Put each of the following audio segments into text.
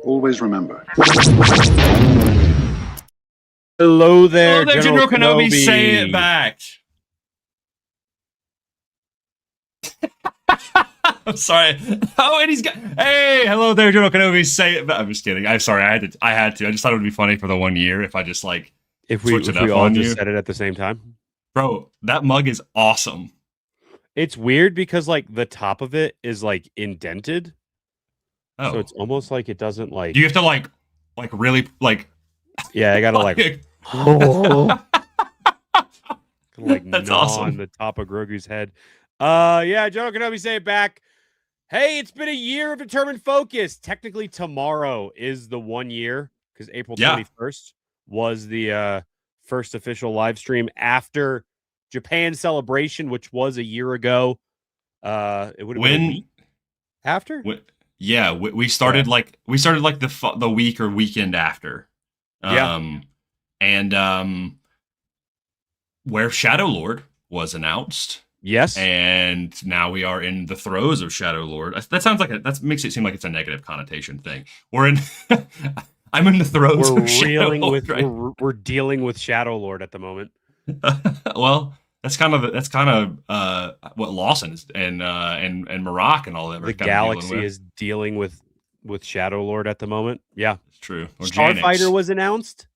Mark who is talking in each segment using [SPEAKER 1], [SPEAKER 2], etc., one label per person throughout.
[SPEAKER 1] Always remember.
[SPEAKER 2] Hello there,
[SPEAKER 3] General Kenobi. Say it back. I'm sorry. Oh, and he's got. Hey, hello there, General Kenobi. Say it back. I'm just kidding. I'm sorry. I had to. I just thought it would be funny for the 1 year if I just like
[SPEAKER 2] if we all just said it at the same time.
[SPEAKER 3] Bro, that mug is awesome.
[SPEAKER 2] It's weird because like the top of it is like indented.
[SPEAKER 3] Oh.
[SPEAKER 2] So it's almost like it doesn't like.
[SPEAKER 3] Do you have to like really like?
[SPEAKER 2] Yeah, I gotta like. Like
[SPEAKER 3] that's
[SPEAKER 2] gnaw
[SPEAKER 3] awesome.
[SPEAKER 2] on the top of Grogu's head. Yeah, General Kenobi, say it back. Hey, it's been a year of determined focus. Technically, tomorrow is the 1 year because April 21st was the first official live stream after Japan Celebration, which was a year ago. It would have been a week after.
[SPEAKER 3] We started like the week or weekend after. Where Shadow Lord was announced.
[SPEAKER 2] Yes.
[SPEAKER 3] And now we are in the throes of Shadow Lord. That sounds like that makes it seem like it's a negative connotation thing. We're in I'm in the throes of Shadow Lord.
[SPEAKER 2] We're dealing with Shadow Lord at the moment.
[SPEAKER 3] Well, that's kind of what Lawson is and Maroc and all that.
[SPEAKER 2] The galaxy is dealing with Shadow Lord at the moment. Yeah.
[SPEAKER 3] It's true. Or
[SPEAKER 2] Starfighter was announced.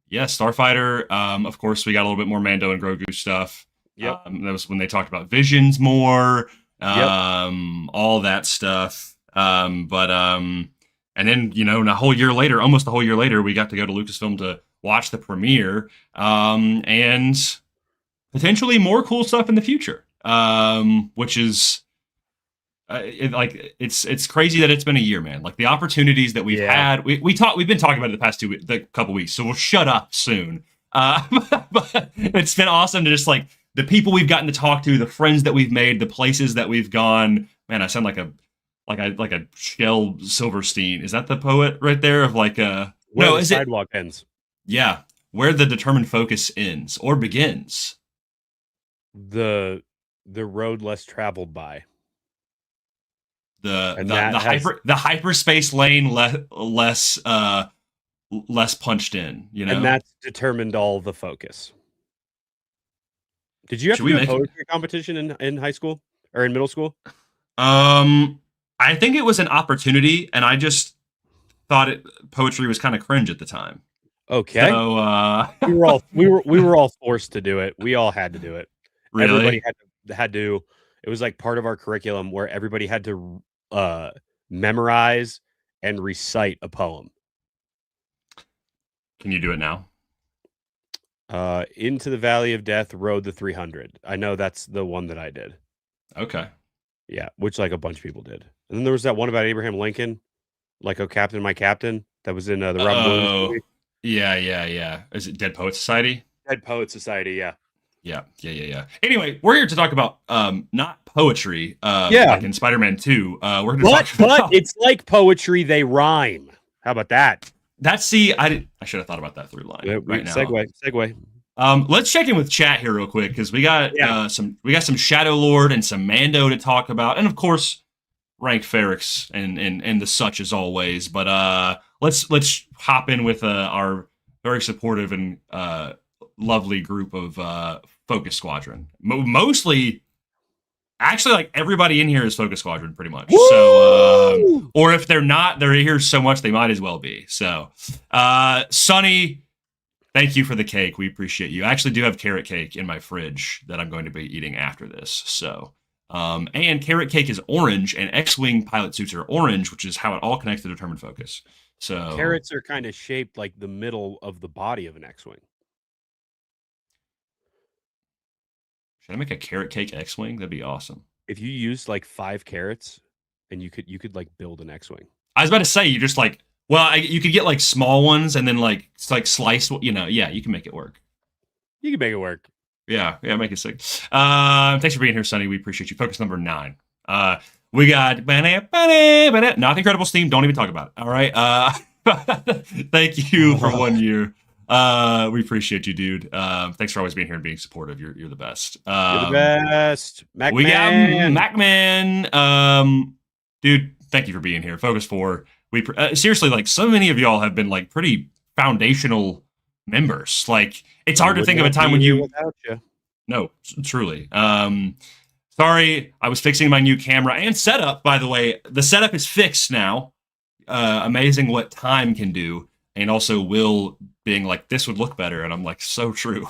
[SPEAKER 3] Yeah, Starfighter. Of course, we got a little bit more Mando and Grogu stuff.
[SPEAKER 2] Yep.
[SPEAKER 3] That was when they talked about visions more. All that stuff. And then a whole year later, almost a whole year later, we got to go to Lucasfilm to watch the premiere. And potentially more cool stuff in the future. Which is. It's crazy that it's been a year, man. Like the opportunities that we've had, we've been talking about it the past the couple weeks, so we'll shut up soon. But it's been awesome to just like the people we've gotten to talk to, the friends that we've made, the places that we've gone. Man, I sound like a Shel Silverstein. Is that the poet right there of like
[SPEAKER 2] where the sidewalk ends?
[SPEAKER 3] Yeah, where the determined focus ends or begins.
[SPEAKER 2] The road less traveled by.
[SPEAKER 3] The hyperspace lane less punched in,
[SPEAKER 2] and that's determined all the focus. Did you have to do a poetry competition in high school or in middle school?
[SPEAKER 3] I think it was an opportunity, and I just thought poetry was kind of cringe at the time.
[SPEAKER 2] Okay,
[SPEAKER 3] so
[SPEAKER 2] we were all forced to do it. We all had to do it.
[SPEAKER 3] Really?
[SPEAKER 2] Everybody had to. It was like part of our curriculum where everybody had to memorize and recite a poem.
[SPEAKER 3] Can you do it now?
[SPEAKER 2] Into the Valley of Death, rode the 300. I know that's the one that I did.
[SPEAKER 3] Okay.
[SPEAKER 2] Yeah, which like a bunch of people did. And then there was that one about Abraham Lincoln, like "Oh Captain, My Captain," that was in the Robin Williams movie.
[SPEAKER 3] Yeah. Is it Dead Poet Society?
[SPEAKER 2] Dead Poet Society, yeah.
[SPEAKER 3] Yeah. Anyway, we're here to talk about not poetry, like in Spider-Man 2. We're going to talk about...
[SPEAKER 2] But it's like poetry, they rhyme. How about that?
[SPEAKER 3] I should have thought about that through line right now.
[SPEAKER 2] Segue.
[SPEAKER 3] Let's check in with chat here real quick because we got some Shadow Lord and some Mando to talk about, and of course, Rank Ferrix and the such as always. But let's hop in with our very supportive and lovely group of Focus Squadron. Mostly, actually, like everybody in here is Focus Squadron, pretty much.
[SPEAKER 2] Woo!
[SPEAKER 3] So, or if they're not, they're here so much they might as well be. So, Sonny, thank you for the cake. We appreciate you. I actually do have carrot cake in my fridge that I'm going to be eating after this. So, And Carrot Cake is orange, and X-Wing pilot suits are orange, which is how it all connects to Determined Focus. So
[SPEAKER 2] carrots are kind of shaped like the middle of the body of an X-Wing.
[SPEAKER 3] Should I make a Carrot Cake X-Wing? That'd be awesome.
[SPEAKER 2] If you used like 5 carrots, and you could like build an X-Wing.
[SPEAKER 3] I was about to say, you just like, you could get like small ones and then like slice, yeah, you can make it work.
[SPEAKER 2] You can make it work.
[SPEAKER 3] Yeah, make it sick. Thanks for being here, Sonny. We appreciate you. Focus number 9. We got not the Incredibles theme. Don't even talk about it. All right. Thank you for 1 year. We appreciate you, dude. Thanks for always being here and being supportive. You're the best.
[SPEAKER 2] You're the best. Macman.
[SPEAKER 3] We got Macman. Dude, thank you for being here. Focus 4. We seriously, like, so many of y'all have been like pretty foundational members. Like, it's hard to think of a time when you
[SPEAKER 2] without you.
[SPEAKER 3] No, truly. Sorry, I was fixing my new camera and setup, by the way. The setup is fixed now. Amazing what time can do. And also Will being like, this would look better. And I'm like, so true.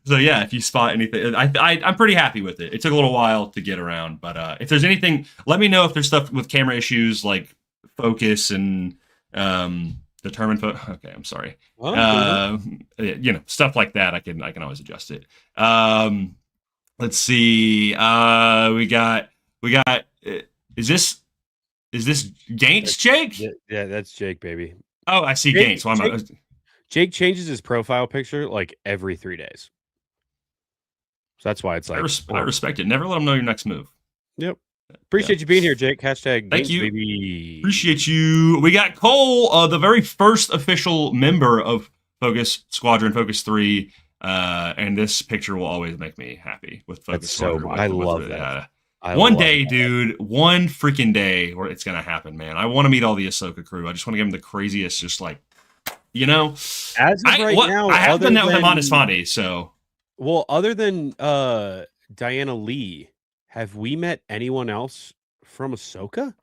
[SPEAKER 3] So yeah, if you spot anything, I'm pretty happy with it. It took a little while to get around. But if there's anything, let me know if there's stuff with camera issues like focus and determined okay, I'm sorry. Stuff like that. I can always adjust it. Let's see. We got is this Gaints, Jake?
[SPEAKER 2] Yeah, that's Jake, baby.
[SPEAKER 3] Oh, I see Gaints. So
[SPEAKER 2] Jake changes his profile picture like every 3 days. So that's why it's like
[SPEAKER 3] I respect it. Never let them know your next move.
[SPEAKER 2] Yep. Appreciate you being here, Jake. Hashtag
[SPEAKER 3] Thank
[SPEAKER 2] Gaints,
[SPEAKER 3] you.
[SPEAKER 2] baby.
[SPEAKER 3] Appreciate you. We got Cole, the very first official member of Focus Squadron, Focus 3. And this picture will always make me happy with Focus Squadron.
[SPEAKER 2] I love that.
[SPEAKER 3] One day, dude. One freaking day where it's going to happen, man. I want to meet all the Ahsoka crew. I just want to give them the craziest, just like, As
[SPEAKER 2] of now,
[SPEAKER 3] I have done that with Amanda's Fondi, so.
[SPEAKER 2] Well, other than Diana Lee, have we met anyone else from Ahsoka?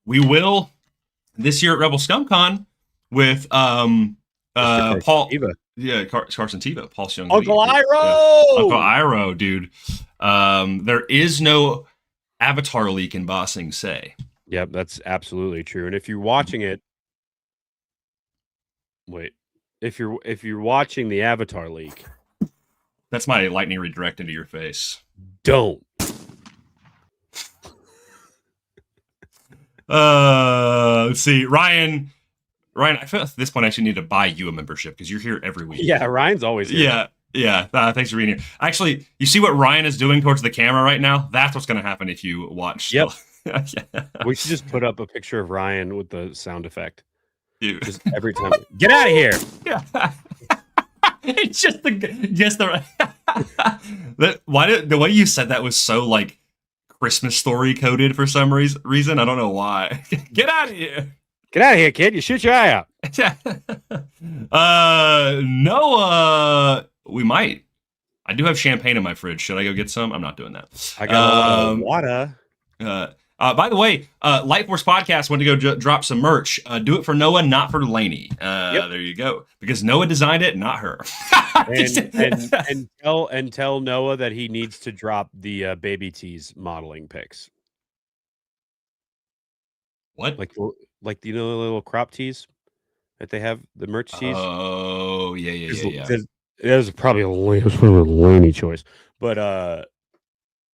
[SPEAKER 3] We will this year at Rebel ScumCon with Paul.
[SPEAKER 2] Teva.
[SPEAKER 3] Yeah, Carson Teva, Paul Young.
[SPEAKER 2] Uncle Iroh!
[SPEAKER 3] Yeah. Uncle Iroh, dude. There is no Avatar leak in Ba Sing Se.
[SPEAKER 2] Yep, that's absolutely true. And if you're watching it, if you're watching the Avatar leak,
[SPEAKER 3] that's my lightning redirect into your face.
[SPEAKER 2] Don't.
[SPEAKER 3] Let's see, Ryan, I feel at this point I should need to buy you a membership because you're here every week.
[SPEAKER 2] Yeah, Ryan's always here.
[SPEAKER 3] Yeah. Thanks for being here. Actually, you see what Ryan is doing towards the camera right now? That's what's going to happen if you watch.
[SPEAKER 2] Yep.
[SPEAKER 3] Yeah.
[SPEAKER 2] We should just put up a picture of Ryan with the sound effect.
[SPEAKER 3] Dude.
[SPEAKER 2] Just every time. Get out of here.
[SPEAKER 3] Yeah. It's just the the way you said that was so like Christmas Story coded for some reason. I don't know why. Get out of here.
[SPEAKER 2] Get out of here, kid. You shoot your eye out.
[SPEAKER 3] Noah, we might. I do have champagne in my fridge. Should I go get some? I'm not doing that.
[SPEAKER 2] I got a lot of water.
[SPEAKER 3] By the way, Light Force Podcast went to go drop some merch. Do it for Noah, not for Lainey.
[SPEAKER 2] Yep.
[SPEAKER 3] There you go. Because Noah designed it, not her.
[SPEAKER 2] and tell Noah that he needs to drop the baby tees modeling pics.
[SPEAKER 3] What?
[SPEAKER 2] Like the little crop tees that they have, the merch tees.
[SPEAKER 3] Oh yeah.
[SPEAKER 2] It was probably a Lainey choice, but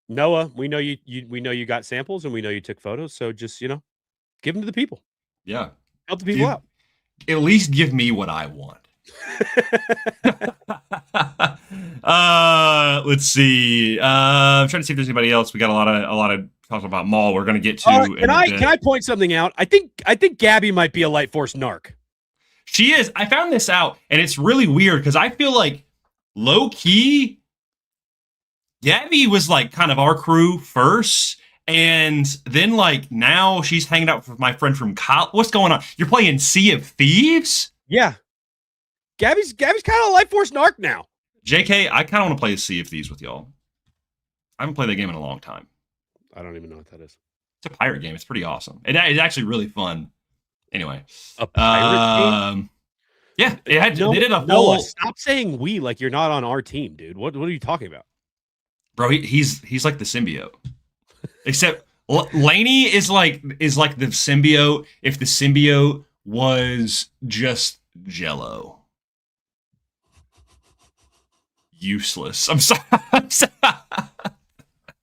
[SPEAKER 2] Noah, we know you got samples and we know you took photos, so just give them to the people.
[SPEAKER 3] Yeah,
[SPEAKER 2] help the people out.
[SPEAKER 3] At least give me what I want. Let's see. I'm trying to see if there's anybody else. We got a lot of talking about Maul. We're going to get to.
[SPEAKER 2] Can I point something out? I think Gabby might be a Light Force narc.
[SPEAKER 3] She is. I found this out, and it's really weird because I feel like low key, Gabby was like kind of our crew first, and then like now she's hanging out with my friend from college. What's going on? You're playing Sea of Thieves?
[SPEAKER 2] Yeah. Gabby's kind of a Light Force narc now.
[SPEAKER 3] JK, I kind of want to play Sea of Thieves with y'all. I haven't played that game in a long time.
[SPEAKER 2] I don't even know what that is.
[SPEAKER 3] It's a pirate game. It's pretty awesome. It's actually really fun. Anyway.
[SPEAKER 2] A pirate game?
[SPEAKER 3] Yeah, they did a
[SPEAKER 2] Noah,
[SPEAKER 3] whole.
[SPEAKER 2] stop saying we like you're not on our team, dude. What are you talking about?
[SPEAKER 3] Bro, he's like the symbiote. Except Laney is like the symbiote if the symbiote was just Jello. Useless. I'm sorry.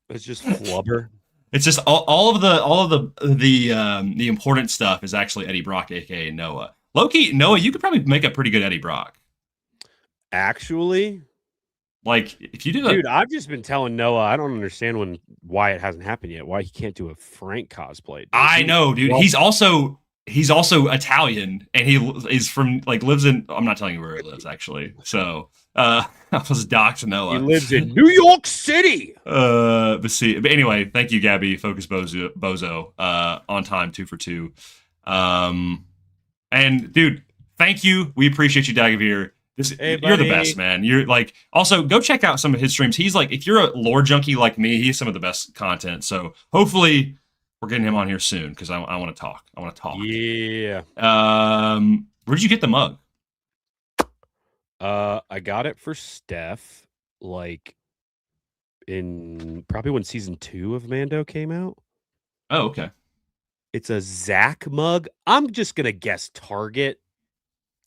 [SPEAKER 2] It's just flubber.
[SPEAKER 3] It's just all of the important stuff is actually Eddie Brock, aka Noah. Loki, Noah, you could probably make a pretty good Eddie Brock.
[SPEAKER 2] Actually,
[SPEAKER 3] like if you did
[SPEAKER 2] dude, I've just been telling Noah I don't understand why it hasn't happened yet. Why he can't do a Frank cosplay? Dude.
[SPEAKER 3] I know, dude.
[SPEAKER 2] Well,
[SPEAKER 3] he's also Italian, and he is from lives in. I'm not telling you where he lives actually. So I was doxed Noah.
[SPEAKER 2] He lives in New York City.
[SPEAKER 3] But anyway, thank you, Gabby. Focus Bozo. On time, 2 for 2. And dude, thank you. We appreciate you, Dagavir. You're the best, man. You're like, also go check out some of his streams. He's like, if you're a lore junkie like me, he's some of the best content. So hopefully we're getting him on here soon because I want to talk. I want to talk.
[SPEAKER 2] Yeah.
[SPEAKER 3] Where'd you get the mug?
[SPEAKER 2] I got it for Steph, like in probably when season 2 of Mando came out.
[SPEAKER 3] Oh, okay.
[SPEAKER 2] It's a Zach mug. I'm just gonna guess Target.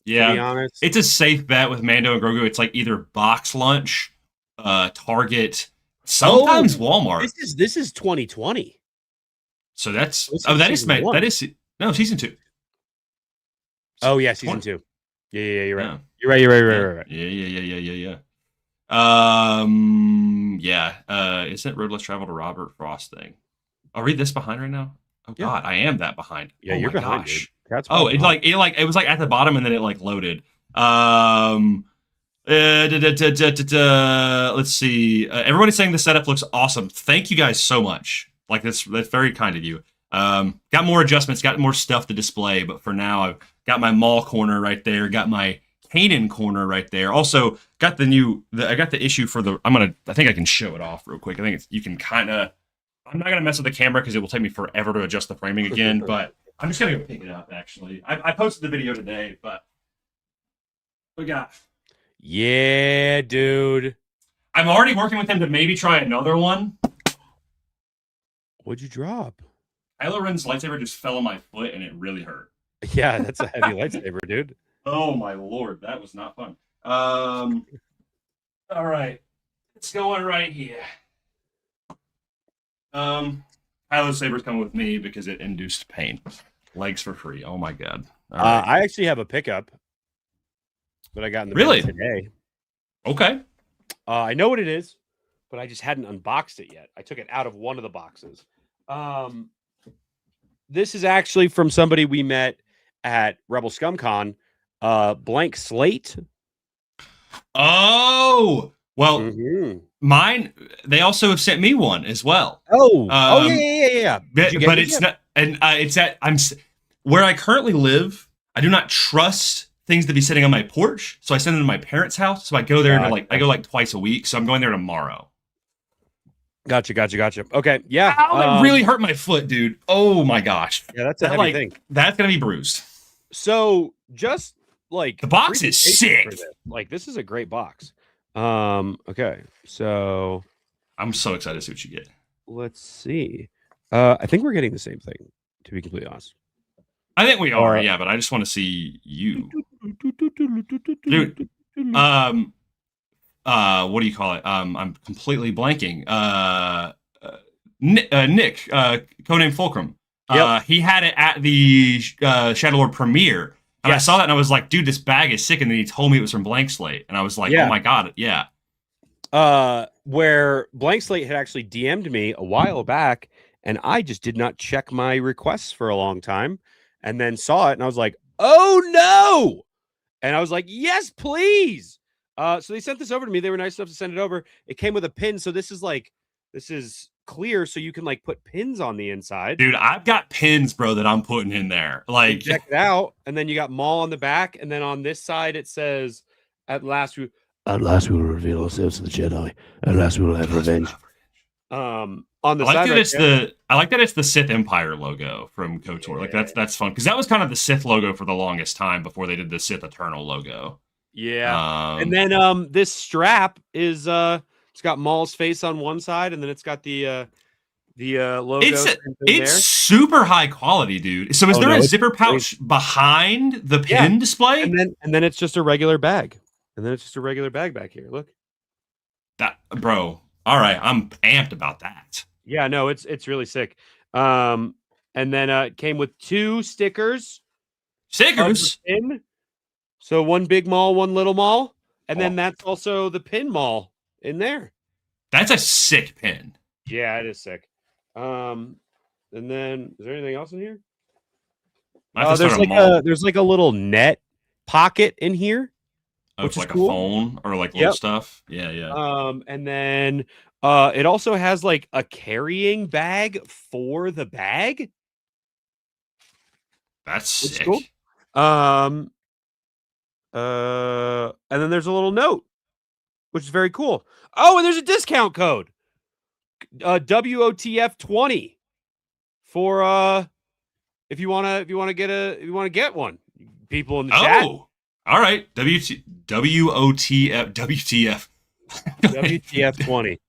[SPEAKER 3] Yeah,
[SPEAKER 2] to be honest,
[SPEAKER 3] it's a safe bet with Mando and Grogu. It's like either Box Lunch, Target, sometimes Walmart.
[SPEAKER 2] This is 2020.
[SPEAKER 3] So that's season 2.
[SPEAKER 2] Oh yeah, season 2. Yeah, you're right. Yeah. You're right.
[SPEAKER 3] Yeah. Is it Road Less Travel to Robert Frost thing? I'll read this behind right now. Oh
[SPEAKER 2] Yeah.
[SPEAKER 3] God, I am that behind.
[SPEAKER 2] Yeah,
[SPEAKER 3] oh
[SPEAKER 2] you're
[SPEAKER 3] my
[SPEAKER 2] behind.
[SPEAKER 3] Gosh.
[SPEAKER 2] That's
[SPEAKER 3] it was like at the bottom and then it like loaded. Let's see. Everybody's saying the setup looks awesome. Thank you guys so much. Like that's very kind of you. Got more adjustments, got more stuff to display, but for now I've got my Maul corner right there, got my Kanan corner right there. Also got I got the issue for I think I can show it off real quick. I think you can kind of. I'm not gonna mess with the camera because it will take me forever to adjust the framing again, but I'm just gonna go pick it up. Actually, I posted the video today, but we got.
[SPEAKER 2] Yeah, dude.
[SPEAKER 3] I'm already working with him to maybe try another one.
[SPEAKER 2] What'd you drop?
[SPEAKER 3] Kylo Ren's lightsaber just fell on my foot and it really hurt.
[SPEAKER 2] Yeah, that's a heavy lightsaber, dude.
[SPEAKER 3] Oh my lord, that was not fun. All right, it's going right here. Kylo's saber's coming with me because it induced pain. Legs for free. Oh my god. Right.
[SPEAKER 2] I actually have a pickup that I got in the
[SPEAKER 3] mail
[SPEAKER 2] today.
[SPEAKER 3] Okay.
[SPEAKER 2] I know what it is, but I just hadn't unboxed it yet. I took it out of one of the boxes. This is actually from somebody we met at Rebel ScumCon. Blank Slate.
[SPEAKER 3] Oh, well, mine. They also have sent me one as well.
[SPEAKER 2] Oh, yeah.
[SPEAKER 3] But it's not, and it's at where I currently live. I do not trust things to be sitting on my porch, so I send them to my parents' house. So I go there I go like twice a week. So I'm going there tomorrow.
[SPEAKER 2] Gotcha. Okay, yeah.
[SPEAKER 3] Ow, that really hurt my foot, dude. Oh my gosh.
[SPEAKER 2] Yeah, that's a heavy thing.
[SPEAKER 3] That's gonna be bruised.
[SPEAKER 2] So just like
[SPEAKER 3] the box is sick.
[SPEAKER 2] Like this is a great box. Okay, so
[SPEAKER 3] I'm so excited to see what you get.
[SPEAKER 2] Let's see. I think we're getting the same thing, to be completely honest.
[SPEAKER 3] I think we are, yeah, but I just want to see you. Dude, what do you call it? I'm completely blanking. Nick, codename Fulcrum.
[SPEAKER 2] Yep.
[SPEAKER 3] He had it at the Shadow Lord premiere. And I saw that and I was like, dude, this bag is sick. And then he told me it was from Blank Slate. And I was like, oh my God, yeah.
[SPEAKER 2] Where Blank Slate had actually DM'd me a while back, and I just did not check my requests for a long time, and then saw it, and I was like, oh no! And I was like, yes, please. So they sent this over to me. They were nice enough to send it over. It came with a pin, so this is clear, so you can like put pins on the inside.
[SPEAKER 3] Dude, I've got pins, bro, that I'm putting in there. Like,
[SPEAKER 2] check it out. And then you got Maul on the back, and then on this side it says, At last we will reveal ourselves to the Jedi. At last we will have revenge. On the
[SPEAKER 3] I like
[SPEAKER 2] side
[SPEAKER 3] that
[SPEAKER 2] right
[SPEAKER 3] it's
[SPEAKER 2] there.
[SPEAKER 3] I like that it's the Sith Empire logo from KOTOR. Like that's fun because that was kind of the Sith logo for the longest time before they did the Sith Eternal logo.
[SPEAKER 2] Yeah. And then this strap is it's got Maul's face on one side, and then it's got the logo.
[SPEAKER 3] It's super high quality, dude. So is there a zipper pouch behind the pin display?
[SPEAKER 2] And then it's just a regular bag. And then it's just a regular bag back here. Look.
[SPEAKER 3] That, bro. All right, I'm amped about that.
[SPEAKER 2] Yeah, no, it's really sick. And then it came with 2 stickers.
[SPEAKER 3] Stickers.
[SPEAKER 2] Pin. So one big Maul, one little Maul, and then that's also the pin Maul in there.
[SPEAKER 3] That's a sick pin.
[SPEAKER 2] Yeah, it is sick. And then is there anything else in here? There's like a little net pocket in here, which
[SPEAKER 3] like
[SPEAKER 2] is cool.
[SPEAKER 3] A phone or like little stuff. Yeah.
[SPEAKER 2] And then it also has like a carrying bag for the bag.
[SPEAKER 3] That's sick.
[SPEAKER 2] Cool. And then there's a little note, which is very cool. Oh, and there's a discount code. WOTF20 for if you want to get one. People in the chat.
[SPEAKER 3] Oh. All right. WTF
[SPEAKER 2] WTF20.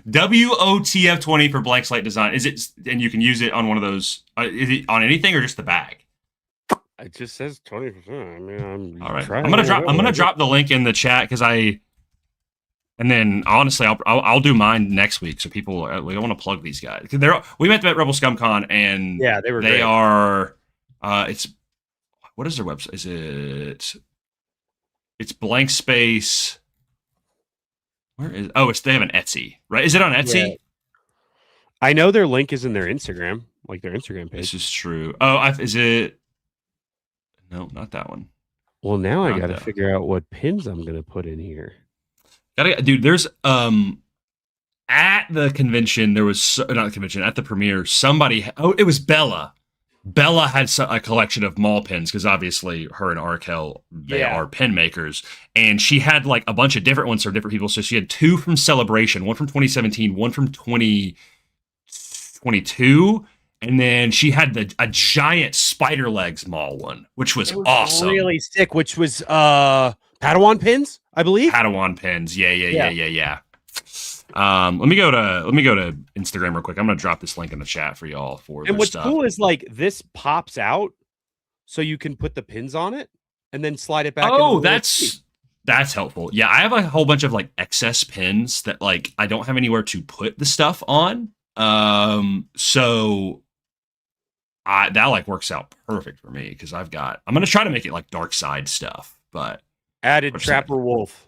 [SPEAKER 3] WOTF20 for Blank Slate Design. Is it, and you can use it on one of those, is it on anything or just the bag?
[SPEAKER 2] It just says 20%. I mean,
[SPEAKER 3] all right. I'm gonna drop the link in the chat and then honestly, I'll do mine next week. So people, I want to plug these guys. We met them at Rebel ScumCon, and
[SPEAKER 2] they were.
[SPEAKER 3] They
[SPEAKER 2] great.
[SPEAKER 3] are. What is their website? It's Blank Space. Where is? Oh, they have an Etsy, right? Is it on Etsy?
[SPEAKER 2] Yeah. I know their link is in their Instagram, like their Instagram page.
[SPEAKER 3] This is true. Oh, is it? No, not that one.
[SPEAKER 2] Well, now I got to figure out what pins I'm going to put in here.
[SPEAKER 3] Dude, there's at the convention there was not the convention at the premiere somebody. Oh, it was Bella. Bella had a collection of Maul pins because obviously her and Arkel they are pin makers, and she had like a bunch of different ones from different people. So she had 2 from Celebration, one from 2017, one from 2022. And then she had a giant spider legs Maul one, which was awesome.
[SPEAKER 2] Really sick, which was Padawan pins, I believe.
[SPEAKER 3] Padawan pins. Yeah. Let me go to Instagram real quick. I'm gonna drop this link in the chat for y'all for
[SPEAKER 2] and what's
[SPEAKER 3] stuff.
[SPEAKER 2] Cool is like this pops out so you can put the pins on it and then slide it back.
[SPEAKER 3] Oh, that's helpful. Yeah, I have a whole bunch of like excess pins that like I don't have anywhere to put the stuff on. So that like works out perfect for me because I'm gonna try to make it like dark side stuff, but
[SPEAKER 2] added Trapper Wolf.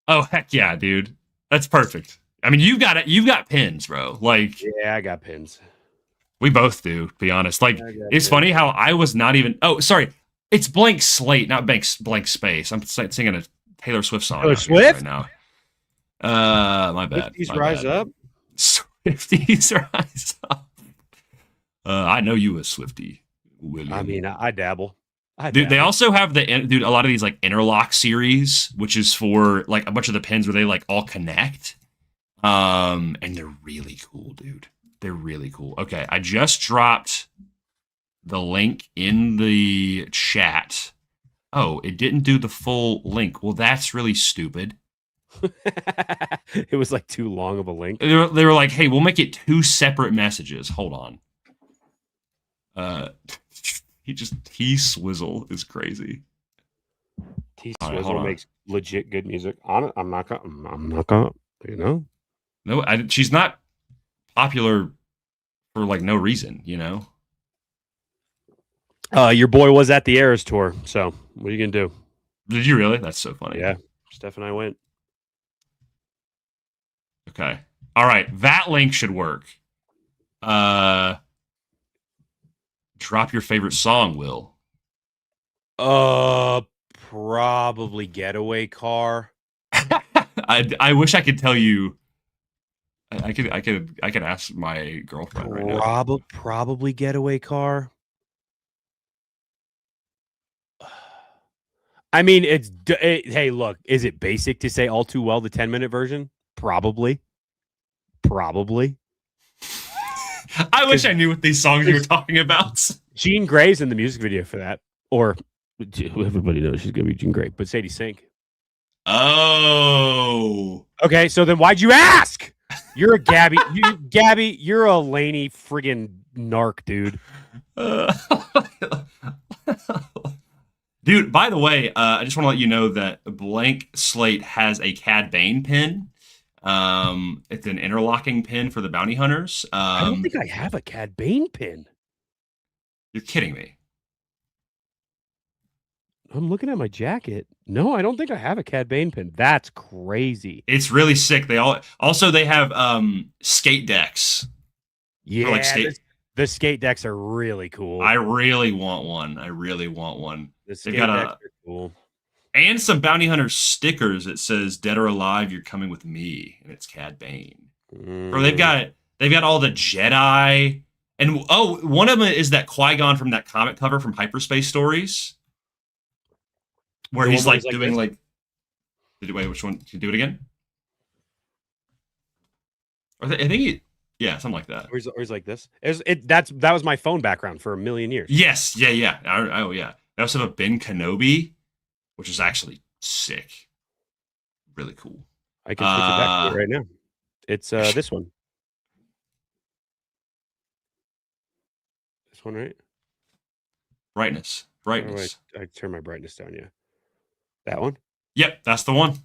[SPEAKER 3] Oh heck yeah, dude. That's perfect. I mean, you've got pins, bro. Like
[SPEAKER 2] yeah, I got pins.
[SPEAKER 3] We both do, to be honest. Like it's funny how I was not even it's Blank Slate, not blank space. I'm singing a Taylor Swift song right now. My bad.
[SPEAKER 2] Swifties rise up.
[SPEAKER 3] Swifties rise up. I know you a Swiftie, William.
[SPEAKER 2] I mean, I dabble.
[SPEAKER 3] Dude, they also have a lot of these like interlock series, which is for like a bunch of the pins where they like all connect. And they're really cool, dude. They're really cool. Okay, I just dropped the link in the chat. Oh, it didn't do the full link. Well, that's really stupid.
[SPEAKER 2] It was like too long of a link.
[SPEAKER 3] They were like, "Hey, we'll make it 2 separate messages." Hold on. T-Swizzle is crazy.
[SPEAKER 2] T-Swizzle makes legit good music. I'm not gonna, you know.
[SPEAKER 3] No, she's not popular for like no reason, you know.
[SPEAKER 2] Your boy was at the Eras tour, so what are you gonna do?
[SPEAKER 3] Did you really? That's so funny.
[SPEAKER 2] Yeah, Steph and I went.
[SPEAKER 3] Okay. All right, that link should work. Drop your favorite song, Will.
[SPEAKER 2] Probably Getaway Car.
[SPEAKER 3] I wish I could tell you. I could ask my girlfriend right now.
[SPEAKER 2] Probably Getaway Car. I mean, hey, look, is it basic to say all too well the 10-minute version? Probably.
[SPEAKER 3] I wish I knew what these songs you were talking about.
[SPEAKER 2] Jean Grey's in the music video for that, or everybody knows she's gonna be Jean Grey, but Sadie Sink.
[SPEAKER 3] Oh,
[SPEAKER 2] okay. So then, why'd you ask? You're a Gabby. Gabby, you're a Laney friggin' narc, dude.
[SPEAKER 3] Dude, by the way, I just want to let you know that Blank Slate has a Cad Bane pin. It's an interlocking pin for the bounty hunters.
[SPEAKER 2] I don't think I have a Cad Bane pin.
[SPEAKER 3] You're kidding me.
[SPEAKER 2] I'm looking at my jacket. No, I don't think I have a Cad Bane pin. That's crazy.
[SPEAKER 3] It's really sick. They have skate decks.
[SPEAKER 2] Yeah, like the skate decks are really cool.
[SPEAKER 3] I really want one.
[SPEAKER 2] The skate decks are cool.
[SPEAKER 3] And some bounty hunter stickers that says "Dead or Alive, you're coming with me," and it's Cad Bane. Or they've got all the Jedi, and one of them is that Qui-Gon from that comic cover from Hyperspace Stories, where he's like doing like. Wait, which one? Can you do it again? I think yeah, something like that.
[SPEAKER 2] Or he's like this. That was my phone background for a million years.
[SPEAKER 3] Yes, yeah. Oh yeah. I also have a Ben Kenobi, which is actually sick. Really cool.
[SPEAKER 2] I can switch it back to it right now. It's this one. This one, right?
[SPEAKER 3] Brightness.
[SPEAKER 2] I turn my brightness down, yeah. That one?
[SPEAKER 3] Yep, that's the one.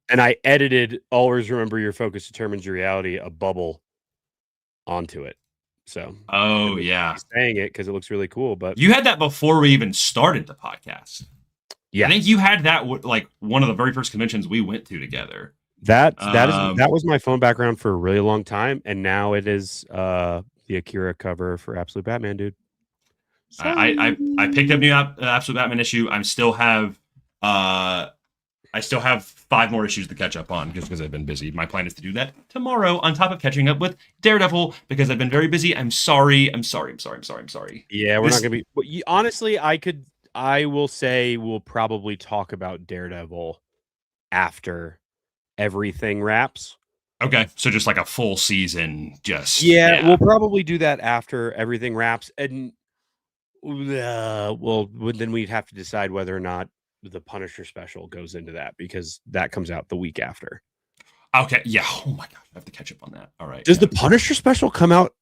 [SPEAKER 2] And I edited "Always Remember Your Focus Determines Your Reality," a bubble onto it. So
[SPEAKER 3] yeah,
[SPEAKER 2] saying it because it looks really cool. But
[SPEAKER 3] you had that before we even started the podcast.
[SPEAKER 2] Yeah,
[SPEAKER 3] I think you had that like one of the very first conventions we went to together.
[SPEAKER 2] That was my phone background for a really long time, and now it is the Akira cover for Absolute Batman, dude.
[SPEAKER 3] So... I picked up new Absolute Batman issue. I still have 5 more issues to catch up on just because I've been busy. My plan is to do that tomorrow on top of catching up with Daredevil because I've been very busy. I'm sorry.
[SPEAKER 2] Yeah, we're not going to be... Honestly, I will say we'll probably talk about Daredevil after everything wraps.
[SPEAKER 3] Okay, so just like a full season,
[SPEAKER 2] Yeah, we'll probably do that after everything wraps. And then we'd have to decide whether or not the Punisher special goes into that because that comes out the week after.
[SPEAKER 3] Okay, yeah. Oh my gosh, I have to catch up on that. All right.
[SPEAKER 2] Does the Punisher special come out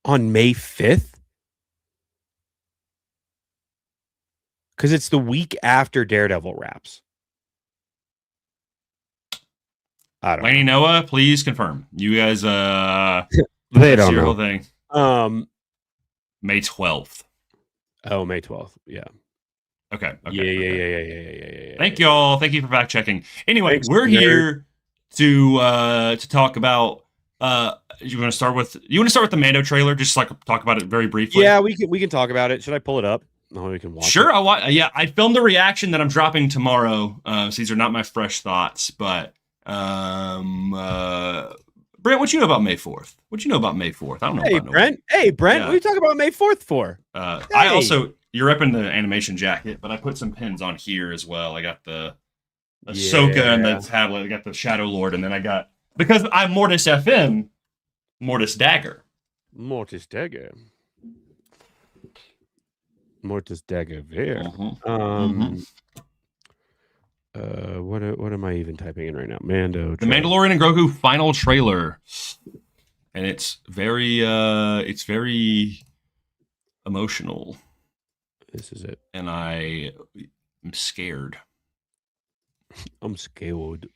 [SPEAKER 2] on May 5th? Because it's the week after Daredevil wraps. I don't
[SPEAKER 3] know. Laney Noah, please confirm. You guys
[SPEAKER 2] they don't know.
[SPEAKER 3] Whole thing. May 12th.
[SPEAKER 2] Oh, May 12th. Yeah.
[SPEAKER 3] Okay.
[SPEAKER 2] Yeah.
[SPEAKER 3] Thank y'all. Thank you for fact checking. Anyway, we're here to talk about. You want to start with the Mando trailer? Just like talk about it very briefly.
[SPEAKER 2] Yeah, we can talk about it. Should I pull it up? No, we can watch.
[SPEAKER 3] Sure. I filmed the reaction that I'm dropping tomorrow. So these are not my fresh thoughts, but Brent, what you know about May 4th? I don't know.
[SPEAKER 2] Hey, Brent. Yeah. What are you talking about May 4th for?
[SPEAKER 3] I also. You're repping the animation jacket, but I put some pins on here as well. I got the Ahsoka and the tablet. I got the Shadow Lord, and then I got, because I'm Mortis FM, Mortis Dagger.
[SPEAKER 2] Mortis Dagger there. What am I even typing in right now? Mando.
[SPEAKER 3] The Mandalorian and Grogu final trailer, and it's very emotional.
[SPEAKER 2] This is it.
[SPEAKER 3] And I am scared.
[SPEAKER 2] I'm scared.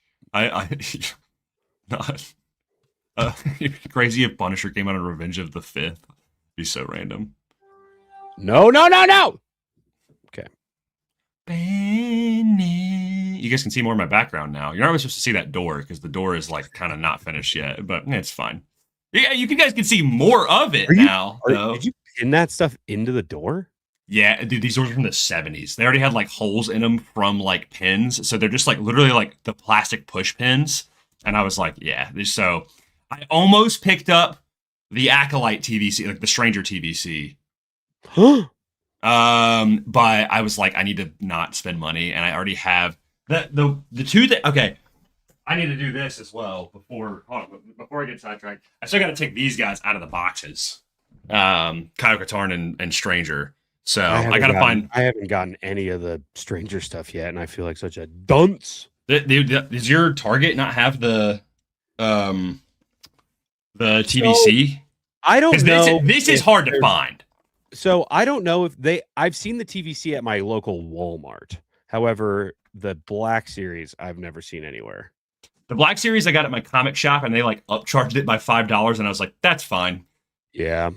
[SPEAKER 3] Crazy if Punisher came out of Revenge of the 5th. Be so random.
[SPEAKER 2] No. Okay.
[SPEAKER 3] You guys can see more of my background now. You're not really supposed to see that door because the door is like kind of not finished yet, but it's fine. Yeah, you guys can see more of it now.
[SPEAKER 2] Did you pin that stuff into the door?
[SPEAKER 3] Yeah, dude, these doors are from the 70s. They already had like holes in them from like pins. So they're just like literally like the plastic push pins. And I was like, yeah. So I almost picked up the Acolyte TVC, like the Stranger TVC. But I was like, I need to not spend money, and I already have the two that. Okay, I need to do this as well before I get sidetracked. I still got to take these guys out of the boxes. Kyle Katarn and Stranger. So I gotta find.
[SPEAKER 2] I haven't gotten any of the Stranger stuff yet, and I feel like such a dunce.
[SPEAKER 3] Does your Target not have the TVC?
[SPEAKER 2] So, I don't know.
[SPEAKER 3] This is hard to find.
[SPEAKER 2] So I don't know if I've seen the TVC at my local Walmart. However, the Black Series I've never seen anywhere.
[SPEAKER 3] The Black Series I got at my comic shop, and they like upcharged it by $5, and I was like, that's fine.
[SPEAKER 2] Yeah,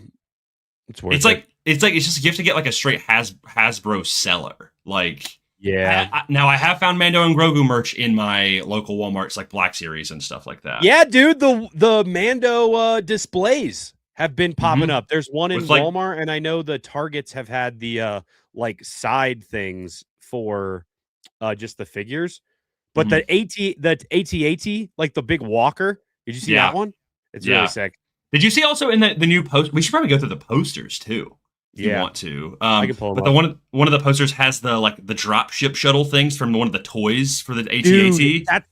[SPEAKER 2] it's worth
[SPEAKER 3] it. It's just a gift to get like a straight Hasbro seller. Like,
[SPEAKER 2] yeah.
[SPEAKER 3] Now I have found Mando and Grogu merch in my local Walmarts, like Black Series and stuff like that.
[SPEAKER 2] Yeah, dude, the Mando displays have been popping up. There's one in Walmart, and I know the Targets have had the like side things for just the figures. But the AT-AT, like the big walker, did you see that one? It's really sick.
[SPEAKER 3] Did you see also in the new post? We should probably go through the posters too. If you want to.
[SPEAKER 2] I can pull them
[SPEAKER 3] but
[SPEAKER 2] up.
[SPEAKER 3] one of the posters has the drop ship shuttle things from one of the toys for the AT-AT.
[SPEAKER 2] That's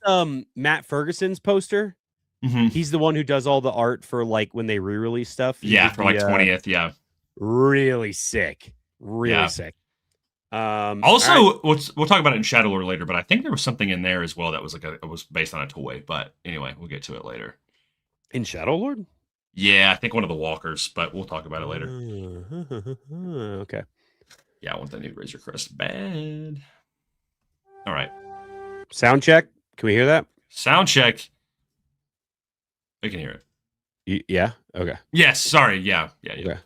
[SPEAKER 2] Matt Ferguson's poster.
[SPEAKER 3] Mm-hmm.
[SPEAKER 2] He's the one who does all the art for like when they re-release stuff.
[SPEAKER 3] Yeah, for like 20th. Yeah,
[SPEAKER 2] really sick. Really sick.
[SPEAKER 3] Also, we'll talk about it in Shadow Lord later, but I think there was something in there as well that was it was based on a toy. But anyway, we'll get to it later.
[SPEAKER 2] In Shadow Lord?
[SPEAKER 3] Yeah, I think one of the walkers, but we'll talk about it later.
[SPEAKER 2] Okay.
[SPEAKER 3] Yeah, I want the new Razor Crest bad. All right.
[SPEAKER 2] Sound check. Can we hear that?
[SPEAKER 3] Sound check. We can hear
[SPEAKER 2] it. Yeah. Okay.
[SPEAKER 3] Yes. Sorry. Yeah.
[SPEAKER 2] Okay.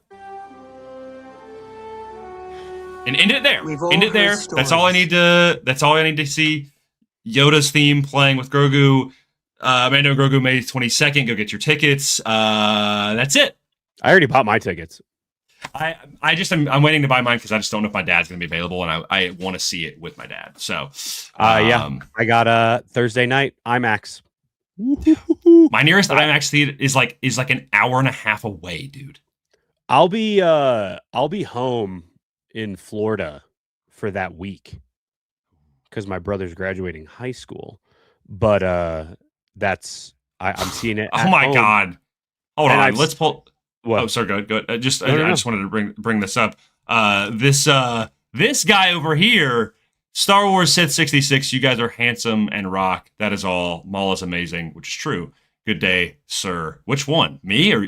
[SPEAKER 3] And end it there. End it there. That's all I need to see. Yoda's theme playing with Grogu. Mando and Grogu May 22nd. Go get your tickets. That's it.
[SPEAKER 2] I already bought my tickets.
[SPEAKER 3] I'm waiting to buy mine because I just don't know if my dad's going to be available, and I want to see it with my dad. So,
[SPEAKER 2] I got Thursday night IMAX.
[SPEAKER 3] My nearest IMAX theater is like an hour and a half away, dude.
[SPEAKER 2] I'll be home in Florida for that week because my brother's graduating high school, but I'm seeing it.
[SPEAKER 3] Oh my god! Hold on, let's pull.
[SPEAKER 2] What?
[SPEAKER 3] Oh, sorry, go. I just wanted to bring this up. This guy over here, Star Wars Sith 66. You guys are handsome and rock. That is all. Maul is amazing, which is true. Good day, sir. Which one? Me or?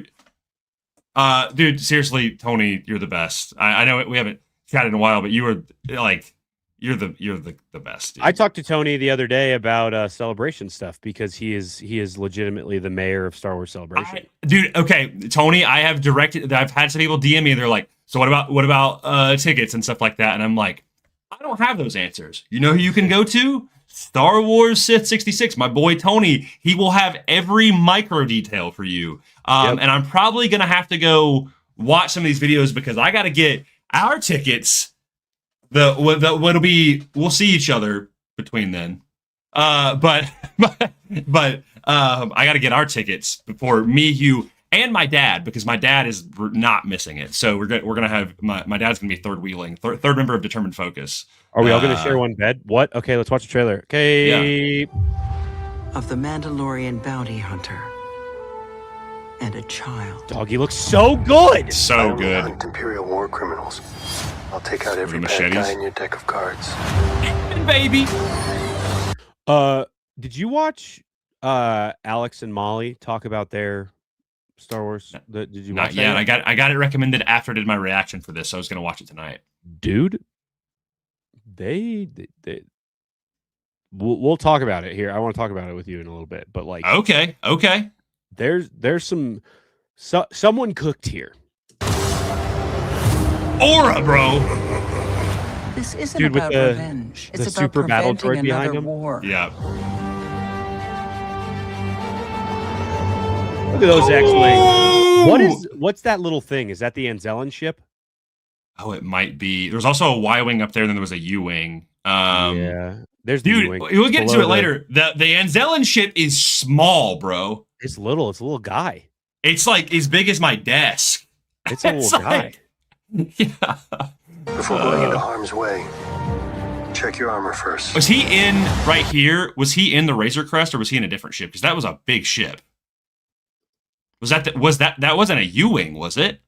[SPEAKER 3] Dude, seriously, Tony, you're the best. I know we haven't chatted in a while, but you were like. You're the best. Dude.
[SPEAKER 2] I talked to Tony the other day about Celebration stuff because he is legitimately the mayor of Star Wars Celebration.
[SPEAKER 3] Dude, okay, Tony, I've had some people DM me. They're like, so what about tickets and stuff like that? And I'm like, I don't have those answers. You know who you can go to? Star Wars Sith 66. My boy Tony. He will have every micro detail for you. And I'm probably gonna have to go watch some of these videos because I got to get our tickets. We'll see each other between then. But I got to get our tickets before me, you, and my dad because my dad is not missing it. So we're gonna have my dad's gonna be third wheeling, third member of Determined Focus.
[SPEAKER 2] Are we all gonna share one bed? What? Okay, let's watch the trailer. Okay.
[SPEAKER 4] Yeah. Of the Mandalorian bounty hunter and a child.
[SPEAKER 2] Doggy looks so good.
[SPEAKER 3] So good.
[SPEAKER 5] Hunt Imperial war criminals. I'll take out every bad guy in your deck of cards.
[SPEAKER 3] Baby.
[SPEAKER 2] Did you watch Alex and Molly talk about their Star Wars? Did you watch
[SPEAKER 3] Not yet. I got it recommended after I did my reaction for this, so I was gonna watch it tonight.
[SPEAKER 2] Dude, we'll talk about it here. I want to talk about it with you in a little bit, but like
[SPEAKER 3] Okay.
[SPEAKER 2] There's someone cooked here.
[SPEAKER 3] Aura, bro.
[SPEAKER 4] This isn't about revenge. It's about
[SPEAKER 2] super battle droid
[SPEAKER 4] preventing
[SPEAKER 2] behind
[SPEAKER 4] another
[SPEAKER 2] him.
[SPEAKER 4] war.
[SPEAKER 3] Yeah.
[SPEAKER 2] Look at those X-wings. What's that little thing? Is that the Anzellan ship?
[SPEAKER 3] Oh, it might be. There's also a Y-wing up there, and then there was a U-wing.
[SPEAKER 2] Yeah. There's the
[SPEAKER 3] dude.
[SPEAKER 2] U-wing.
[SPEAKER 3] We'll get into it later. The Anzellan ship is small, bro.
[SPEAKER 2] It's little. It's a little guy.
[SPEAKER 3] It's like as big as my desk.
[SPEAKER 2] It's a little guy.
[SPEAKER 3] Yeah.
[SPEAKER 5] Before going into harm's way, check your armor first.
[SPEAKER 3] Was he in right here? Was he in the Razor Crest, or was he in a different ship? Because that was a big ship. That wasn't a U-wing, was it?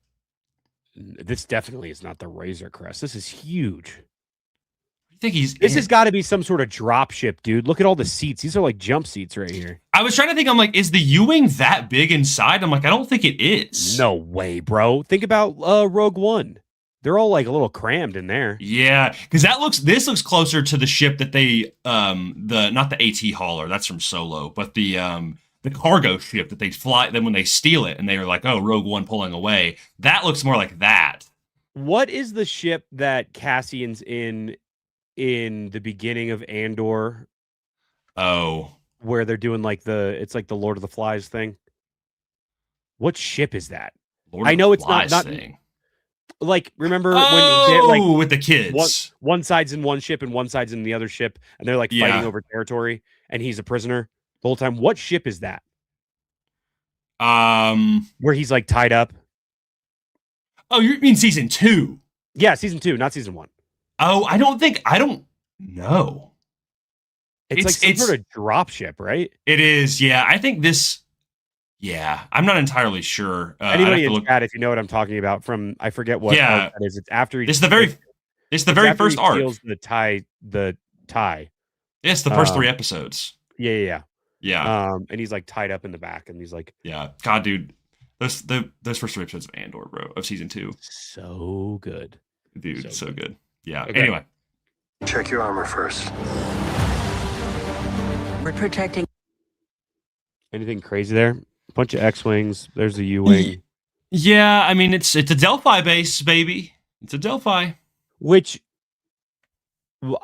[SPEAKER 2] This definitely is not the Razor Crest. This is huge.
[SPEAKER 3] I think
[SPEAKER 2] this has got to be some sort of drop ship, dude. Look at all the seats. These are like jump seats right here.
[SPEAKER 3] I was trying to think. I'm like, is the U-wing that big inside? I'm like, I don't think it is.
[SPEAKER 2] No way, bro. Think about Rogue One. They're all like a little crammed in there.
[SPEAKER 3] Yeah, because this looks closer to the ship that they not the AT hauler, that's from Solo, but the cargo ship that they fly. Then when they steal it and they are like, oh, Rogue One pulling away, that looks more like that.
[SPEAKER 2] What is the ship that Cassian's in the beginning of Andor?
[SPEAKER 3] Oh,
[SPEAKER 2] where they're doing like it's like the Lord of the Flies thing. What ship is that?
[SPEAKER 3] Lord
[SPEAKER 2] I know
[SPEAKER 3] of
[SPEAKER 2] it's
[SPEAKER 3] the Flies
[SPEAKER 2] not
[SPEAKER 3] thing.
[SPEAKER 2] Like, remember
[SPEAKER 3] when
[SPEAKER 2] they're like
[SPEAKER 3] with the kids,
[SPEAKER 2] one side's in one ship and one side's in the other ship, and they're like fighting over territory, and he's a prisoner the whole time. What ship is that? Where he's like tied up.
[SPEAKER 3] Oh, you mean season 2?
[SPEAKER 2] Yeah, season 2, not season 1.
[SPEAKER 3] Oh, I don't know.
[SPEAKER 2] It's like some sort of drop ship, right?
[SPEAKER 3] It is, yeah. I think this. Yeah, I'm not entirely sure.
[SPEAKER 2] Anybody in chat, if you know what I'm talking about, from I forget what arc that is. It's after
[SPEAKER 3] it's the very first arc.
[SPEAKER 2] The tie.
[SPEAKER 3] It's the first 3 episodes.
[SPEAKER 2] Yeah.
[SPEAKER 3] And
[SPEAKER 2] he's like tied up in the back, and he's like,
[SPEAKER 3] yeah, God, dude, those first 3 episodes of Andor, bro, of season 2,
[SPEAKER 2] so good,
[SPEAKER 3] dude, so good. Yeah.
[SPEAKER 2] Okay.
[SPEAKER 3] Anyway,
[SPEAKER 5] check your armor first.
[SPEAKER 4] We're protecting.
[SPEAKER 2] Anything crazy there? Bunch of X-wings. There's the U-wing.
[SPEAKER 3] Yeah, I mean it's a Delphi base, baby. It's a Delphi.
[SPEAKER 2] Which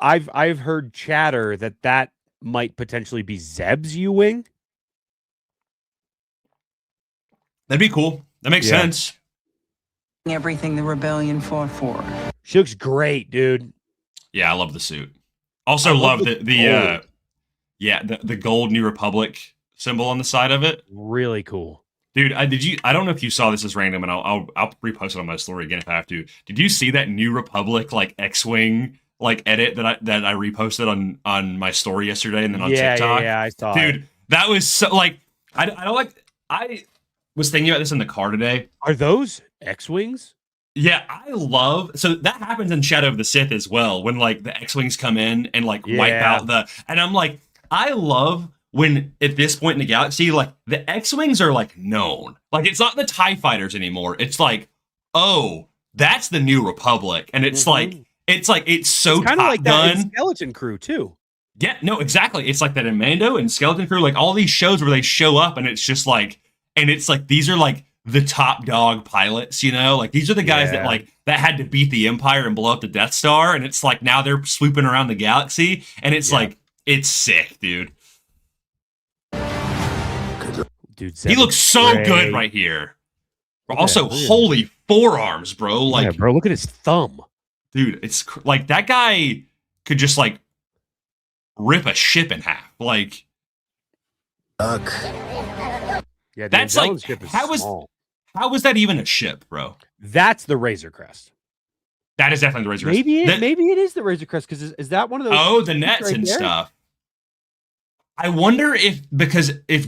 [SPEAKER 2] I've heard chatter that might potentially be Zeb's U-wing.
[SPEAKER 3] That'd be cool. That makes sense.
[SPEAKER 4] Everything the rebellion fought for.
[SPEAKER 2] She looks great, dude.
[SPEAKER 3] Yeah, I love the suit. Also love the gold New Republic symbol on the side of it.
[SPEAKER 2] Really cool.
[SPEAKER 3] Dude, I don't know if you saw this as random, and I'll repost it on my story again if I have to. Did you see that New Republic like X-wing like edit that I reposted on my story yesterday and then on TikTok?
[SPEAKER 2] Yeah, I saw
[SPEAKER 3] Dude,
[SPEAKER 2] it.
[SPEAKER 3] that was so like I was thinking about this in the car today.
[SPEAKER 2] Are those X-wings?
[SPEAKER 3] Yeah, I love so that happens in Shadow of the Sith as well, when like the X-wings come in and like wipe out and I'm like, I love when at this point in the galaxy, like the X-wings are like known. Like it's not the TIE fighters anymore. It's like, oh, that's the New Republic. And it's it's so
[SPEAKER 2] kind of like
[SPEAKER 3] Gun.
[SPEAKER 2] That in Skeleton Crew too.
[SPEAKER 3] Yeah, no, exactly. It's like that in Mando and Skeleton Crew, like all these shows where they show up and it's just like, and it's like these are like the top dog pilots, you know? Like these are the guys that had to beat the Empire and blow up the Death Star, and it's like now they're swooping around the galaxy, and it's like it's sick, dude.
[SPEAKER 2] Dude,
[SPEAKER 3] he looks so good right here. Also, holy forearms, bro! Like,
[SPEAKER 2] bro, look at his thumb,
[SPEAKER 3] dude. It's like that guy could just like rip a ship in half. Like,
[SPEAKER 2] yeah,
[SPEAKER 3] that's like how was that even a ship, bro?
[SPEAKER 2] That's the Razor Crest.
[SPEAKER 3] That is definitely the Razor Crest.
[SPEAKER 2] Maybe it is the Razor Crest, because is that one of those?
[SPEAKER 3] Oh, the nets and stuff. I wonder if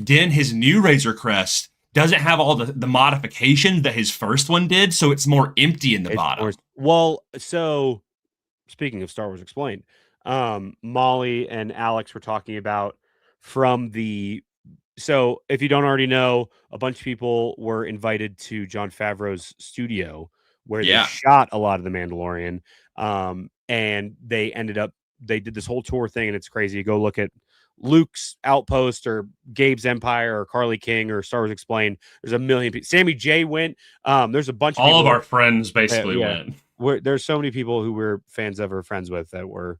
[SPEAKER 3] Din, his new Razor Crest, doesn't have all the modifications that his first one did, so it's more empty in the bottom.
[SPEAKER 2] Well, so speaking of Star Wars Explained, Molly and Alex were talking about so if you don't already know, a bunch of people were invited to Jon Favreau's studio where they shot a lot of The Mandalorian, and they did this whole tour thing, and it's crazy. You go look at Luke's Outpost or Gabe's Empire or Carly King or Star Wars Explained. There's a million people. Sammy J went. There's a bunch of
[SPEAKER 3] all of our friends basically went.
[SPEAKER 2] There's so many people who we're fans of or friends with or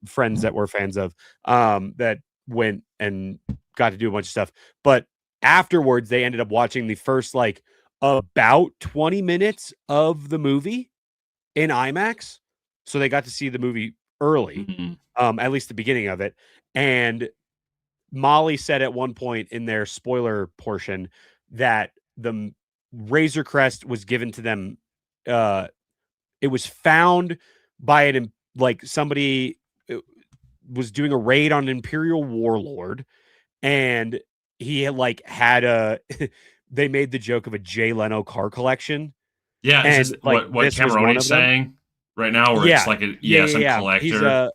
[SPEAKER 2] friends that we're fans of that went and got to do a bunch of stuff. But afterwards, they ended up watching the first like about 20 minutes of the movie in IMAX. So they got to see the movie early, at least the beginning of it. And Molly said at one point in their spoiler portion that the Razor Crest was given to them It was found by somebody was doing a raid on an Imperial warlord, and he had a. They made the joke of a Jay Leno car collection.
[SPEAKER 3] Yeah, and is what Cameroni's saying right now, where it's like some collector.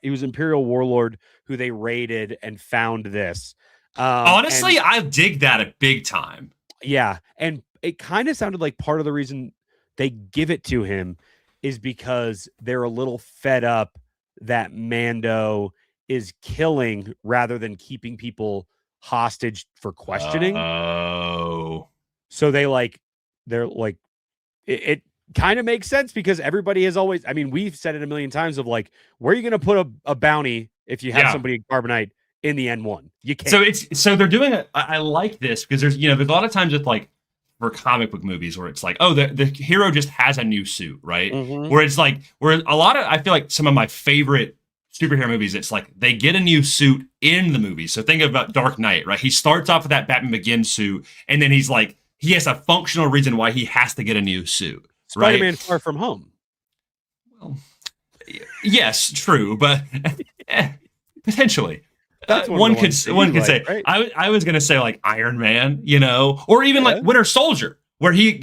[SPEAKER 2] He was Imperial warlord who they raided and found this.
[SPEAKER 3] Honestly, I dig that a big time.
[SPEAKER 2] Yeah, and it kind of sounded like part of the reason they give it to him is because they're a little fed up that Mando is killing rather than keeping people hostage for questioning.
[SPEAKER 3] Oh,
[SPEAKER 2] so it kind of makes sense because everybody has always, I mean, we've said it a million times of like, where are you going to put a bounty if you have somebody in carbonite in the N1? You can't.
[SPEAKER 3] So they're doing it. I like this because there's a lot of times with like for comic book movies where it's like, oh, the hero just has a new suit, right?
[SPEAKER 2] Mm-hmm.
[SPEAKER 3] Where it's like, where a lot of, I feel like some of my favorite superhero movies, it's like they get a new suit in the movie. So think about Dark Knight, right? He starts off with that Batman Begins suit, and then he's like, he has a functional reason why he has to get a new suit.
[SPEAKER 2] Spider-Man
[SPEAKER 3] right?
[SPEAKER 2] Far From Home.
[SPEAKER 3] Well, yes, true, but potentially. One could say, right? I was gonna say like Iron Man, or even like Winter Soldier, where he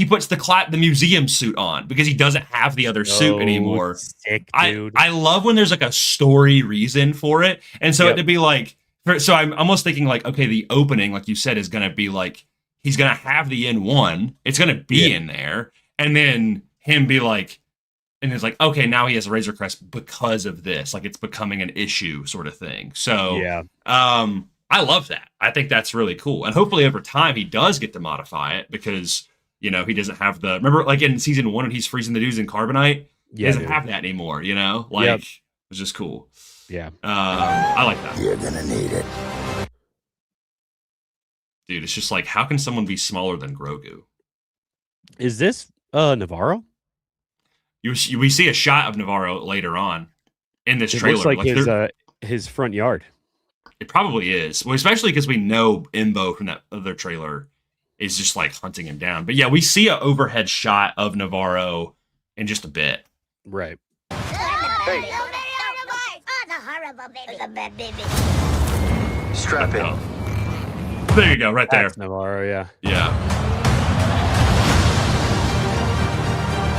[SPEAKER 3] puts the museum suit on because he doesn't have the other suit anymore.
[SPEAKER 2] Sick, dude.
[SPEAKER 3] I love when there's like a story reason for it, and so it'd be like, so I'm almost thinking like, okay, the opening, like you said, is gonna be like he's gonna have the N1, it's gonna be in there, and then him be like. And it's like, okay, now he has a Razor Crest because of this. Like it's becoming an issue sort of thing. So I love that. I think that's really cool. And hopefully over time he does get to modify it because, he doesn't have remember like in season 1 when he's freezing the dudes in carbonite? He doesn't have that anymore, It's just cool.
[SPEAKER 2] Yeah.
[SPEAKER 3] I like that.
[SPEAKER 5] You're gonna need it.
[SPEAKER 3] Dude, it's just like, how can someone be smaller than Grogu?
[SPEAKER 2] Is this Navarro?
[SPEAKER 3] We see a shot of Navarro later on in this trailer.
[SPEAKER 2] It looks like his front yard.
[SPEAKER 3] It probably is. Well, especially because we know Imbo from that other trailer is just like hunting him down. But yeah, we see an overhead shot of Navarro in just a bit.
[SPEAKER 2] Right.
[SPEAKER 5] Hey. Strap in.
[SPEAKER 3] There you go, right there.
[SPEAKER 2] That's Navarro, yeah.
[SPEAKER 3] Yeah.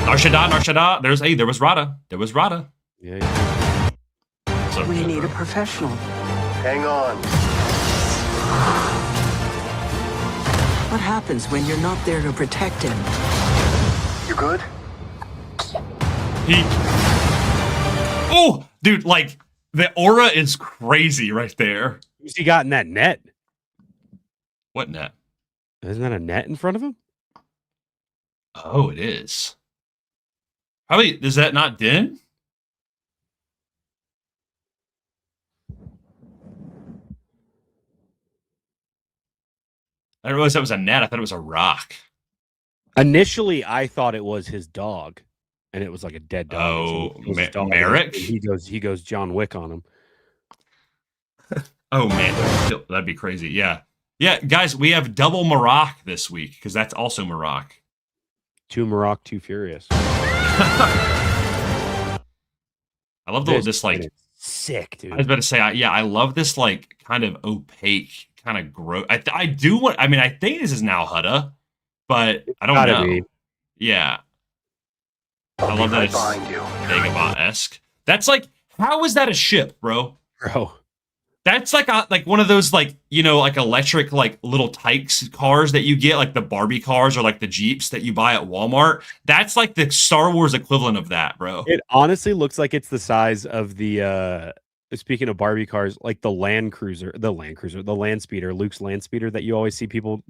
[SPEAKER 3] Narshada. There was Rada.
[SPEAKER 2] Yeah.
[SPEAKER 4] So we need a professional.
[SPEAKER 5] Hang on.
[SPEAKER 4] What happens when you're not there to protect him?
[SPEAKER 5] You good?
[SPEAKER 3] Oh, dude, like the aura is crazy right there.
[SPEAKER 2] Who's he got in that net?
[SPEAKER 3] What net?
[SPEAKER 2] Isn't that a net in front of him?
[SPEAKER 3] Oh, it is. Probably, is that not Din? I didn't realize that was a net. I thought it was a rock.
[SPEAKER 2] Initially, I thought it was his dog, and it was like a dead dog.
[SPEAKER 3] Oh, Merrick?
[SPEAKER 2] He goes John Wick on him.
[SPEAKER 3] Oh, man. That'd be crazy. Yeah. Yeah, guys, we have double Marok this week, because that's also Marok.
[SPEAKER 2] 2 Marok, 2 Furious.
[SPEAKER 3] I love this like
[SPEAKER 2] sick, dude.
[SPEAKER 3] I was about to say, I love this like kind of opaque, kind of gross. I do want. I mean, I think this is now Hutta, but I don't know.
[SPEAKER 2] Be.
[SPEAKER 3] Yeah, I love that it's Dagobah-esque. That's like, how is that a ship, bro? That's like one of those like electric like little Tykes cars that you get, like the Barbie cars or like the Jeeps that you buy at Walmart. That's like the Star Wars equivalent of that, bro.
[SPEAKER 2] It honestly looks like it's the size of the speaking of Barbie cars, like the Land Speeder, Luke's Land Speeder that you always see people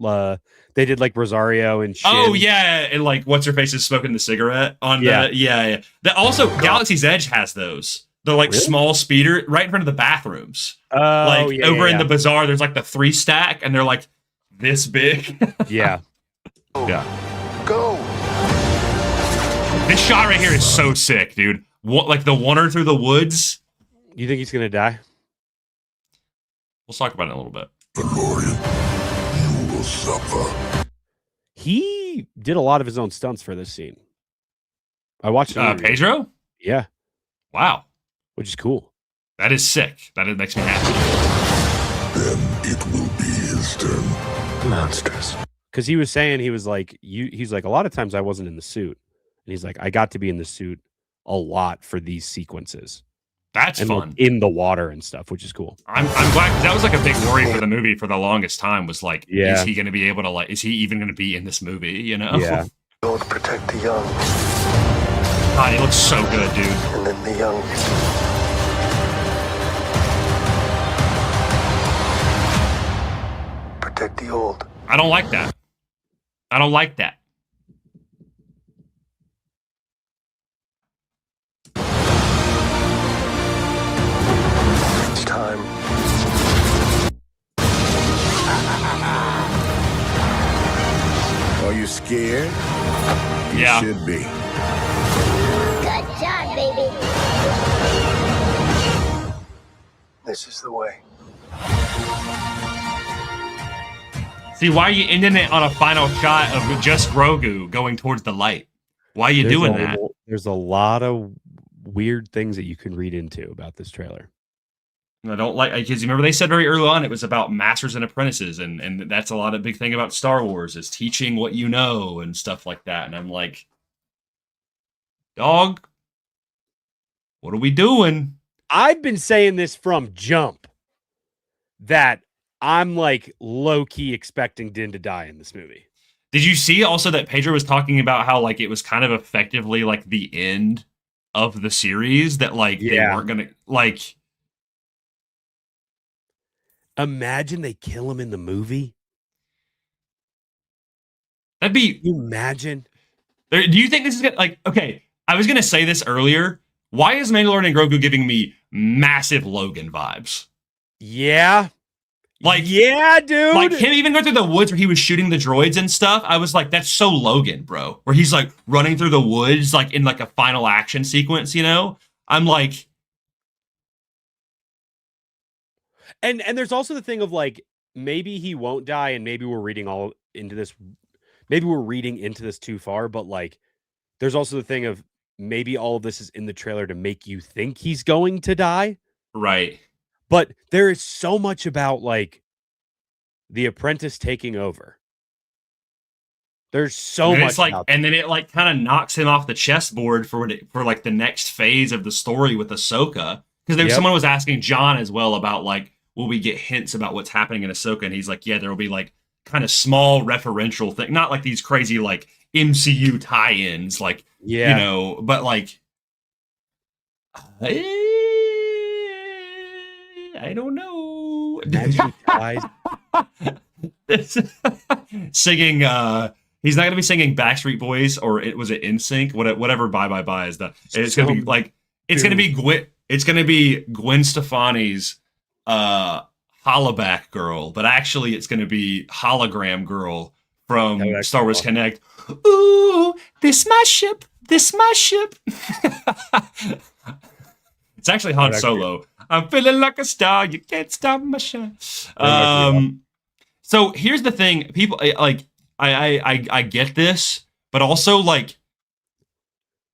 [SPEAKER 2] they did like Rosario and Shin.
[SPEAKER 3] Oh yeah, and like what's her face is smoking the cigarette on the That also Galaxy's Edge has those. They're like small speeder right in front of the bathrooms. Over in the bazaar, there's like the 3 stack, and they're like this big.
[SPEAKER 2] Yeah.
[SPEAKER 5] Go.
[SPEAKER 3] This shot right here is so sick, dude. Like the wander through the woods.
[SPEAKER 2] You think he's gonna die?
[SPEAKER 3] We'll talk about it in a little bit.
[SPEAKER 5] Mandalorian, you will suffer.
[SPEAKER 2] He did a lot of his own stunts for this scene. I watched
[SPEAKER 3] Pedro.
[SPEAKER 2] Yeah.
[SPEAKER 3] Wow.
[SPEAKER 2] Which is cool.
[SPEAKER 3] That is sick. That makes me happy.
[SPEAKER 6] Then it will be his turn.
[SPEAKER 5] Monstrous.
[SPEAKER 2] Because he was saying, he's like, a lot of times I wasn't in the suit. And he's like, I got to be in the suit a lot for these sequences.
[SPEAKER 3] That's
[SPEAKER 2] and
[SPEAKER 3] fun.
[SPEAKER 2] Like, in the water and stuff, which is cool.
[SPEAKER 3] I'm glad, because that was like a big worry for the movie for the longest time, was like,
[SPEAKER 2] yeah.
[SPEAKER 3] Is he going to be able to, like, is he even going to be in this movie, you know?
[SPEAKER 2] Yeah.
[SPEAKER 5] Old protect the young.
[SPEAKER 3] God, he looks so good, dude.
[SPEAKER 5] And then the young. Protect the old.
[SPEAKER 3] I don't like that. I don't like that.
[SPEAKER 5] It's time.
[SPEAKER 6] Are you scared?
[SPEAKER 3] Yeah.
[SPEAKER 6] You should be.
[SPEAKER 7] Good job, baby.
[SPEAKER 5] This is the way.
[SPEAKER 3] See, why are you ending it on a final shot of just Grogu going towards the light? Why are you doing that?
[SPEAKER 2] There's a lot of weird things that you can read into about this trailer.
[SPEAKER 3] I don't like, because remember they said very early on it was about masters and apprentices, and that's a lot of big thing about Star Wars is teaching what you know and stuff like that. And I'm like, dog, what are we doing?
[SPEAKER 2] I've been saying this from jump that I'm like low-key expecting Din to die in this movie.
[SPEAKER 3] Did you see also that Pedro was talking about how like it was kind of effectively like the end of the series, that like they weren't gonna like.
[SPEAKER 2] Imagine they kill him in the movie.
[SPEAKER 3] That'd be.
[SPEAKER 2] Can you imagine?
[SPEAKER 3] Do you think this is gonna, like, okay? I was gonna say this earlier. Why is Mandalorian and Grogu giving me massive Logan vibes?
[SPEAKER 2] Yeah.
[SPEAKER 3] Like,
[SPEAKER 2] yeah, dude.
[SPEAKER 3] Like him even going through the woods where he was shooting the droids and stuff. I was like, that's so Logan, bro. Where he's like running through the woods, like in like a final action sequence, you know? I'm like.
[SPEAKER 2] And there's also the thing of like, maybe he won't die, and maybe we're reading all into this. Maybe we're reading into this too far, but like, there's also the thing of maybe all of this is in the trailer to make you think he's going to die.
[SPEAKER 3] Right.
[SPEAKER 2] But there is so much about like the apprentice taking over. There's so much.
[SPEAKER 3] It's like, and then it like kind of knocks him off the chessboard for like the next phase of the story with Ahsoka. Because someone was asking John as well about like, will we get hints about what's happening in Ahsoka? And he's like, yeah, there will be like kind of small referential thing, not like these crazy like MCU tie-ins, like you know, but like. I don't know. Singing, he's not going to be singing Backstreet Boys, or was it NSYNC? Whatever Bye Bye Bye is that. It's going to be like, it's going to be Gwen Stefani's Hollaback Girl, but actually it's going to be Hologram Girl from Star Wars Connect. Ooh, this my ship. It's actually Han Solo. I'm feeling like a star. You can't stop my shine. So here's the thing. People like, I get this, but also like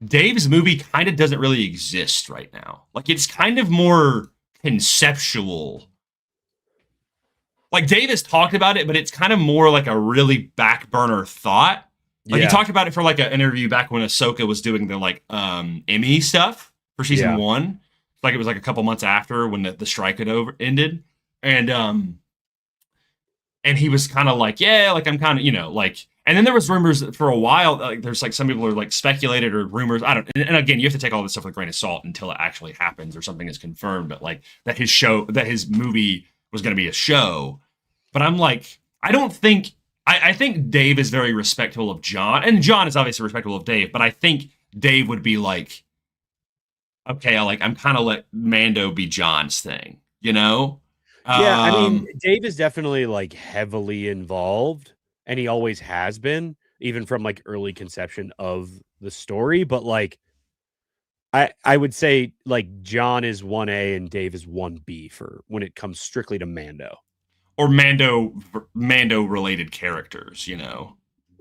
[SPEAKER 3] Dave's movie kind of doesn't really exist right now. Like it's kind of more conceptual. Like Dave has talked about it, but it's kind of more like a really back burner thought. Like he talked about it for like an interview back when Ahsoka was doing the like Emmy stuff for season 1. Like it was like a couple months after when the strike had ended, and he was kind of like, yeah, like I'm kind of, you know, like, and then there was rumors for a while, like there's like some people are like speculated or rumors, I don't, and again, you have to take all this stuff with a grain of salt until it actually happens or something is confirmed, but like that his movie was going to be a show, but I'm like, I think Dave is very respectful of John, and John is obviously respectful of Dave, but I think Dave would be like, okay, I'm kind of let Mando be John's thing, you know?
[SPEAKER 2] Yeah, I mean, Dave is definitely like heavily involved, and he always has been, even from like early conception of the story. But like, I would say like John is 1A and Dave is 1B for when it comes strictly to Mando.
[SPEAKER 3] Or Mando related characters, you know?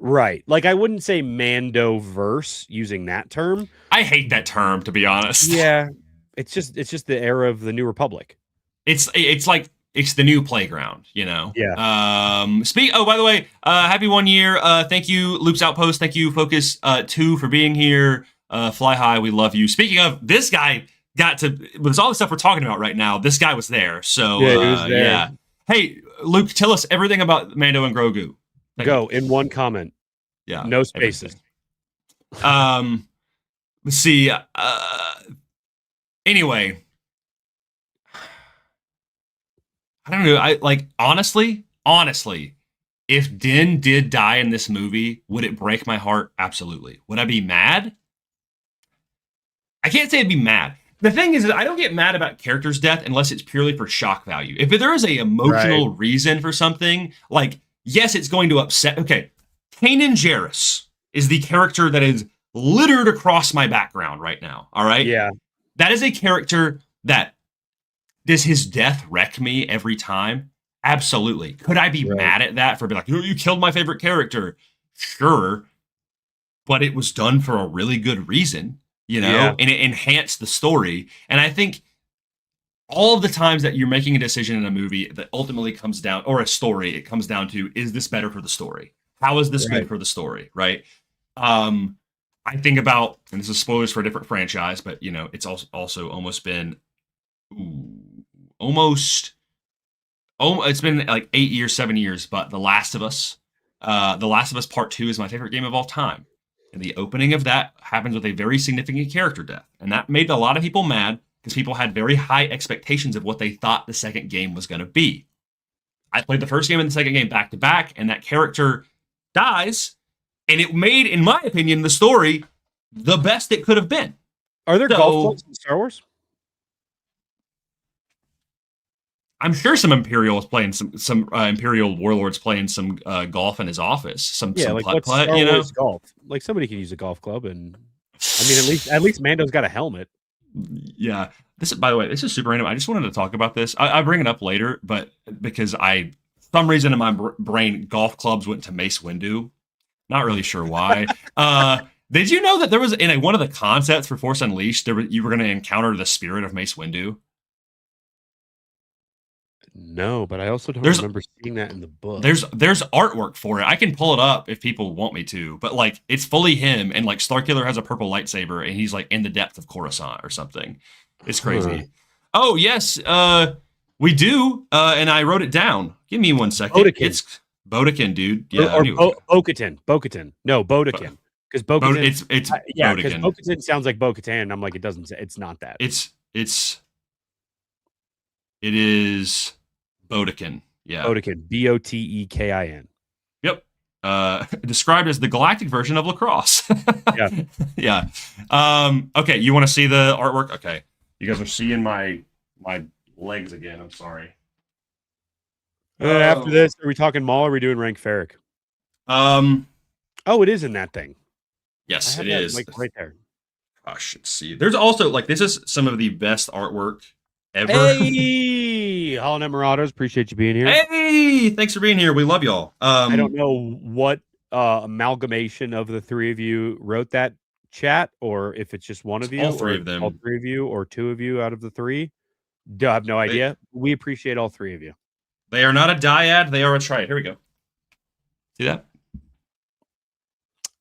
[SPEAKER 2] Right. Like I wouldn't say Mando verse using that term.
[SPEAKER 3] I hate that term, to be honest.
[SPEAKER 2] Yeah. It's just the era of the New Republic.
[SPEAKER 3] It's like it's the new playground, you know.
[SPEAKER 2] Yeah.
[SPEAKER 3] Oh, by the way, happy 1 year. Thank you, Loops Outpost. Thank you, Focus 2 for being here. Fly high, we love you. Speaking of, this guy got to with all the stuff we're talking about right now. This guy was there. So
[SPEAKER 2] yeah, he was there.
[SPEAKER 3] Yeah. Hey, Luke, tell us everything about Mando and Grogu.
[SPEAKER 2] Go in one comment.
[SPEAKER 3] Yeah.
[SPEAKER 2] No spaces.
[SPEAKER 3] Everything. Let's see. Anyway, I don't know. I like honestly, if Din did die in this movie, would it break my heart? Absolutely. Would I be mad? I can't say I'd be mad. The thing is that I don't get mad about characters' death unless it's purely for shock value. If there is a emotional reason for something, like, yes, it's going to upset. Okay, Kanan Jarrus is the character that is littered across my background right now. All right?
[SPEAKER 2] Yeah.
[SPEAKER 3] That is a character that, does his death wreck me every time? Absolutely. Could I be mad at that for being like, you killed my favorite character? Sure. But it was done for a really good reason, you know, and it enhanced the story. And I think all of the times that you're making a decision in a movie that ultimately comes down, or a story, it comes down to, is this better for the story? How is this good for the story? Right. I think about, and this is spoilers for a different franchise, but you know, it's also almost been, it's been like 8 years, 7 years, but The Last of Us Part 2 is my favorite game of all time. And the opening of that happens with a very significant character death. And that made a lot of people mad because people had very high expectations of what they thought the second game was going to be. I played the first game and the second game back to back, and that character dies. And it made, in my opinion, the story the best it could have been.
[SPEAKER 2] Are there golf clubs in Star Wars?
[SPEAKER 3] I'm sure some Imperials playing some Imperial warlords playing some golf in his office. Some
[SPEAKER 2] like
[SPEAKER 3] putt,
[SPEAKER 2] Star
[SPEAKER 3] you know,
[SPEAKER 2] Wars golf. Like somebody can use a golf club, and I mean, at least Mando's got a helmet.
[SPEAKER 3] Yeah. This, by the way, this is super random. I just wanted to talk about this. I bring it up later, but because for some reason in my brain, golf clubs went to Mace Windu. Not really sure why. Did you know that there was in one of the concepts for Force Unleashed, you were going to encounter the spirit of Mace Windu?
[SPEAKER 2] No, but I also don't remember seeing that in the book.
[SPEAKER 3] There's artwork for it. I can pull it up if people want me to, but like it's fully him, and like Starkiller has a purple lightsaber, and he's like in the depth of Coruscant or something. It's crazy. Oh yes, we do, and I wrote it down. Give me 1 second.
[SPEAKER 2] Bodakin.
[SPEAKER 3] It's Bodakin, dude. Yeah,
[SPEAKER 2] Bo-Katan. No, Bodakin. Because Bo-Katan.
[SPEAKER 3] It's
[SPEAKER 2] yeah, because
[SPEAKER 3] Bodakin.
[SPEAKER 2] Bo-Katan sounds like Bo-Katan, and I'm like, it's not that.
[SPEAKER 3] It is Bodakin. Yeah.
[SPEAKER 2] Bodakin. Botekin.
[SPEAKER 3] Yep. Described as the galactic version of lacrosse.
[SPEAKER 2] Yeah.
[SPEAKER 3] Okay, you want to see the artwork? Okay. You guys are seeing my legs again. I'm sorry.
[SPEAKER 2] After this, are we talking Maul or are we doing Rank Ferric? Oh, it is in that thing.
[SPEAKER 3] Yes, it is.
[SPEAKER 2] Like right there.
[SPEAKER 3] Gosh, let's see. There's also like this is some of the best artwork ever.
[SPEAKER 2] Hey, Hollow Marauders, appreciate you being here.
[SPEAKER 3] Hey, thanks for being here. We love y'all.
[SPEAKER 2] I don't know what amalgamation of the three of you wrote that chat, or if it's just one of you,
[SPEAKER 3] all three of them,
[SPEAKER 2] all three of you, or two of you out of the three. I have no idea. We appreciate all three of you.
[SPEAKER 3] They are not a dyad; they are a triad. Here we go. See that?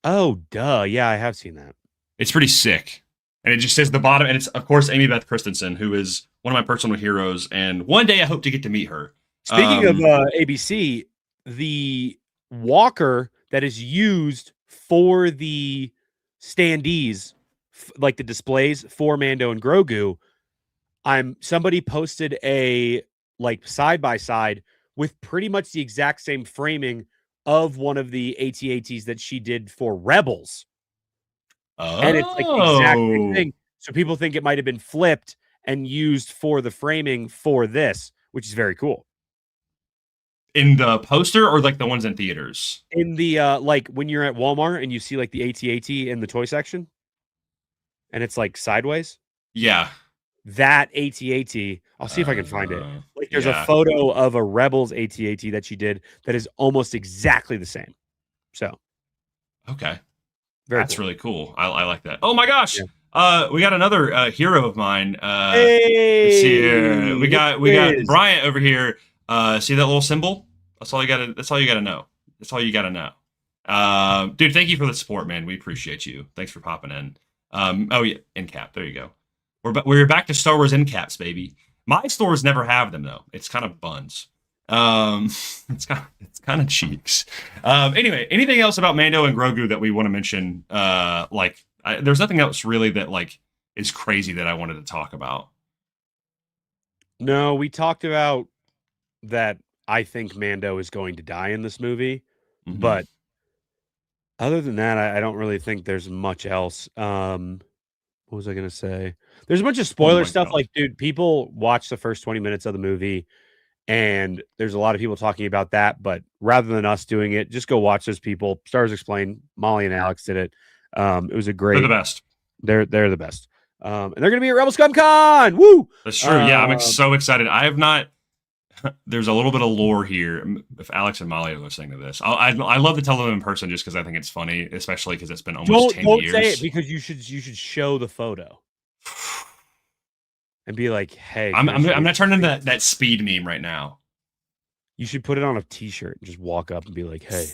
[SPEAKER 2] Oh, duh. Yeah, I have seen that.
[SPEAKER 3] It's pretty sick. And it just says the bottom, and it's, of course, Amy Beth Christensen, who is one of my personal heroes, and one day I hope to get to meet her.
[SPEAKER 2] Speaking of ABC, the walker that is used for the standees, like the displays for Mando and Grogu, somebody posted a like side-by-side with pretty much the exact same framing of one of the AT-ATs that she did for Rebels. And it's like the exact same thing. So people think it might have been flipped and used for the framing for this, which is very cool.
[SPEAKER 3] In the poster or like the ones in theaters?
[SPEAKER 2] In the like when you're at Walmart and you see like the AT-AT in the toy section and it's like sideways.
[SPEAKER 3] Yeah.
[SPEAKER 2] That AT-AT, I'll see if I can find it. Like there's a photo of a Rebels AT-AT that she did that is almost exactly the same. So
[SPEAKER 3] Okay.
[SPEAKER 2] That's
[SPEAKER 3] really cool. I like that. Oh my gosh. Yeah. We got another hero of mine.
[SPEAKER 2] Hey,
[SPEAKER 3] let's see here. We got Bryant over here. See that little symbol? That's all you gotta know. That's all you gotta know. Dude, thank you for the support, man. We appreciate you. Thanks for popping in. Oh yeah, end cap. There you go. We're back to Star Wars end caps, baby. My stores never have them though. It's kind of buns. It's kind of cheeks. Anyway, anything else about Mando and Grogu that we want to mention? There's nothing else really that like is crazy that I wanted to talk about.
[SPEAKER 2] No, we talked about that. I think Mando is going to die in this movie, but other than that, I don't really think there's much else. What was I going to say? There's a bunch of spoiler stuff. God. Like, dude, people watch the first 20 minutes of the movie, and there's a lot of people talking about that. But rather than us doing it, just go watch those people. Star Wars Explained. Molly and Alex did it. It was a great.
[SPEAKER 3] They're the best.
[SPEAKER 2] They're the best. And they're going to be at Rebel Scum Con. Woo!
[SPEAKER 3] That's true. Yeah, I'm so excited. I have not. There's a little bit of lore here. If Alex and Molly are listening to this, I love to tell them in person just because I think it's funny, especially because it's been almost 10 years.
[SPEAKER 2] Don't say it because you should show the photo and be like, "Hey,
[SPEAKER 3] I'm not turning into that speed meme right now."
[SPEAKER 2] You should put it on a T-shirt and just walk up and be like, "Hey."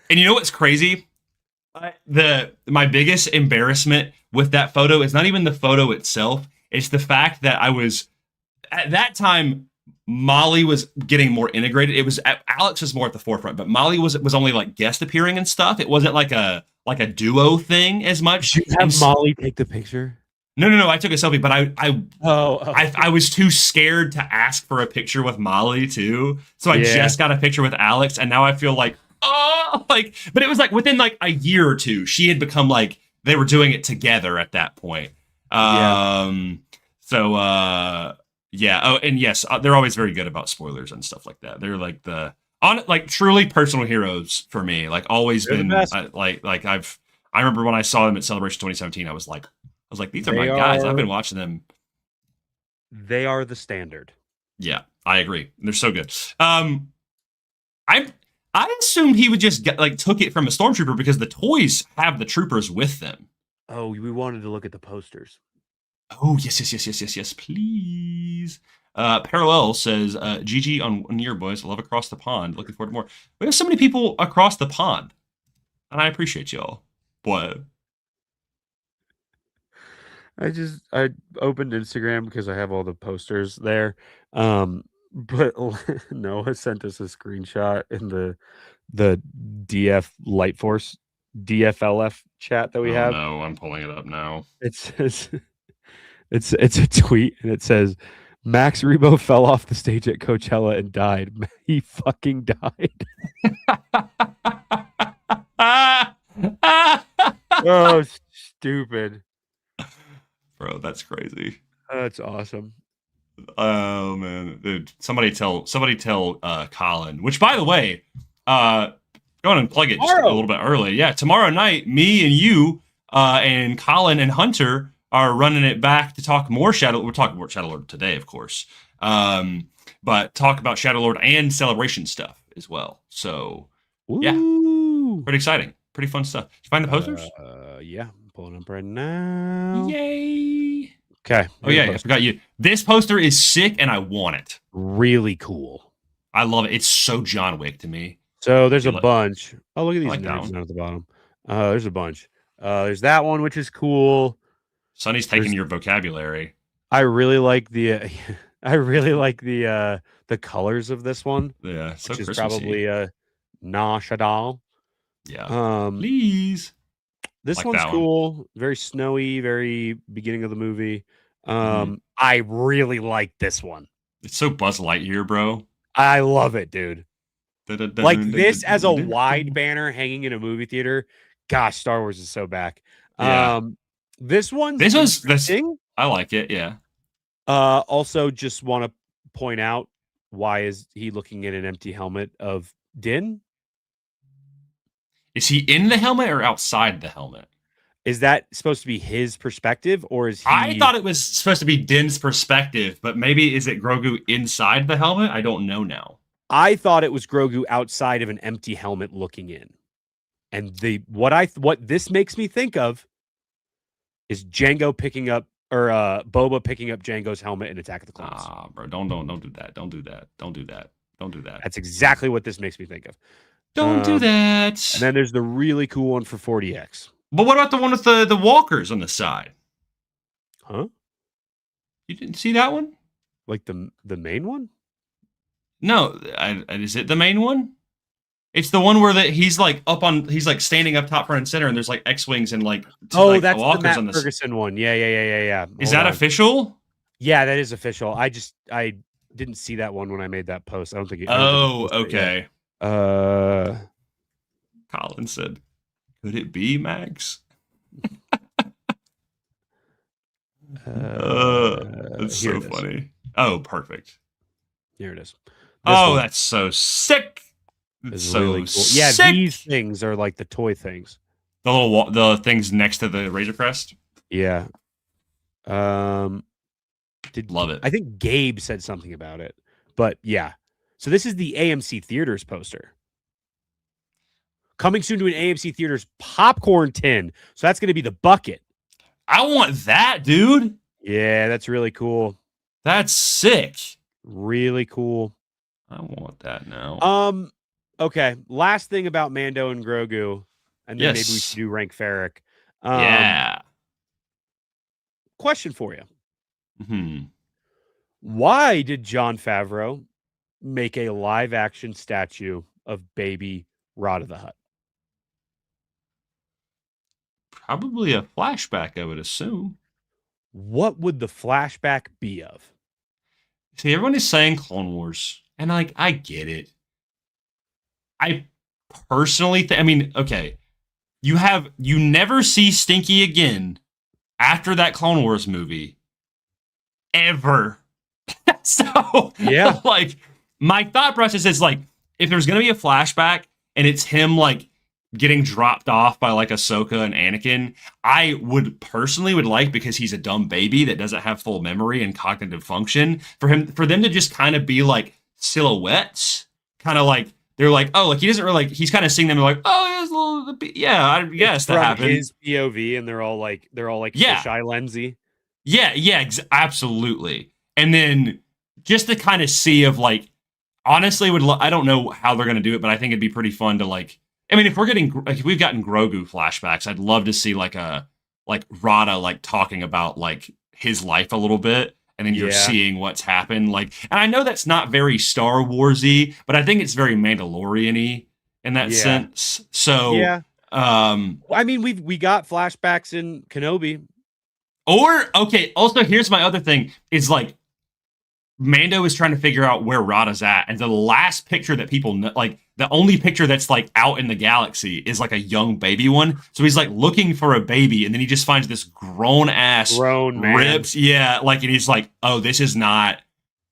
[SPEAKER 3] And you know what's crazy? My biggest embarrassment with that photo is not even the photo itself. It's the fact that I was. At that time, Molly was getting more integrated. It was Alex was more at the forefront, but Molly was only like guest appearing and stuff. It wasn't like a duo thing as much.
[SPEAKER 2] Did you have Molly take the picture?
[SPEAKER 3] No. I took a selfie, but I was too scared to ask for a picture with Molly too. So I just got a picture with Alex, and now I feel like but it was like within like a year or two, she had become like they were doing it together at that point. Yeah. Oh, and yes, they're always very good about spoilers and stuff like that. They're like truly personal heroes for me. Like always been I remember when I saw them at Celebration 2017, I was like, these are my guys. I've been watching them.
[SPEAKER 2] They are the standard.
[SPEAKER 3] Yeah, I agree. They're so good. I assumed he would just took it from a stormtrooper because the toys have the troopers with them.
[SPEAKER 2] Oh, we wanted to look at the posters.
[SPEAKER 3] Oh, yes, please. Parallel says, GG on your boys. Love across the pond. Looking forward to more. We have so many people across the pond. And I appreciate y'all. What?
[SPEAKER 2] I opened Instagram because I have all the posters there. But Noah sent us a screenshot in the DF Light Force DFLF chat that we have.
[SPEAKER 3] No, I'm pulling it up now.
[SPEAKER 2] It says it's a tweet and it says Max Rebo fell off the stage at Coachella and died. He fucking died. Oh, stupid.
[SPEAKER 3] Bro, that's crazy.
[SPEAKER 2] That's awesome.
[SPEAKER 3] Oh man, dude! Somebody tell Colin. Which, by the way, go on and plug it just a little bit early. Yeah, tomorrow night, me and you, and Colin and Hunter are running it back to talk more Shadow. We're talking more Shadow Lord today, of course, but talk about Shadow Lord and Celebration stuff as well. So, yeah, pretty exciting, pretty fun stuff. Did you find the posters?
[SPEAKER 2] Yeah, I'm pulling up right now.
[SPEAKER 3] Yay!
[SPEAKER 2] Okay.
[SPEAKER 3] Oh yeah, I forgot you. This poster is sick, and I want it.
[SPEAKER 2] Really cool.
[SPEAKER 3] I love it. It's so John Wick to me.
[SPEAKER 2] So there's a bunch. Oh, look at these names down at the bottom. There's a bunch. There's that one, which is cool.
[SPEAKER 3] Sonny's taking your vocabulary.
[SPEAKER 2] I really like the the colors of this one.
[SPEAKER 3] Yeah, so
[SPEAKER 2] which is probably Nashadal.
[SPEAKER 3] Yeah. Please.
[SPEAKER 2] This
[SPEAKER 3] like
[SPEAKER 2] one's cool. Very snowy, very beginning of the movie. I really like this one.
[SPEAKER 3] It's so Buzz Lightyear, bro.
[SPEAKER 2] I love it, dude. Like this as a wide banner hanging in a movie theater. Gosh, Star Wars is so back.
[SPEAKER 3] Yeah.
[SPEAKER 2] This was
[SPEAKER 3] I like it, yeah.
[SPEAKER 2] Also just want to point out, why is he looking at an empty helmet of Din?
[SPEAKER 3] Is he in the helmet or outside the helmet?
[SPEAKER 2] Is that supposed to be his perspective, or is he?
[SPEAKER 3] I thought it was supposed to be Din's perspective, but maybe is it Grogu inside the helmet? I don't know now.
[SPEAKER 2] I thought it was Grogu outside of an empty helmet looking in. And what this makes me think of is Jango picking up or Boba picking up Jango's helmet in Attack of the Clones.
[SPEAKER 3] Ah, bro, don't do that. Don't do that. Don't do that. Don't do that.
[SPEAKER 2] That's exactly what this makes me think of.
[SPEAKER 3] Don't do that.
[SPEAKER 2] And then there's the really cool one for 40X.
[SPEAKER 3] But what about the one with the walkers on the side?
[SPEAKER 2] Huh?
[SPEAKER 3] You didn't see that one?
[SPEAKER 2] Like the main one?
[SPEAKER 3] No, is it the main one? It's the one where he's like standing up top, front, and center, and there's like X-wings and like
[SPEAKER 2] that's
[SPEAKER 3] walkers
[SPEAKER 2] the Matt
[SPEAKER 3] on the
[SPEAKER 2] Ferguson one. Yeah.
[SPEAKER 3] Is that official?
[SPEAKER 2] Yeah, that is official. I didn't see that one when I made that post. I don't think.
[SPEAKER 3] Okay.
[SPEAKER 2] Colin
[SPEAKER 3] said, "Could it be Max?" That's so funny. Oh, perfect.
[SPEAKER 2] Here it is.
[SPEAKER 3] That's so sick. It's so
[SPEAKER 2] really cool. Yeah,
[SPEAKER 3] sick.
[SPEAKER 2] These things are like the toy things.
[SPEAKER 3] The things next to the Razor Crest.
[SPEAKER 2] Yeah.
[SPEAKER 3] Love it.
[SPEAKER 2] I think Gabe said something about it, but yeah. So this is the AMC Theaters poster. Coming soon to an AMC Theaters popcorn tin. So that's going to be the bucket.
[SPEAKER 3] I want that, dude.
[SPEAKER 2] Yeah, that's really cool.
[SPEAKER 3] That's sick.
[SPEAKER 2] Really cool.
[SPEAKER 3] I want that now.
[SPEAKER 2] Okay. Last thing about Mando and Grogu, and then maybe we should do Rank Ferrick.
[SPEAKER 3] Yeah.
[SPEAKER 2] Question for you.
[SPEAKER 3] Mm-hmm.
[SPEAKER 2] Why did Jon Favreau make a live action statue of baby Rada the Hutt?
[SPEAKER 3] Probably a flashback, I would assume.
[SPEAKER 2] What would the flashback be of?
[SPEAKER 3] See, everyone is saying Clone Wars, and I get it. I personally okay, you never see Stinky again after that Clone Wars movie, ever. So
[SPEAKER 2] yeah,
[SPEAKER 3] like my thought process is like, if there's gonna be a flashback and it's him like getting dropped off by like Ahsoka and Anakin, I would personally like, because he's a dumb baby that doesn't have full memory and cognitive function, for them to just kind of be like silhouettes, kind of like they're like, oh, like he doesn't really like, he's kind of seeing them like, oh, there's a little, yeah, I guess that happened.
[SPEAKER 2] His POV, and they're all like fisheye lensy.
[SPEAKER 3] Yeah, absolutely. And then just to kind of see of like, honestly, I don't know how they're gonna do it, but I think it'd be pretty fun to like. I mean, if we've gotten Grogu flashbacks, I'd love to see like Rada like talking about like his life a little bit, and then you're seeing what's happened. Like, and I know that's not very Star Warsy, but I think it's very Mandalorian-y in that sense. So
[SPEAKER 2] yeah, I mean, we got flashbacks in Kenobi.
[SPEAKER 3] Or okay, also here's my other thing is like, Mando is trying to figure out where Rada's at, and the last picture that people know, like the only picture that's like out in the galaxy is like a young baby one. So he's like looking for a baby, and then he just finds this grown man. Ripped, like, and he's like, oh, this is not,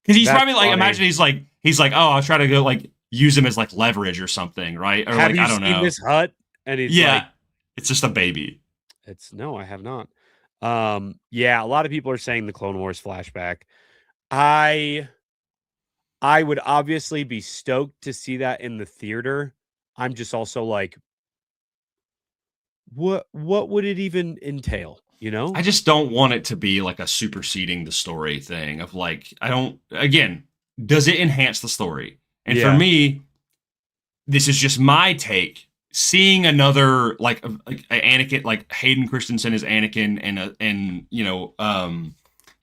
[SPEAKER 3] because he's probably like, imagine he's like, oh, I'll try to go like use him as like leverage or something, right? Or
[SPEAKER 2] have
[SPEAKER 3] like,
[SPEAKER 2] you
[SPEAKER 3] I don't
[SPEAKER 2] seen
[SPEAKER 3] know.
[SPEAKER 2] This hut, and he's like,
[SPEAKER 3] it's just a baby.
[SPEAKER 2] No, I have not. Yeah, a lot of people are saying the Clone Wars flashback. I would obviously be stoked to see that in the theater. I'm just also like, what would it even entail? You know?
[SPEAKER 3] I just don't want it to be like a superseding the story thing of like, does it enhance the story? And for me, this is just my take. Seeing another like Anakin, like Hayden Christensen as Anakin, and you know, I'm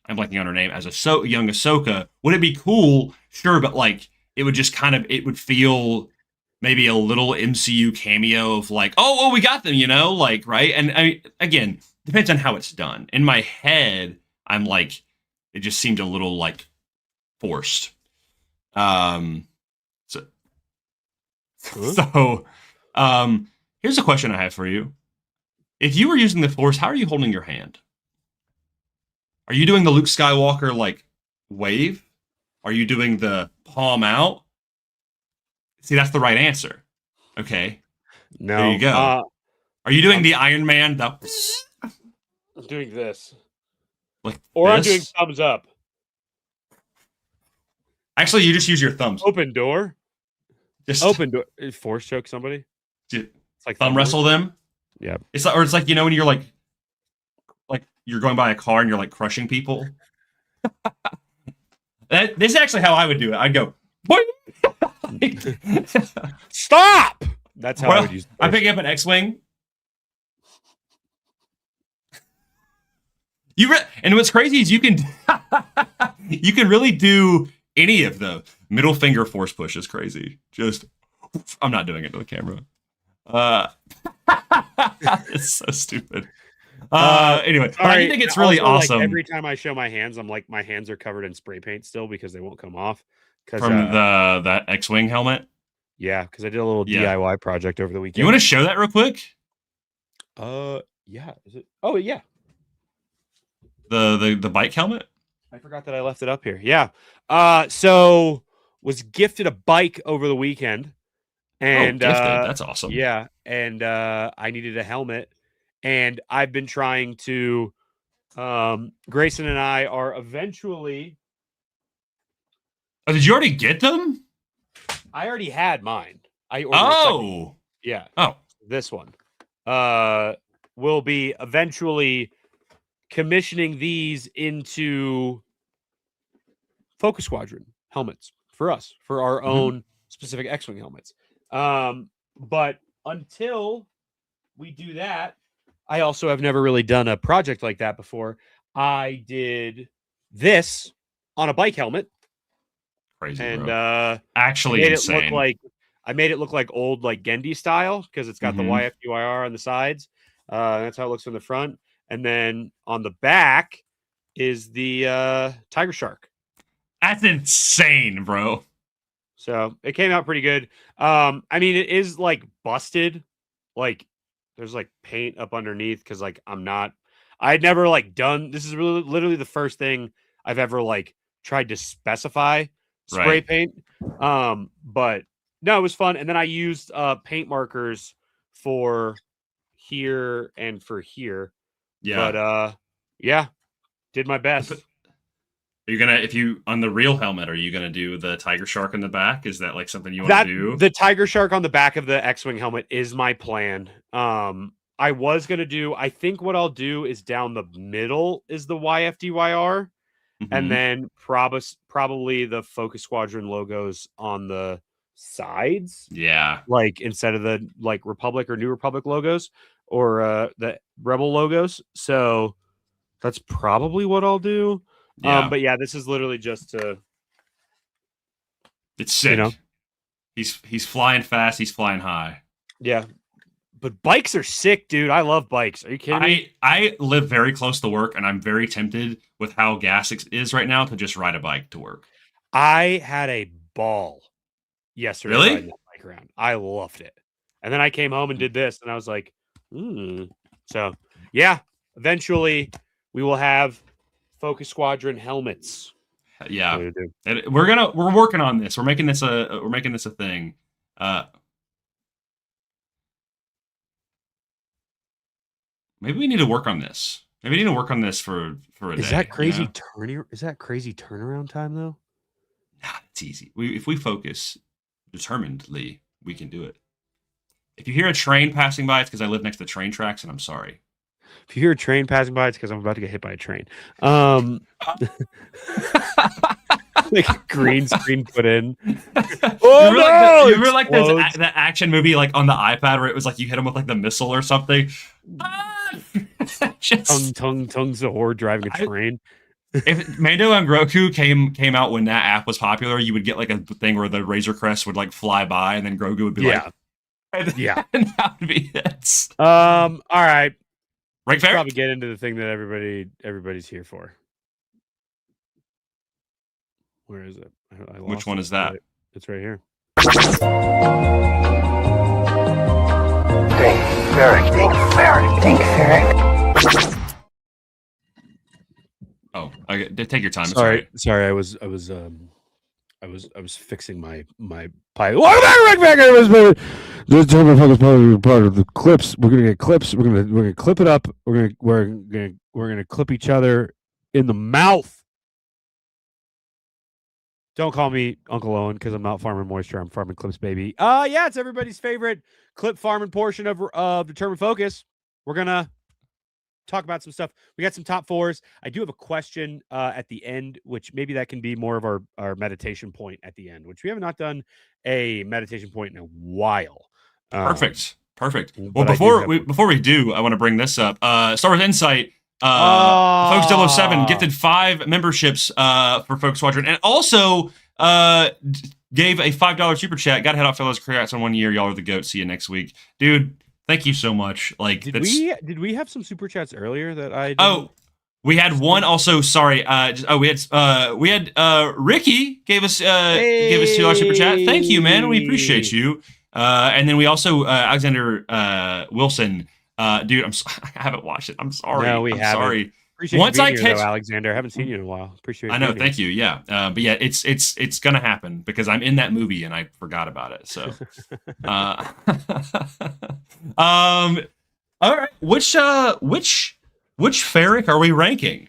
[SPEAKER 3] blanking on her name, as young Ahsoka. Would it be cool? Sure, but like it would just it would feel maybe a little MCU cameo of like, oh, we got them, you know, like, right? And again, depends on how it's done. In my head, I'm like, it just seemed a little like forced. Here's a question I have for you. If you were using the Force, how are you holding your hand? Are you doing the Luke Skywalker like wave? Are you doing the palm out? See, that's the right answer. Okay.
[SPEAKER 2] No.
[SPEAKER 3] There you go. Are you doing the Iron Man?
[SPEAKER 2] I'm doing this.
[SPEAKER 3] Like
[SPEAKER 2] or
[SPEAKER 3] this?
[SPEAKER 2] I'm doing thumbs up.
[SPEAKER 3] Actually, you just use your thumbs.
[SPEAKER 2] Open door.
[SPEAKER 3] Just
[SPEAKER 2] open door. Force choke somebody.
[SPEAKER 3] It's
[SPEAKER 2] like
[SPEAKER 3] thumb wrestle them.
[SPEAKER 2] Yeah.
[SPEAKER 3] It's like when you're like you're going by a car and you're like crushing people. This is actually how I would do it. I'd go,
[SPEAKER 2] stop. That's how I would use it.
[SPEAKER 3] I pick up an X-wing. And what's crazy is you can really do any of the middle finger force push is crazy. Just I'm not doing it to the camera. It's so stupid. Anyway, I think it's really
[SPEAKER 2] also,
[SPEAKER 3] awesome.
[SPEAKER 2] Like, every time I show my hands, I'm like, my hands are covered in spray paint still because they won't come off.
[SPEAKER 3] From that X-wing helmet.
[SPEAKER 2] Yeah, because I did a little DIY project over the weekend.
[SPEAKER 3] You want to show that real quick?
[SPEAKER 2] Yeah. Is it? Oh, yeah.
[SPEAKER 3] The bike helmet.
[SPEAKER 2] I forgot that I left it up here. Yeah. So was gifted a bike over the weekend, and
[SPEAKER 3] gifted. That's awesome.
[SPEAKER 2] Yeah, and I needed a helmet, and I've been trying to. Grayson and I are eventually.
[SPEAKER 3] Oh, did you already get them?
[SPEAKER 2] I already had mine. I ordered yeah.
[SPEAKER 3] Oh,
[SPEAKER 2] this one. Will be eventually commissioning these into Focus Squadron helmets for us, for our own specific X-Wing helmets. But until we do that, I also have never really done a project like that before. I did this on a bike helmet.
[SPEAKER 3] Crazy,
[SPEAKER 2] and
[SPEAKER 3] bro. Actually insane.
[SPEAKER 2] I made it look like old like Gendy style because it's got the YFDYR on the sides. That's how it looks from the front. And then on the back is the Tiger Shark.
[SPEAKER 3] That's insane, bro.
[SPEAKER 2] So it came out pretty good. I mean, it is like busted. Like there's like paint up underneath because like I'd never like done. This is really literally the first thing I've ever like tried to specify spray paint. But no, it was fun. And then I used paint markers for here and for here.
[SPEAKER 3] Yeah.
[SPEAKER 2] But yeah, did my best.
[SPEAKER 3] Are you gonna, on the real helmet, are you gonna do the Tiger Shark in the back? Is that like something you want to do?
[SPEAKER 2] The Tiger Shark on the back of the X-Wing helmet is my plan. I was gonna do. I think what I'll do is down the middle is the YFDYR, and then probably the Focus Squadron logos on the sides.
[SPEAKER 3] Yeah,
[SPEAKER 2] like instead of the like Republic or New Republic logos or the Rebel logos. So that's probably what I'll do.
[SPEAKER 3] Yeah.
[SPEAKER 2] But yeah, this is literally just to.
[SPEAKER 3] It's sick. You know? He's flying fast. He's flying high.
[SPEAKER 2] Yeah, but bikes are sick, dude. I love bikes. Are you kidding me?
[SPEAKER 3] I live very close to work, and I'm very tempted with how gas is right now to just ride a bike to work.
[SPEAKER 2] I had a ball yesterday.
[SPEAKER 3] Really?
[SPEAKER 2] Riding that bike around. I loved it. And then I came home and did this, and I was like, So yeah, eventually we will have Focus Squadron helmets.
[SPEAKER 3] Yeah, and we're working on this. We're making this a thing. Maybe we need to work on this. Maybe we need to work on this for a day.
[SPEAKER 2] Is that crazy Is that crazy turnaround time though?
[SPEAKER 3] Nah, it's easy. If we focus determinedly, we can do it. If you hear a train passing by, it's because I live next to train tracks, and I'm sorry.
[SPEAKER 2] If you hear a train passing by, it's because I'm about to get hit by a train. Like a green screen put in.
[SPEAKER 3] You remember like that action movie like on the iPad where it was like you hit him with like the missile or something?
[SPEAKER 2] Tongue's a horde driving a train.
[SPEAKER 3] If Mando and Grogu came out when that app was popular, you would get like a thing where the Razor Crest would like fly by, and then Grogu would be like, and that would be it.
[SPEAKER 2] All right.
[SPEAKER 3] Right, fair.
[SPEAKER 2] Probably get into the thing that everybody's here for. Where is it?
[SPEAKER 3] Which one is that?
[SPEAKER 2] It's right here.
[SPEAKER 5] Think ferret.
[SPEAKER 3] Oh, okay. Take your time.
[SPEAKER 2] Sorry. I was fixing my pipe. Welcome back. This is part of the clips. We're gonna get clips. We're gonna clip it up. We're gonna clip each other in the mouth. Don't call me Uncle Owen because I'm not farming moisture. I'm farming clips, baby. Yeah, it's everybody's favorite clip farming portion of Determined Focus. We're gonna talk about some stuff. We got some top fours. I do have a question at the end, which maybe that can be more of our meditation point at the end, which we have not done a meditation point in a while.
[SPEAKER 3] Perfect. Well, before we do, I want to bring this up. Star Wars Insight. Folks 007 gifted 5 memberships for Folk Squadron, and also gave a $5 super chat. Gotta head off, fellas. Congrats on 1 year. Y'all are the GOAT. See you next week, dude. Thank you so much. Like,
[SPEAKER 2] did we have some super chats earlier that I didn't...
[SPEAKER 3] Oh, we had one also. Sorry. We had Ricky gave us $2 super chat. Thank you, man. We appreciate you. And then we also Alexander Wilson. Dude, I haven't watched it. I'm sorry.
[SPEAKER 2] No, we haven't.
[SPEAKER 3] Sorry.
[SPEAKER 2] Appreciate you being here, though, Alexander. I haven't seen you in a while. Appreciate it.
[SPEAKER 3] I know. Thank you. Yeah. But yeah, it's gonna happen because I'm in that movie and I forgot about it. So, all right. Which Ferric are we ranking?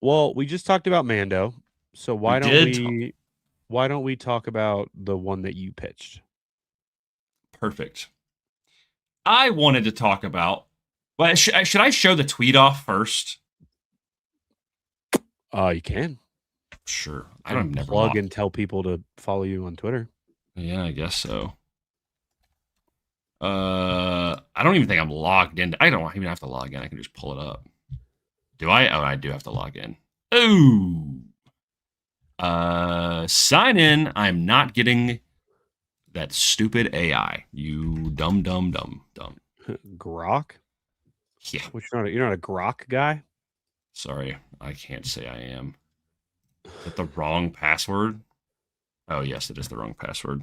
[SPEAKER 2] Well, we just talked about Mando, so why don't we talk about the one that you pitched?
[SPEAKER 3] Perfect. I wanted to talk about. Well, should I show the tweet off first?
[SPEAKER 2] You can.
[SPEAKER 3] Sure. I don't never
[SPEAKER 2] plug and tell people to follow you on Twitter.
[SPEAKER 3] Yeah, I guess so. I don't even think I'm logged in. I don't even have to log in. I can just pull it up. Do I? Oh, I do have to log in. Ooh. Sign in. I'm not getting that stupid AI. You dumb.
[SPEAKER 2] Grok?
[SPEAKER 3] Yeah.
[SPEAKER 2] Which you're not a Grok guy?
[SPEAKER 3] Sorry, I can't say I am. Is that the wrong password? Oh, yes, it is the wrong password.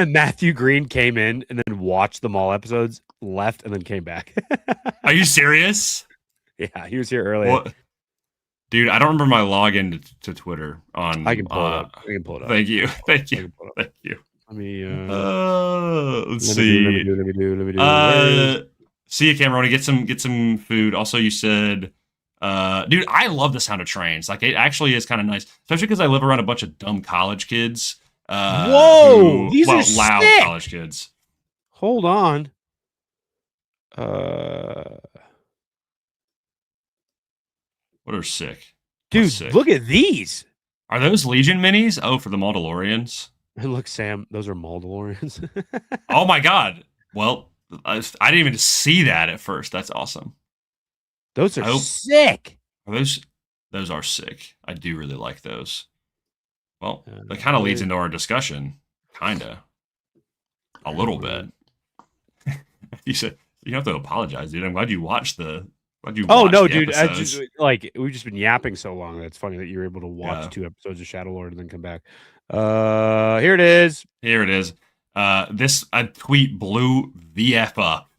[SPEAKER 2] Matthew Green came in and then watched them all episodes, left, and then came back.
[SPEAKER 3] Are you serious?
[SPEAKER 2] Yeah, he was here earlier.
[SPEAKER 3] What? Dude, I don't remember my login to Twitter on.
[SPEAKER 2] I can pull it up.
[SPEAKER 3] Thank you. Thank you.
[SPEAKER 2] Let me.
[SPEAKER 3] Let's see.
[SPEAKER 2] Let me do.
[SPEAKER 3] See you, Cameron. Get some food. Also, you said, dude, I love the sound of trains. Like, it actually is kind of nice, especially because I live around a bunch of dumb college kids.
[SPEAKER 2] Whoa, these are
[SPEAKER 3] loud
[SPEAKER 2] sick.
[SPEAKER 3] College kids.
[SPEAKER 2] Hold on.
[SPEAKER 3] What are sick?
[SPEAKER 2] Dude,
[SPEAKER 3] sick?
[SPEAKER 2] Look at these.
[SPEAKER 3] Are those Legion minis? Oh, for the Mandalorians.
[SPEAKER 2] And look, Sam, those are Mandalorians.
[SPEAKER 3] Oh my God. Well, I didn't even see that at first. That's awesome.
[SPEAKER 2] Those are sick.
[SPEAKER 3] Those are sick. I do really like those. Well, that kind of leads into our discussion. Kinda. A little bit. You said you have to apologize, dude. I'm glad you watched the.
[SPEAKER 2] Oh no, dude! We've just been yapping so long. That's funny that you're able to watch 2 episodes of Shadow Lord and then come back. Here it is.
[SPEAKER 3] This tweet blew the F up,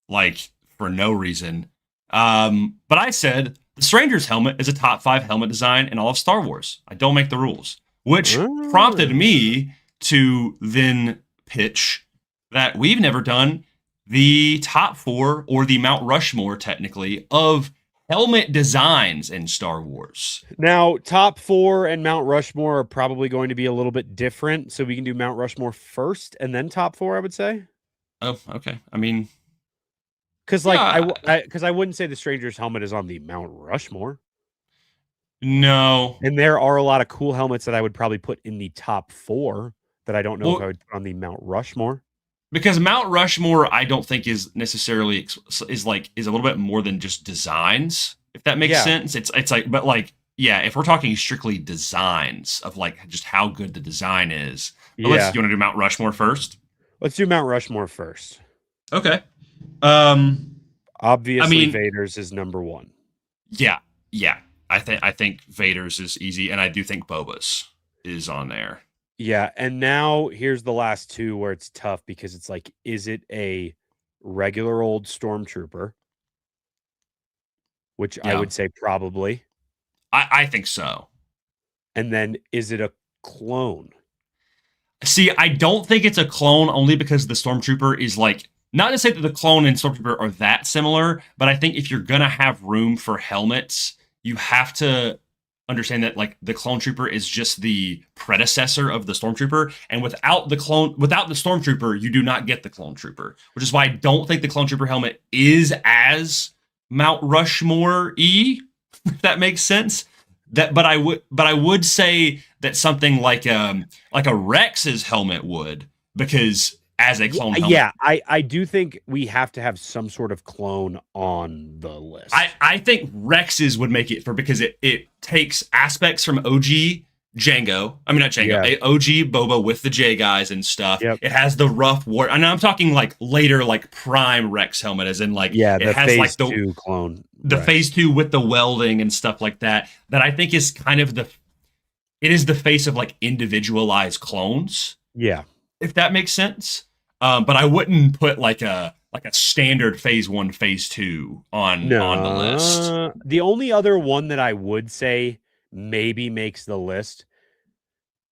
[SPEAKER 3] like, for no reason. But I said the Stranger's helmet is a top 5 helmet design in all of Star Wars. I don't make the rules, which prompted me to then pitch that we've never done the top 4, or the Mount Rushmore, technically, of helmet designs in Star Wars.
[SPEAKER 2] Now, top 4 and Mount Rushmore are probably going to be a little bit different, so we can do Mount Rushmore first and then top 4, I would say.
[SPEAKER 3] Oh, okay. I mean,
[SPEAKER 2] because I wouldn't say the Stranger's helmet is on the Mount Rushmore.
[SPEAKER 3] No,
[SPEAKER 2] and there are a lot of cool helmets that I would probably put in the top 4 that I don't know if I would put on the Mount Rushmore.
[SPEAKER 3] Because Mount Rushmore, I don't think is necessarily is a little bit more than just designs. If that makes sense, it's like, but like, yeah, if we're talking strictly designs of like just how good the design is. But you want to do Mount Rushmore first? Let's
[SPEAKER 2] do Mount Rushmore first.
[SPEAKER 3] Okay.
[SPEAKER 2] Obviously, Vader's is number 1.
[SPEAKER 3] Yeah. I think Vader's is easy, and I do think Boba's is on there.
[SPEAKER 2] Yeah, and now here's the last 2 where it's tough because it's like, is it a regular old stormtrooper? Which I would say probably.
[SPEAKER 3] I think so.
[SPEAKER 2] And then is it a clone?
[SPEAKER 3] See, I don't think it's a clone only because the stormtrooper is like, not to say that the clone and stormtrooper are that similar, but I think if you're going to have room for helmets, you have to understand that like the clone trooper is just the predecessor of the stormtrooper, and without the stormtrooper, you do not get the clone trooper, which is why I don't think the clone trooper helmet is as Mount Rushmore-y, if that makes sense. But I would say that something like a Rex's helmet would, because as a clone helmet.
[SPEAKER 2] Yeah, I do think we have to have some sort of clone on the list.
[SPEAKER 3] I think Rex's would make it because it takes aspects from OG Jango. I mean, not Jango. Yeah. OG Boba with the J guys and stuff. Yep. It has the rough war. And I'm talking like later, like prime Rex helmet, as in like
[SPEAKER 2] it
[SPEAKER 3] has
[SPEAKER 2] phase
[SPEAKER 3] like the
[SPEAKER 2] 2 clone.
[SPEAKER 3] The
[SPEAKER 2] right.
[SPEAKER 3] phase 2 with the welding and stuff like that. That I think is kind of it is the face of like individualized clones.
[SPEAKER 2] Yeah.
[SPEAKER 3] If that makes sense. But I wouldn't put like a standard phase 1, phase 2 on the list.
[SPEAKER 2] The only other one that I would say maybe makes the list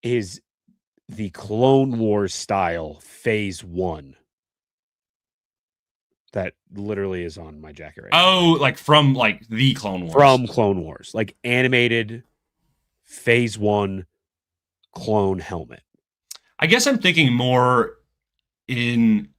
[SPEAKER 2] is the Clone Wars style phase 1. That literally is on my jacket right now.
[SPEAKER 3] Oh, like from like the Clone Wars.
[SPEAKER 2] From Clone Wars. Like animated phase 1 clone helmet.
[SPEAKER 3] I guess I'm thinking more in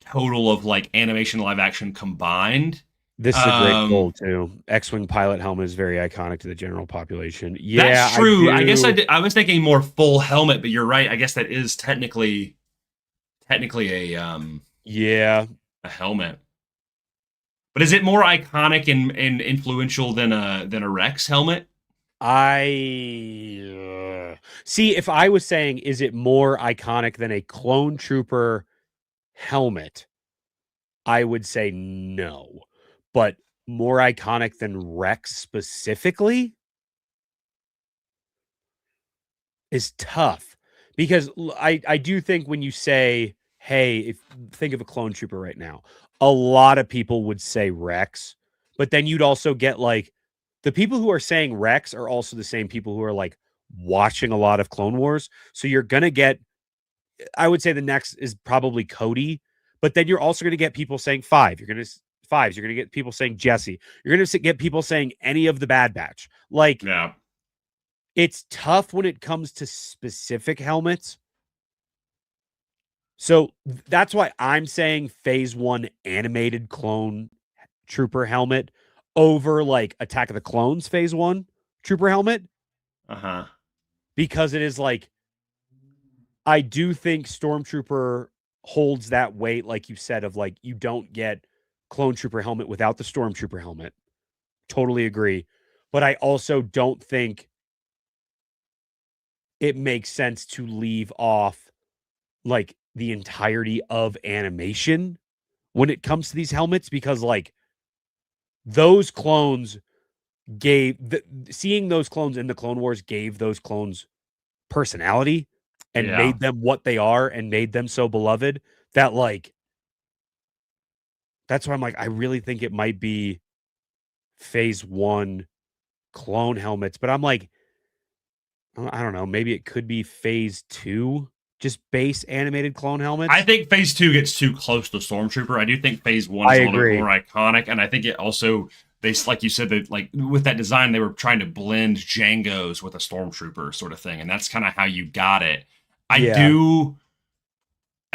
[SPEAKER 3] total of like animation, live action combined.
[SPEAKER 2] This is a great goal too. X-wing pilot helmet is very iconic to the general population. Yeah,
[SPEAKER 3] that's true. I guess I was thinking more full helmet, but you're right. I guess that is technically a helmet. But is it more iconic and influential than a Rex helmet?
[SPEAKER 2] See, if I was saying, is it more iconic than a clone trooper helmet, I would say no. But more iconic than Rex specifically is tough. Because I do think when you say, hey, think of a clone trooper right now, a lot of people would say Rex. But then you'd also get like, the people who are saying Rex are also the same people who are like watching a lot of Clone Wars. So you're going to get, I would say the next is probably Cody, but then you're also going to get people saying Fives. You're going to get people saying Jesse. You're going to get people saying any of the Bad Batch. Like,
[SPEAKER 3] yeah.
[SPEAKER 2] It's tough when it comes to specific helmets. So that's why I'm saying phase 1 animated clone trooper helmet over like Attack of the Clones phase 1 trooper helmet. Because it is like, I do think Stormtrooper holds that weight, like you said, of like, you don't get clone trooper helmet without the Stormtrooper helmet. Totally agree. But I also don't think it makes sense to leave off like the entirety of animation when it comes to these helmets, because like those clones seeing those clones in the Clone Wars gave those clones personality and made them what they are and made them so beloved that like, that's why I'm like, I really think it might be phase 1 clone helmets, but I'm like, I don't know, maybe it could be phase 2, just base animated clone helmets.
[SPEAKER 3] I think phase 2 gets too close to Stormtrooper. I do think phase 1 is a little bit more iconic, and I think it also, they, like you said, that like with that design, they were trying to blend Jango's with a Stormtrooper sort of thing, and that's kind of how you got it. I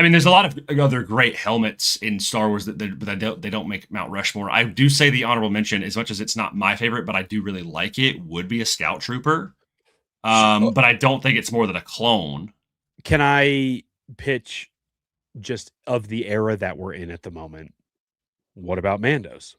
[SPEAKER 3] mean, there's a lot of other great helmets in Star Wars that they don't make Mount Rushmore. I do say the honorable mention, as much as it's not my favorite, but I do really like it, would be a Scout Trooper. But I don't think it's more than a clone.
[SPEAKER 2] Can I pitch just of the era that we're in at the moment? What about Mandos?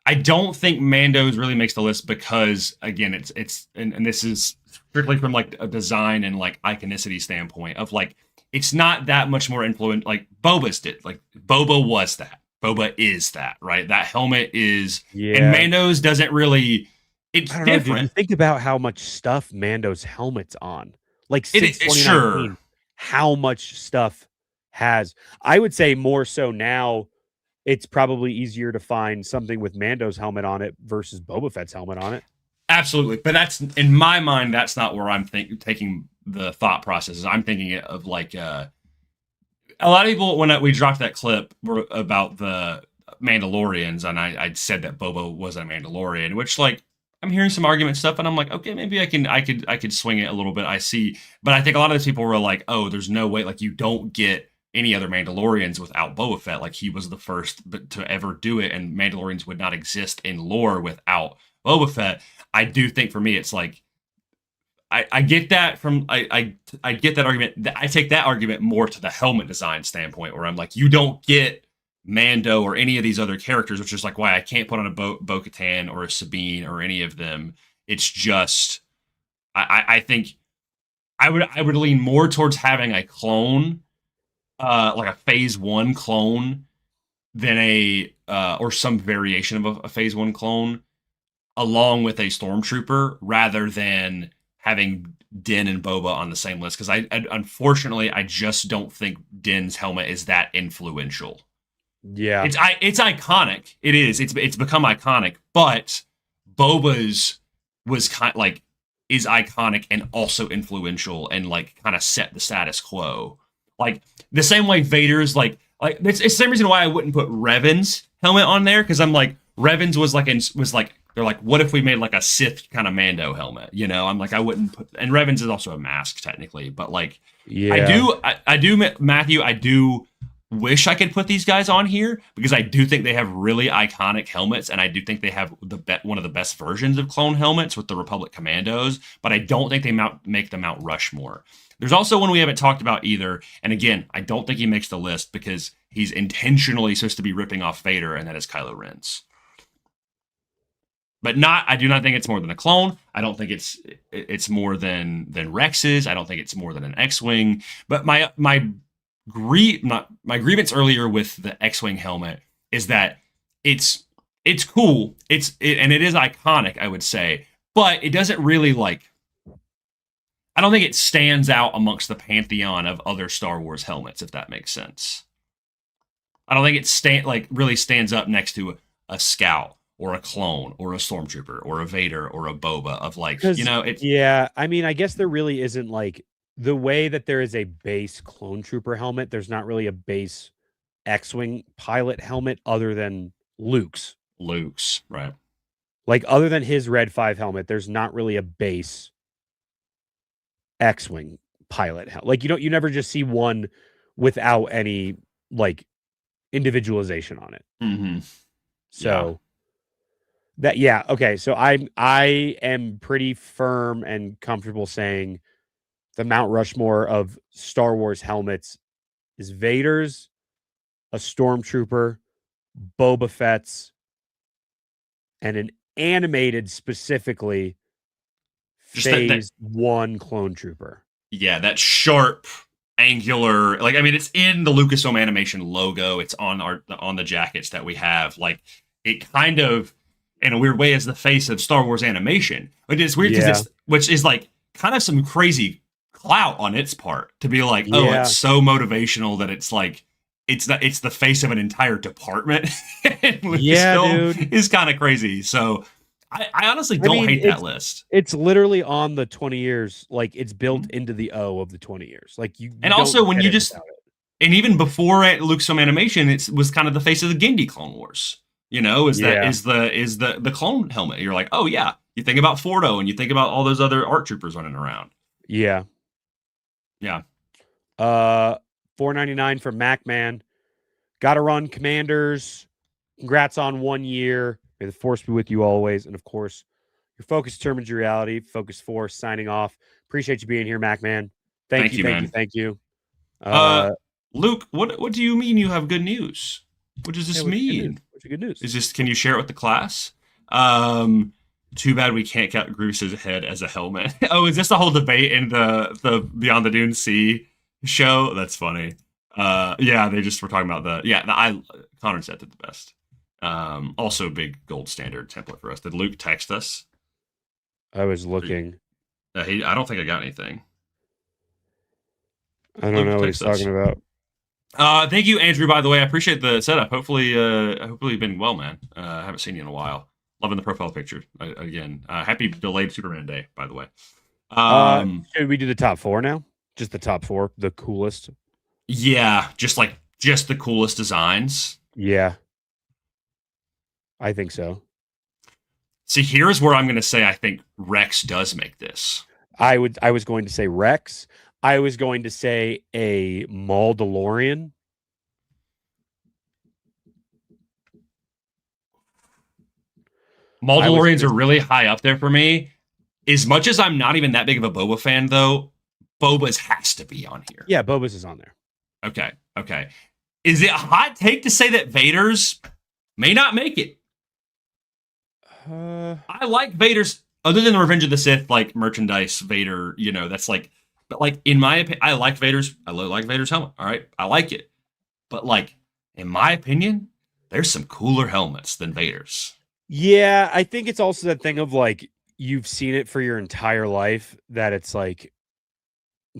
[SPEAKER 3] I don't think Mandos really makes the list because, again, it's and this is strictly from like a design and like iconicity standpoint of like, it's not that much more influent like Boba's did. Like Boba was that. Boba is that, right? That helmet is, and Mandos doesn't really, it's different.
[SPEAKER 2] Know, dude, think about how much stuff Mando's helmet's on. Like since 2019, how much stuff has, I would say more so now, it's probably easier to find something with Mando's helmet on it versus Boba Fett's helmet on it.
[SPEAKER 3] Absolutely. But that's, in my mind, that's not where I'm taking the thought process. I'm thinking of like, a lot of people, when we dropped that clip about the Mandalorians, and I said that Boba was a Mandalorian, which like, I'm hearing some argument stuff, and I'm like, okay, maybe I could swing it a little bit. I see, but I think a lot of those people were like, oh, there's no way, like you don't get any other Mandalorians without Boba Fett. Like he was the first to ever do it, and Mandalorians would not exist in lore without Boba Fett. I do think for me, it's like I get that from I get that argument. I take that argument more to the helmet design standpoint, where I'm like, you don't get Mando or any of these other characters, which is like why I can't put on a Bo-Katan or a Sabine or any of them. It's just I think I would lean more towards having a clone, like a Phase 1 clone, than a or some variation of a Phase 1 clone, along with a Stormtrooper, rather than having Din and Boba on the same list. Because I unfortunately I just don't think Din's helmet is that influential.
[SPEAKER 2] Yeah,
[SPEAKER 3] it's iconic. It is. It's become iconic. But Boba's was kind of like is iconic and also influential and like kind of set the status quo. Like the same way Vader's like it's the same reason why I wouldn't put Revan's helmet on there, because I'm like Revan's was like they're like, what if we made like a Sith kind of Mando helmet? You know, I'm like I wouldn't put, and Revan's is also a mask technically, but like
[SPEAKER 2] yeah,
[SPEAKER 3] I do Matthew, I do wish I could put these guys on here, because I do think they have really iconic helmets, and I do think they have one of the best versions of clone helmets with the Republic Commandos, but I don't think they make the Mount Rushmore. There's also one we haven't talked about either, and again, I don't think he makes the list because he's intentionally supposed to be ripping off Vader, and that is Kylo Ren's. But I do not think it's more than a clone. I don't think it's more than Rex's. I don't think it's more than an X-Wing. But my grievance earlier with the X-Wing helmet is that it's cool. And it is iconic, I would say, but it doesn't really I don't think it stands out amongst the pantheon of other Star Wars helmets, if that makes sense. I don't think it really stands up next to a Scout or a clone or a Stormtrooper or a Vader or a Boba of
[SPEAKER 2] yeah, I mean, I guess there really isn't the way that there is a base clone trooper helmet, there's not really a base X-Wing pilot helmet other than Luke's.
[SPEAKER 3] Right.
[SPEAKER 2] Like other than his Red 5 helmet, there's not really a base X-Wing pilot helmet. Like you never just see one without any individualization on it.
[SPEAKER 3] Mm-hmm.
[SPEAKER 2] So okay. So I am pretty firm and comfortable saying the Mount Rushmore of Star Wars helmets is Vader's, a Stormtrooper, Boba Fett's, and an animated specifically
[SPEAKER 3] just
[SPEAKER 2] Phase 1 clone trooper.
[SPEAKER 3] Yeah, that sharp, angular. It's in the Lucasfilm Animation logo. It's on the jackets that we have. It kind of, in a weird way, is the face of Star Wars animation. But it's weird because which is kind of some crazy clout on its part to be it's so motivational that it's the face of an entire department.
[SPEAKER 2] Dude,
[SPEAKER 3] is kind of crazy. So I honestly don't hate that list.
[SPEAKER 2] It's literally on the 20 years, it's built into the O of the 20 years.
[SPEAKER 3] And also when you just, and even before Lucasfilm Animation, it was kind of the face of the Genndy Clone Wars. The clone helmet. You're like, oh yeah. You think about Fordo and you think about all those other ARC troopers running around.
[SPEAKER 2] Yeah.
[SPEAKER 3] Yeah.
[SPEAKER 2] $4.99 for MacMan. Gotta run, Commanders. Congrats on 1 year. May the force be with you always. And of course, your focus determines your reality. Focus Force signing off. Appreciate you being here, MacMan. Thank you.
[SPEAKER 3] Luke, what do you mean you have good news? What does this mean?
[SPEAKER 2] What's your good news?
[SPEAKER 3] Can you share it with the class? Too bad we can't count Grievous's head as a helmet. Oh, is this the whole debate in the Beyond the Dune Sea show? That's funny. Yeah, they just were talking about Connor said did the best. Also big gold standard template for us. Did Luke text us?
[SPEAKER 2] I was looking.
[SPEAKER 3] I don't think I got anything.
[SPEAKER 2] I don't know what he's talking about.
[SPEAKER 3] Thank you, Andrew, by the way. I appreciate the setup. Hopefully you've been well, man. I haven't seen you in a while. Loving the profile picture. Again, happy delayed Superman Day, by the way.
[SPEAKER 2] Should we do the top 4 now? Just the top 4, the coolest?
[SPEAKER 3] Yeah, just the coolest designs.
[SPEAKER 2] Yeah. I think so.
[SPEAKER 3] See, here's where I'm going to say I think Rex does make this.
[SPEAKER 2] I was going to say Rex. I was going to say a Maul DeLorean.
[SPEAKER 3] Maul DeLoreans are really high up there for me. As much as I'm not even that big of a Boba fan, though, Boba's has to be on here.
[SPEAKER 2] Yeah, Boba's is on there.
[SPEAKER 3] Okay. Is it a hot take to say that Vader's may not make it? I like Vader's, other than the Revenge of the Sith, like merchandise Vader, that's like, but like in my opinion, I like Vader's helmet. All right, I like it. But like, in my opinion, there's some cooler helmets than Vader's.
[SPEAKER 2] Yeah, I think it's also that thing of like, you've seen it for your entire life that it's like,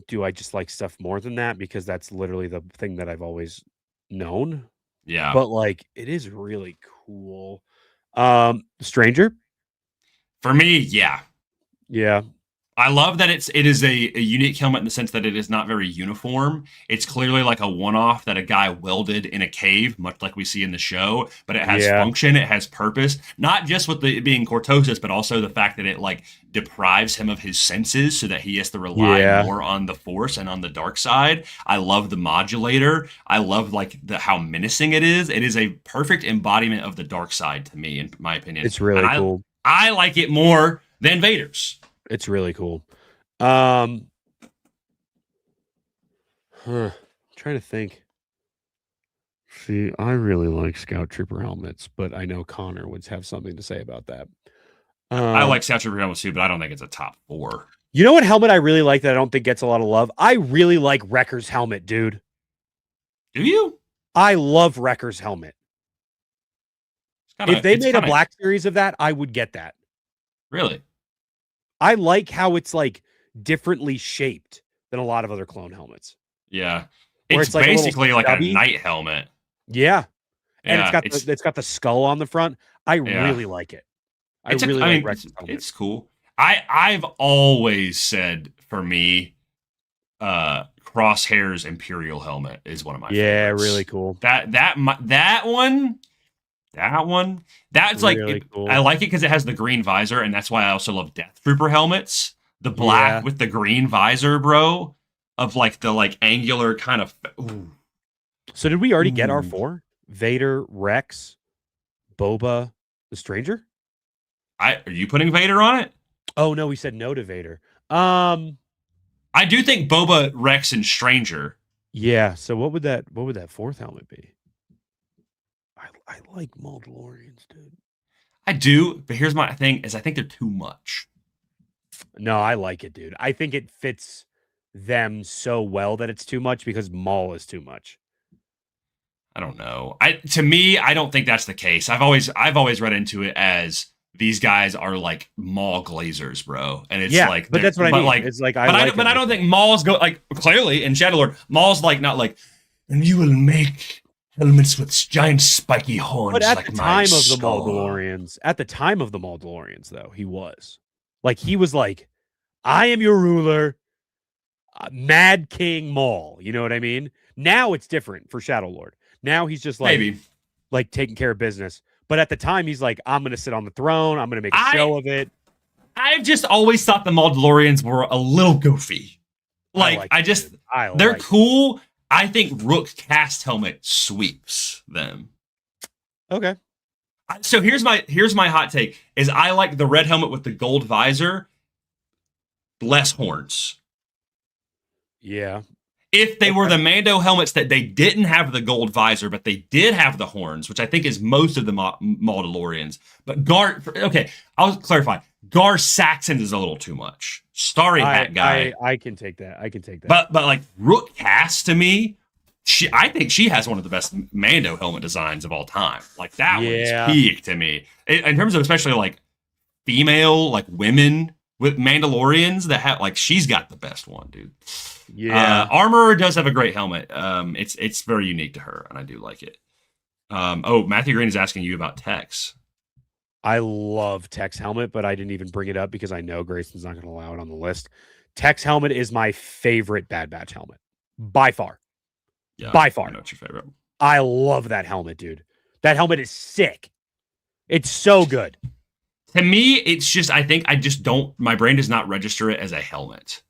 [SPEAKER 2] do I just like stuff more than that? Because that's literally the thing that I've always known.
[SPEAKER 3] Yeah.
[SPEAKER 2] But like, it is really cool. Stranger?
[SPEAKER 3] For me, yeah.
[SPEAKER 2] Yeah.
[SPEAKER 3] I love that it is a unique helmet in the sense that it is not very uniform. It's clearly like a one-off that a guy welded in a cave, much like we see in the show, but it has function, it has purpose, not just with it being cortosis, but also the fact that it like deprives him of his senses so that he has to rely more on the Force and on the dark side. I love the modulator. I love like how menacing it is. It is a perfect embodiment of the dark side to me, in my opinion.
[SPEAKER 2] It's really cool.
[SPEAKER 3] I like it more than Vader's.
[SPEAKER 2] It's really cool. Trying to think. See, I really like Scout Trooper helmets, but I know Connor would have something to say about that.
[SPEAKER 3] I like Scout Trooper helmets too, but I don't think it's a top 4.
[SPEAKER 2] You know what helmet I really like that I don't think gets a lot of love? I really like Wrecker's helmet, dude.
[SPEAKER 3] Do you?
[SPEAKER 2] I love Wrecker's helmet. If they made a Black Series of that, I would get that.
[SPEAKER 3] Really?
[SPEAKER 2] I like how it's like differently shaped than a lot of other clone helmets.
[SPEAKER 3] Yeah. It's like basically like a knight helmet.
[SPEAKER 2] Yeah. And it's got the skull on the front. I really like it. I really like Rex's helmet.
[SPEAKER 3] It's cool. I've always said for me, Crosshair's Imperial helmet is one of my favorites.
[SPEAKER 2] Yeah, really cool.
[SPEAKER 3] That one. That's really like cool. I like it because it has the green visor, and that's why I also love Death Trooper helmets. The black with the green visor, bro, of like the like angular kind of. Ooh.
[SPEAKER 2] So did we already get our 4? Vader, Rex, Boba, the Stranger?
[SPEAKER 3] Are you putting Vader on it?
[SPEAKER 2] Oh no, we said no to Vader.
[SPEAKER 3] I do think Boba, Rex, and Stranger.
[SPEAKER 2] Yeah. So what would that 4th helmet be? I like Maul DeLoreans, dude.
[SPEAKER 3] I do, but here's my thing: is I think they're too much.
[SPEAKER 2] No, I like it, dude. I think it fits them so well that it's too much because Maul is too much.
[SPEAKER 3] I don't know. To me, I don't think that's the case. I've always read into it as these guys are like Maul glazers, bro. And it's like,
[SPEAKER 2] but that's what I mean.
[SPEAKER 3] Like,
[SPEAKER 2] it's like,
[SPEAKER 3] I don't think Maul's like clearly in Shadow Lord. Maul's like not like, and you will make helmets with giant spiky horns.
[SPEAKER 2] But at
[SPEAKER 3] like
[SPEAKER 2] the time of
[SPEAKER 3] skull.
[SPEAKER 2] the Maul DeLoreans, though, he was like, I am your ruler, Mad King Maul. You know what I mean? Now it's different for Shadow Lord. Now he's just like, like taking care of business. But at the time, he's like, I'm going to sit on the throne. I'm going to make a show of it.
[SPEAKER 3] I've just always thought the Maul DeLoreans were a little goofy. Like, they're cool. I think Rook cast helmet sweeps them.
[SPEAKER 2] Okay.
[SPEAKER 3] So here's my hot take: is I like the red helmet with the gold visor, less horns.
[SPEAKER 2] Yeah.
[SPEAKER 3] If they were the Mando helmets that they didn't have the gold visor, but they did have the horns, which I think is most of the Maul DeLoreans. But I'll clarify. Gar Saxon is a little too much. Starry Hat guy.
[SPEAKER 2] I can take that.
[SPEAKER 3] But like Rook Cast to me, I think she has one of the best Mando helmet designs of all time. Like that one is peak to me. In terms of especially like female, like women with Mandalorians that have like she's got the best one, dude.
[SPEAKER 2] Yeah.
[SPEAKER 3] Armorer does have a great helmet. It's very unique to her, and I do like it. Matthew Green is asking you about Tex.
[SPEAKER 2] I love Tech's helmet, but I didn't even bring it up because I know Grayson's not going to allow it on the list. Tech's helmet is my favorite Bad Batch helmet. By far.
[SPEAKER 3] Yeah,
[SPEAKER 2] by far.
[SPEAKER 3] I know it's your favorite.
[SPEAKER 2] I love that helmet, dude. That helmet is sick. It's so good.
[SPEAKER 3] To me, it's just I think I just don't. My brain does not register it as a helmet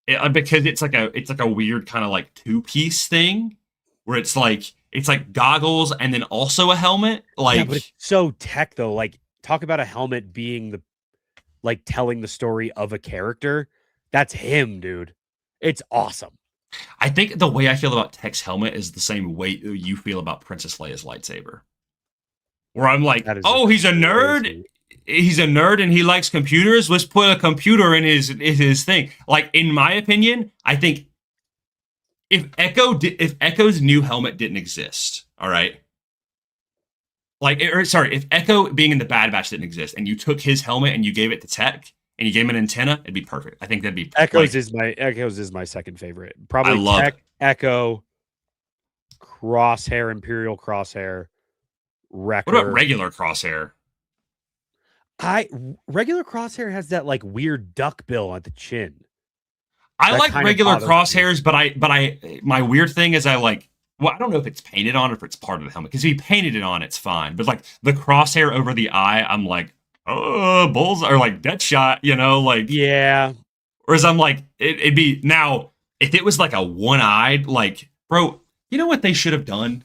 [SPEAKER 3] because it's like a weird kind of like 2-piece thing where it's like goggles and then also a helmet. Like,
[SPEAKER 2] yeah, but it's so tech though. Like, talk about a helmet being telling the story of a character. That's him, dude. It's awesome.
[SPEAKER 3] I think the way I feel about Tech's helmet is the same way you feel about Princess Leia's lightsaber. Where I'm like, oh, he's a nerd. Crazy. He's a nerd and he likes computers. Let's put a computer in his thing. Like, in my opinion, I think if Echo's new helmet didn't exist, all right. If Echo being in the Bad Batch didn't exist, and you took his helmet and you gave it to Tech, and you gave him an antenna, it'd be perfect. I think that'd be
[SPEAKER 2] Echoes is my second favorite. Probably Tech, Echo, Crosshair, Imperial Crosshair, Wrecker.
[SPEAKER 3] What about regular Crosshair?
[SPEAKER 2] Regular Crosshair has that like weird duck bill at the chin.
[SPEAKER 3] I like regular Crosshairs, but my weird thing is I don't know if it's painted on or if it's part of the helmet. Because if he painted it on, it's fine. But like the crosshair over the eye, I'm like, oh, bullseye, or like Deadshot,
[SPEAKER 2] yeah.
[SPEAKER 3] Whereas I'm like, it'd be now if it was like a one-eyed, like, bro, you know what they should have done?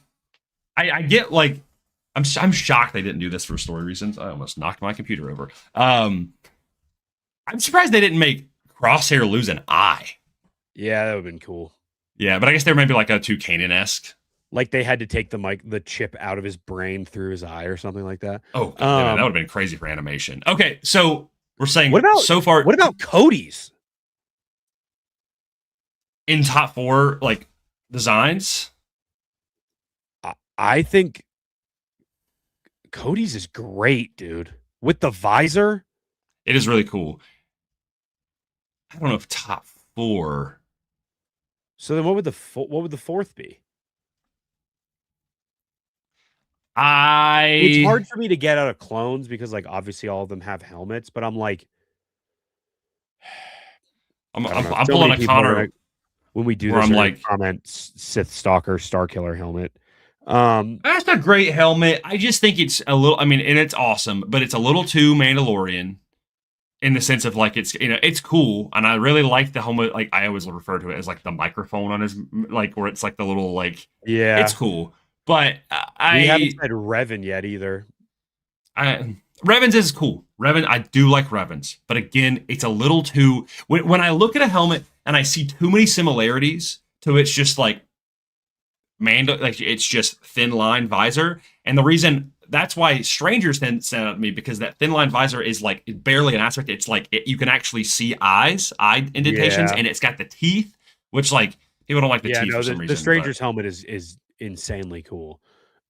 [SPEAKER 3] I get like, I'm shocked they didn't do this for story reasons. I almost knocked my computer over. I'm surprised they didn't make Crosshair lose an eye.
[SPEAKER 2] Yeah, that would have been cool.
[SPEAKER 3] Yeah, but I guess there might be like a Kanan-esque.
[SPEAKER 2] Like they had to take the chip out of his brain through his eye or something like that.
[SPEAKER 3] Oh, that would have been crazy for animation. Okay, so we're saying
[SPEAKER 2] what about Cody's?
[SPEAKER 3] In top 4 like designs?
[SPEAKER 2] I think Cody's is great, dude. With the visor.
[SPEAKER 3] It is really cool. I don't know if top 4.
[SPEAKER 2] So then what would the fourth be?
[SPEAKER 3] It's
[SPEAKER 2] hard for me to get out of clones because like obviously all of them have helmets, but I'm like
[SPEAKER 3] I'm pulling a Connor
[SPEAKER 2] when we do this. I'm like comment Sith Stalker Starkiller helmet.
[SPEAKER 3] That's a great helmet. I just think it's a little, and it's awesome, but it's a little too Mandalorian in the sense of like it's cool, and I really like the helmet. Like I always refer to it as like the microphone on his where it's like the little
[SPEAKER 2] yeah,
[SPEAKER 3] it's cool. But
[SPEAKER 2] we haven't said Revan yet either.
[SPEAKER 3] Revan's is cool. I do like Revan's, but again, it's a little too. When I look at a helmet and I see too many similarities to it's just like it's just thin line visor, and the reason that's why Strangers then sent out to me because that thin line visor is like barely an aspect. It's like you can actually see eye indentations, and it's got the teeth, which like people don't like the teeth for some reason.
[SPEAKER 2] The Stranger's helmet is insanely cool.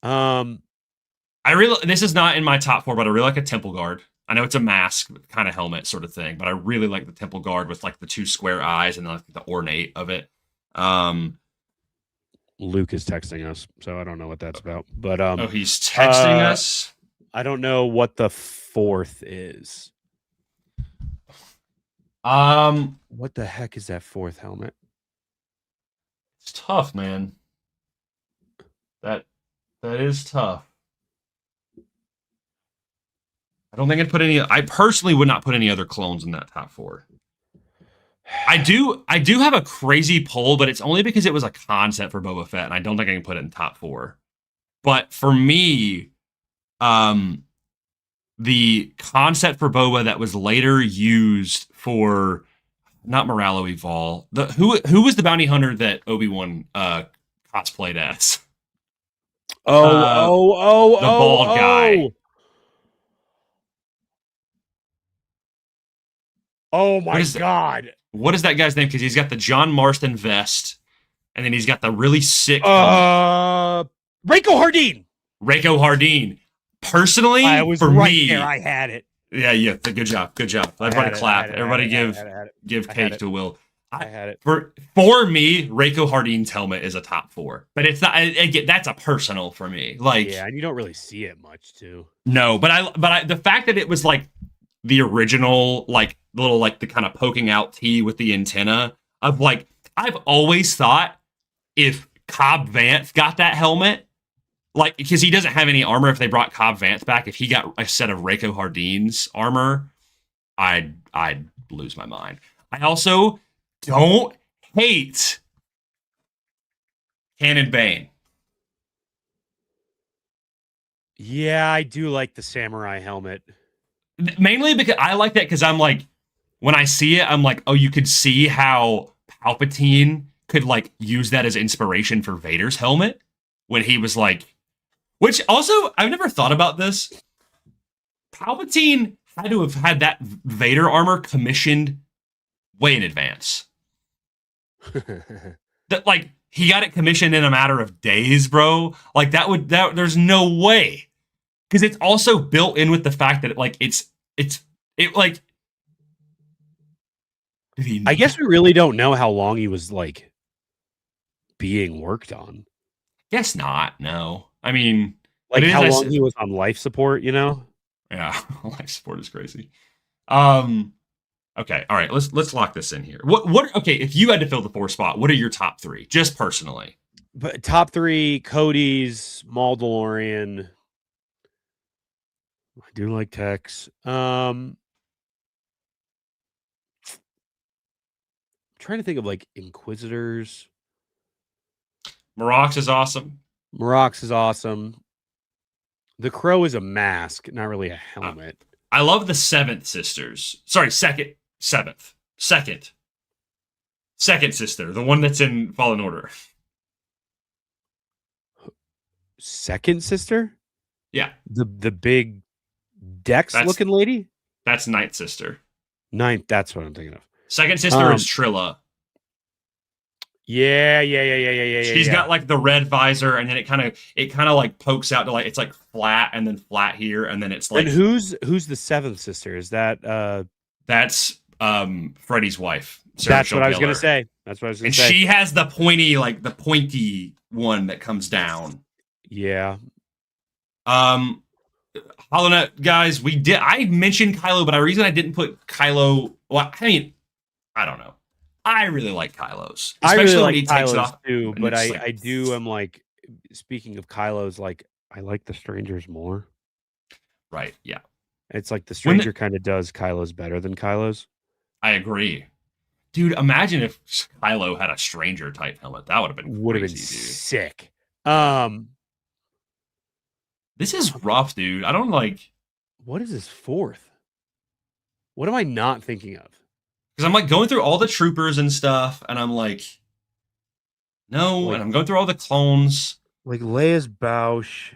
[SPEAKER 3] This is not in my top 4, but I really like a Temple Guard. I know it's a mask kind of helmet sort of thing, but I really like the Temple Guard with like the 2 square eyes and like the ornate of it.
[SPEAKER 2] Luke is texting us, so I don't know what that's about. But
[SPEAKER 3] he's texting us.
[SPEAKER 2] I don't know what the 4th is. What the heck is that 4th helmet?
[SPEAKER 3] It's tough, man. That is tough. I personally would not put any other clones in that top 4. I do have a crazy pull, but it's only because it was a concept for Boba Fett, and I don't think I can put it in top 4. But for me, the concept for Boba that was later used for not Moralo Evol. Who was the bounty hunter that Obi-Wan cosplayed as? The bald guy.
[SPEAKER 2] Oh my God.
[SPEAKER 3] What is that guy's name? Because he's got the John Marston vest, and then he's got the really sick
[SPEAKER 2] Rako Hardeen.
[SPEAKER 3] Rako Hardeen. Personally,
[SPEAKER 2] I was
[SPEAKER 3] for
[SPEAKER 2] right
[SPEAKER 3] me,
[SPEAKER 2] there. I had it.
[SPEAKER 3] Yeah. Good job. Everybody clap. Everybody give cake to Will.
[SPEAKER 2] I had it.
[SPEAKER 3] For me, Rako Hardeen's helmet is a top 4, but it's not. Again, that's a personal for me. Like,
[SPEAKER 2] yeah, and you don't really see it much too.
[SPEAKER 3] No, but I the fact that it was like the original, like little like the kind of poking out T with the antenna of like I've always thought if Cobb Vanth got that helmet, like, because he doesn't have any armor. If they brought Cobb Vanth back, if he got a set of Reiko Hardin's armor, I'd lose my mind. I also don't hate Canon Bane.
[SPEAKER 2] Yeah, I do like the samurai helmet.
[SPEAKER 3] Mainly because I like that because I'm like, when I see it, I'm like, oh, you could see how Palpatine could like use that as inspiration for Vader's helmet when he was like, which also, I've never thought about this. Palpatine had to have had that Vader armor commissioned way in advance. That like he got it commissioned in a matter of days, bro. Like that there's no way. Because it's also built in with the fact that like it like.
[SPEAKER 2] I guess we really don't know how long he was like being worked on.
[SPEAKER 3] Guess not. No, I mean,
[SPEAKER 2] like how long he was on life support. You know?
[SPEAKER 3] Yeah, life support is crazy. Okay, all right. Let's lock this in here. What? Okay, if you had to fill the 4th spot, what are your top 3, just personally?
[SPEAKER 2] But top 3: Cody's, Maul DeLorean. I do like Tex. Trying to think of like Inquisitors.
[SPEAKER 3] Marox is awesome.
[SPEAKER 2] The Crow is a mask, not really a helmet.
[SPEAKER 3] I love the 7th sisters. Sorry, second sister, the one that's in Fallen Order.
[SPEAKER 2] Second sister?
[SPEAKER 3] Yeah.
[SPEAKER 2] The big Dex looking lady?
[SPEAKER 3] That's 9th sister.
[SPEAKER 2] 9th, that's what I'm thinking of.
[SPEAKER 3] Second sister is Trilla.
[SPEAKER 2] Yeah.
[SPEAKER 3] She's got like the red visor, and then it kind of like pokes out to like it's like flat and then flat here, and then it's like.
[SPEAKER 2] And who's the 7th sister? Is that
[SPEAKER 3] that's Freddy's wife.
[SPEAKER 2] That's what I was gonna say. And
[SPEAKER 3] she has the pointy one that comes down.
[SPEAKER 2] Yeah.
[SPEAKER 3] HoloNet guys, I mentioned Kylo, but the reason I didn't put Kylo, well, I mean, I don't know. I really like Kylo's.
[SPEAKER 2] Especially when he takes it off too, but I do am like, speaking of Kylo's, like I like the Strangers more.
[SPEAKER 3] Right, yeah.
[SPEAKER 2] It's like the Stranger kind of does Kylo's better than Kylo's.
[SPEAKER 3] I agree. Dude, imagine if Kylo had a Stranger type helmet. That would have been crazy, dude.
[SPEAKER 2] Sick.
[SPEAKER 3] This is rough, dude. I don't like.
[SPEAKER 2] What is his 4th? What am I not thinking of?
[SPEAKER 3] Because I'm like going through all the troopers and stuff, and I'm like, no,
[SPEAKER 2] like,
[SPEAKER 3] and I'm going through all the clones.
[SPEAKER 2] Like Leia's Bausch.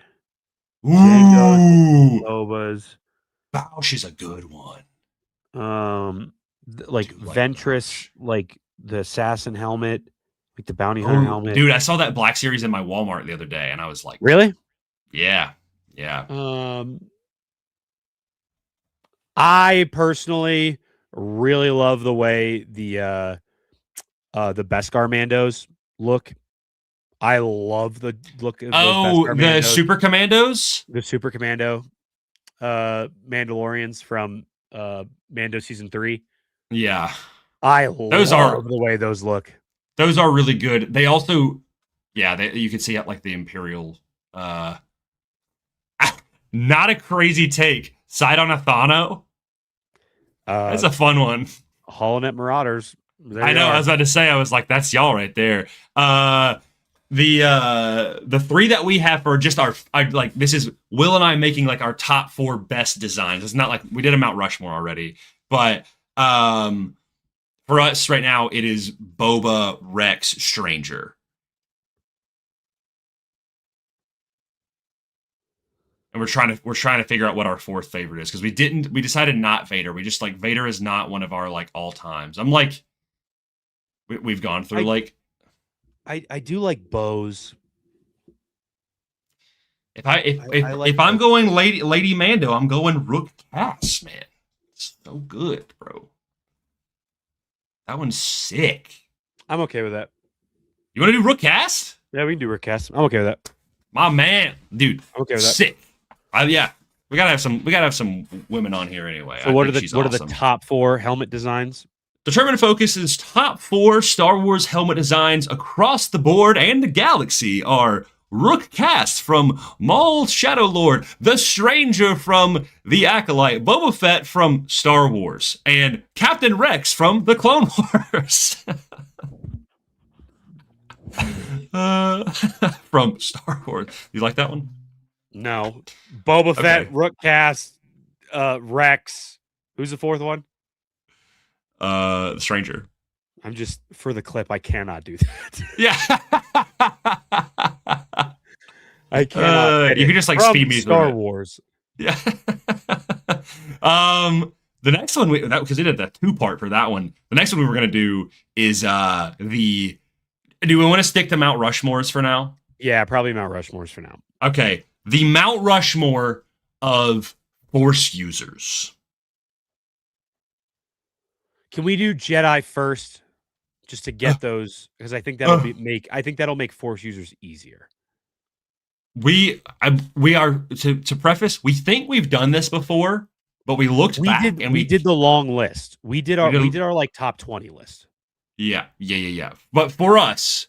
[SPEAKER 3] Ooh,
[SPEAKER 2] Boba's.
[SPEAKER 3] Bausch is a good one.
[SPEAKER 2] Like Ventress, like the assassin helmet, like the bounty hunter helmet.
[SPEAKER 3] Dude, I saw that Black Series in my Walmart the other day, and I was like,
[SPEAKER 2] really?
[SPEAKER 3] Yeah.
[SPEAKER 2] I personally really love the way the Beskar Mandos look. I love the look of
[SPEAKER 3] the Super Commandos?
[SPEAKER 2] The Super Commando Mandalorians from Mando Season 3.
[SPEAKER 3] Yeah.
[SPEAKER 2] I love the way those look.
[SPEAKER 3] Those are really good. They also, you can see like the Imperial not a crazy take. Side on Athano. That's a fun one.
[SPEAKER 2] HoloNet Marauders.
[SPEAKER 3] I know. I was about to say. I was like, "That's y'all right there." The 3 that we have for just our like this is Will and I making like our top 4 best designs. It's not like we did a Mount Rushmore already, but for us right now, it is Boba, Rex, Stranger. And we're trying to figure out what our 4th favorite is because we decided not Vader. We just like Vader is not one of our like all times. I'm like we've gone through
[SPEAKER 2] I do like bows.
[SPEAKER 3] If I'm going Lady Mando, I'm going Rook Cass, man. It's so good, bro. That one's sick.
[SPEAKER 2] I'm okay with that.
[SPEAKER 3] You want to do Rook Cass?
[SPEAKER 2] Yeah, we can do Rook Cass. I'm okay with that.
[SPEAKER 3] My man, dude.
[SPEAKER 2] I'm okay with that.
[SPEAKER 3] Sick. Yeah, we gotta have some women on here anyway.
[SPEAKER 2] So what are the top 4 helmet designs?
[SPEAKER 3] Determined Focus's top 4 Star Wars helmet designs across the board and the galaxy are Rook Cass from Maul Shadow Lord, the Stranger from The Acolyte, Boba Fett from Star Wars, and Captain Rex from The Clone Wars. From Star Wars. You like that one?
[SPEAKER 2] No. Boba Fett,
[SPEAKER 3] Okay.
[SPEAKER 2] Rook Cass, Rex. Who's the fourth one?
[SPEAKER 3] The Stranger.
[SPEAKER 2] I'm just, for the clip, I cannot do that.
[SPEAKER 3] Yeah.
[SPEAKER 2] I cannot.
[SPEAKER 3] You can just like
[SPEAKER 2] From
[SPEAKER 3] speed me
[SPEAKER 2] Star
[SPEAKER 3] through it.
[SPEAKER 2] Wars.
[SPEAKER 3] Yeah. The next one because we did that 2-part for that one. The next one we were gonna do is do we want to stick to Mount Rushmores for now?
[SPEAKER 2] Yeah, probably Mount Rushmore's for now.
[SPEAKER 3] Okay. The Mount Rushmore of Force users.
[SPEAKER 2] Can we do Jedi first? Just to get those, because I think that'll make Force users easier.
[SPEAKER 3] We are to preface, we think we've done this before, but we looked back and we
[SPEAKER 2] did the long list. We did our like top 20 list.
[SPEAKER 3] Yeah. But for us,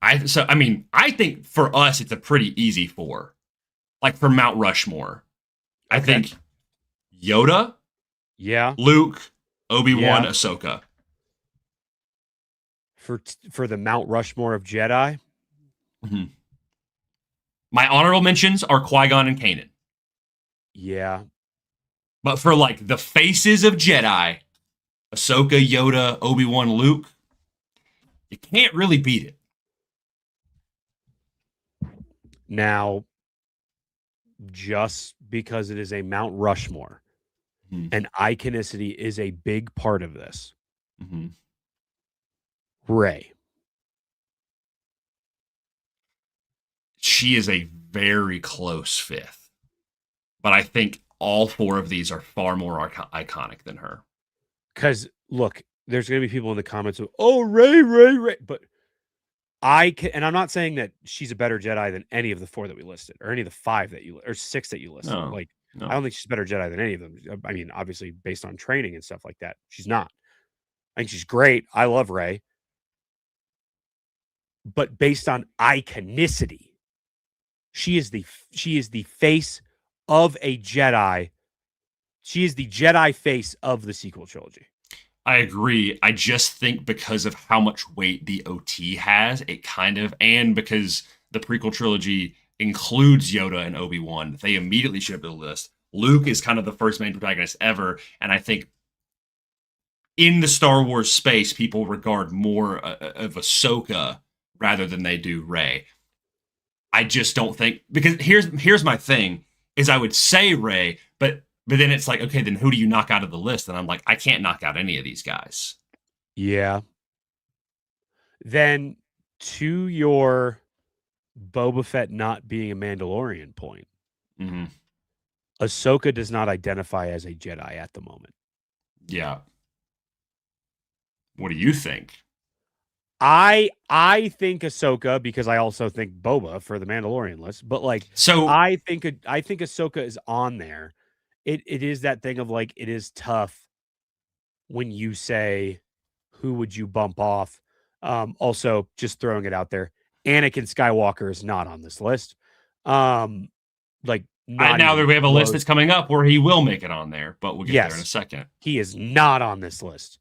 [SPEAKER 3] I think for us it's a pretty easy 4. Like for Mount Rushmore. I think Yoda, Luke, Obi-Wan, Ahsoka.
[SPEAKER 2] For the Mount Rushmore of Jedi.
[SPEAKER 3] Mm-hmm. My honorable mentions are Qui-Gon and Kanan.
[SPEAKER 2] Yeah.
[SPEAKER 3] But for like the faces of Jedi, Ahsoka, Yoda, Obi-Wan, Luke, you can't really beat it.
[SPEAKER 2] Now, just because it is a Mount Rushmore, and iconicity is a big part of this.
[SPEAKER 3] Mm-hmm.
[SPEAKER 2] Rey.
[SPEAKER 3] She is a very close 5th. But I think all 4 of these are far more iconic than her.
[SPEAKER 2] Because, look, there's going to be people in the comments of, oh, Rey. But and I'm not saying that she's a better Jedi than any of the 4 that we listed, or any of the 5 that or 6 that you listed.
[SPEAKER 3] No.
[SPEAKER 2] I don't think she's a better Jedi than any of them. I mean, obviously, based on training and stuff like that, she's not. I think she's great. I love Rey. But based on iconicity, she is the face of a Jedi. She is the Jedi face of the sequel trilogy.
[SPEAKER 3] I agree. I just think because of how much weight the OT has, and because the prequel trilogy includes Yoda and Obi-Wan, they immediately should have the list. Luke is kind of the first main protagonist ever, and I think in the Star Wars space, people regard more of Ahsoka rather than they do Rey. I just don't think, because here's my thing, is I would say Rey, but then it's like, okay, then who do you knock out of the list? And I'm like, I can't knock out any of these guys.
[SPEAKER 2] Yeah. Then to your Boba Fett not being a Mandalorian point, Ahsoka does not identify as a Jedi at the moment.
[SPEAKER 3] Yeah. What do you think?
[SPEAKER 2] I think Ahsoka, because I also think Boba for the Mandalorian list, but like,
[SPEAKER 3] so
[SPEAKER 2] I think Ahsoka is on there. It is that thing of like, it is tough when you say, who would you bump off? Also, just throwing it out there, Anakin Skywalker is not on this list. Like,
[SPEAKER 3] now that we have a list that's coming up where he will make it on there, but we'll get there in a second.
[SPEAKER 2] He is not on this list.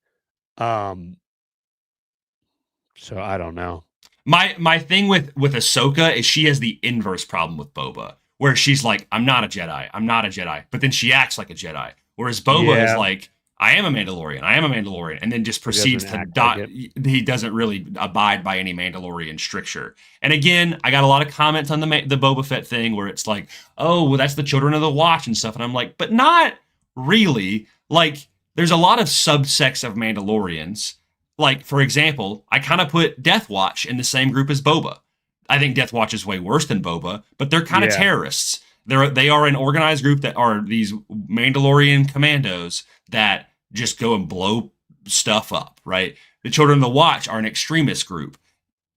[SPEAKER 2] So I don't know.
[SPEAKER 3] My thing with Ahsoka is she has the inverse problem with Boba, where she's like, I'm not a Jedi, but then she acts like a Jedi. Whereas Boba is like, I am a Mandalorian, and then just proceeds to he doesn't really abide by any Mandalorian stricture. And again, I got a lot of comments on the Boba Fett thing where it's like, oh, well, that's the Children of the Watch and stuff, and I'm like, but not really. Like, there's a lot of subsects of Mandalorians. Like, for example, I kind of put Death Watch in the same group as Boba. I think Death Watch is way worse than Boba, but they're kind of terrorists. They are an organized group that are these Mandalorian commandos that just go and blow stuff up, right? The Children of the Watch are an extremist group.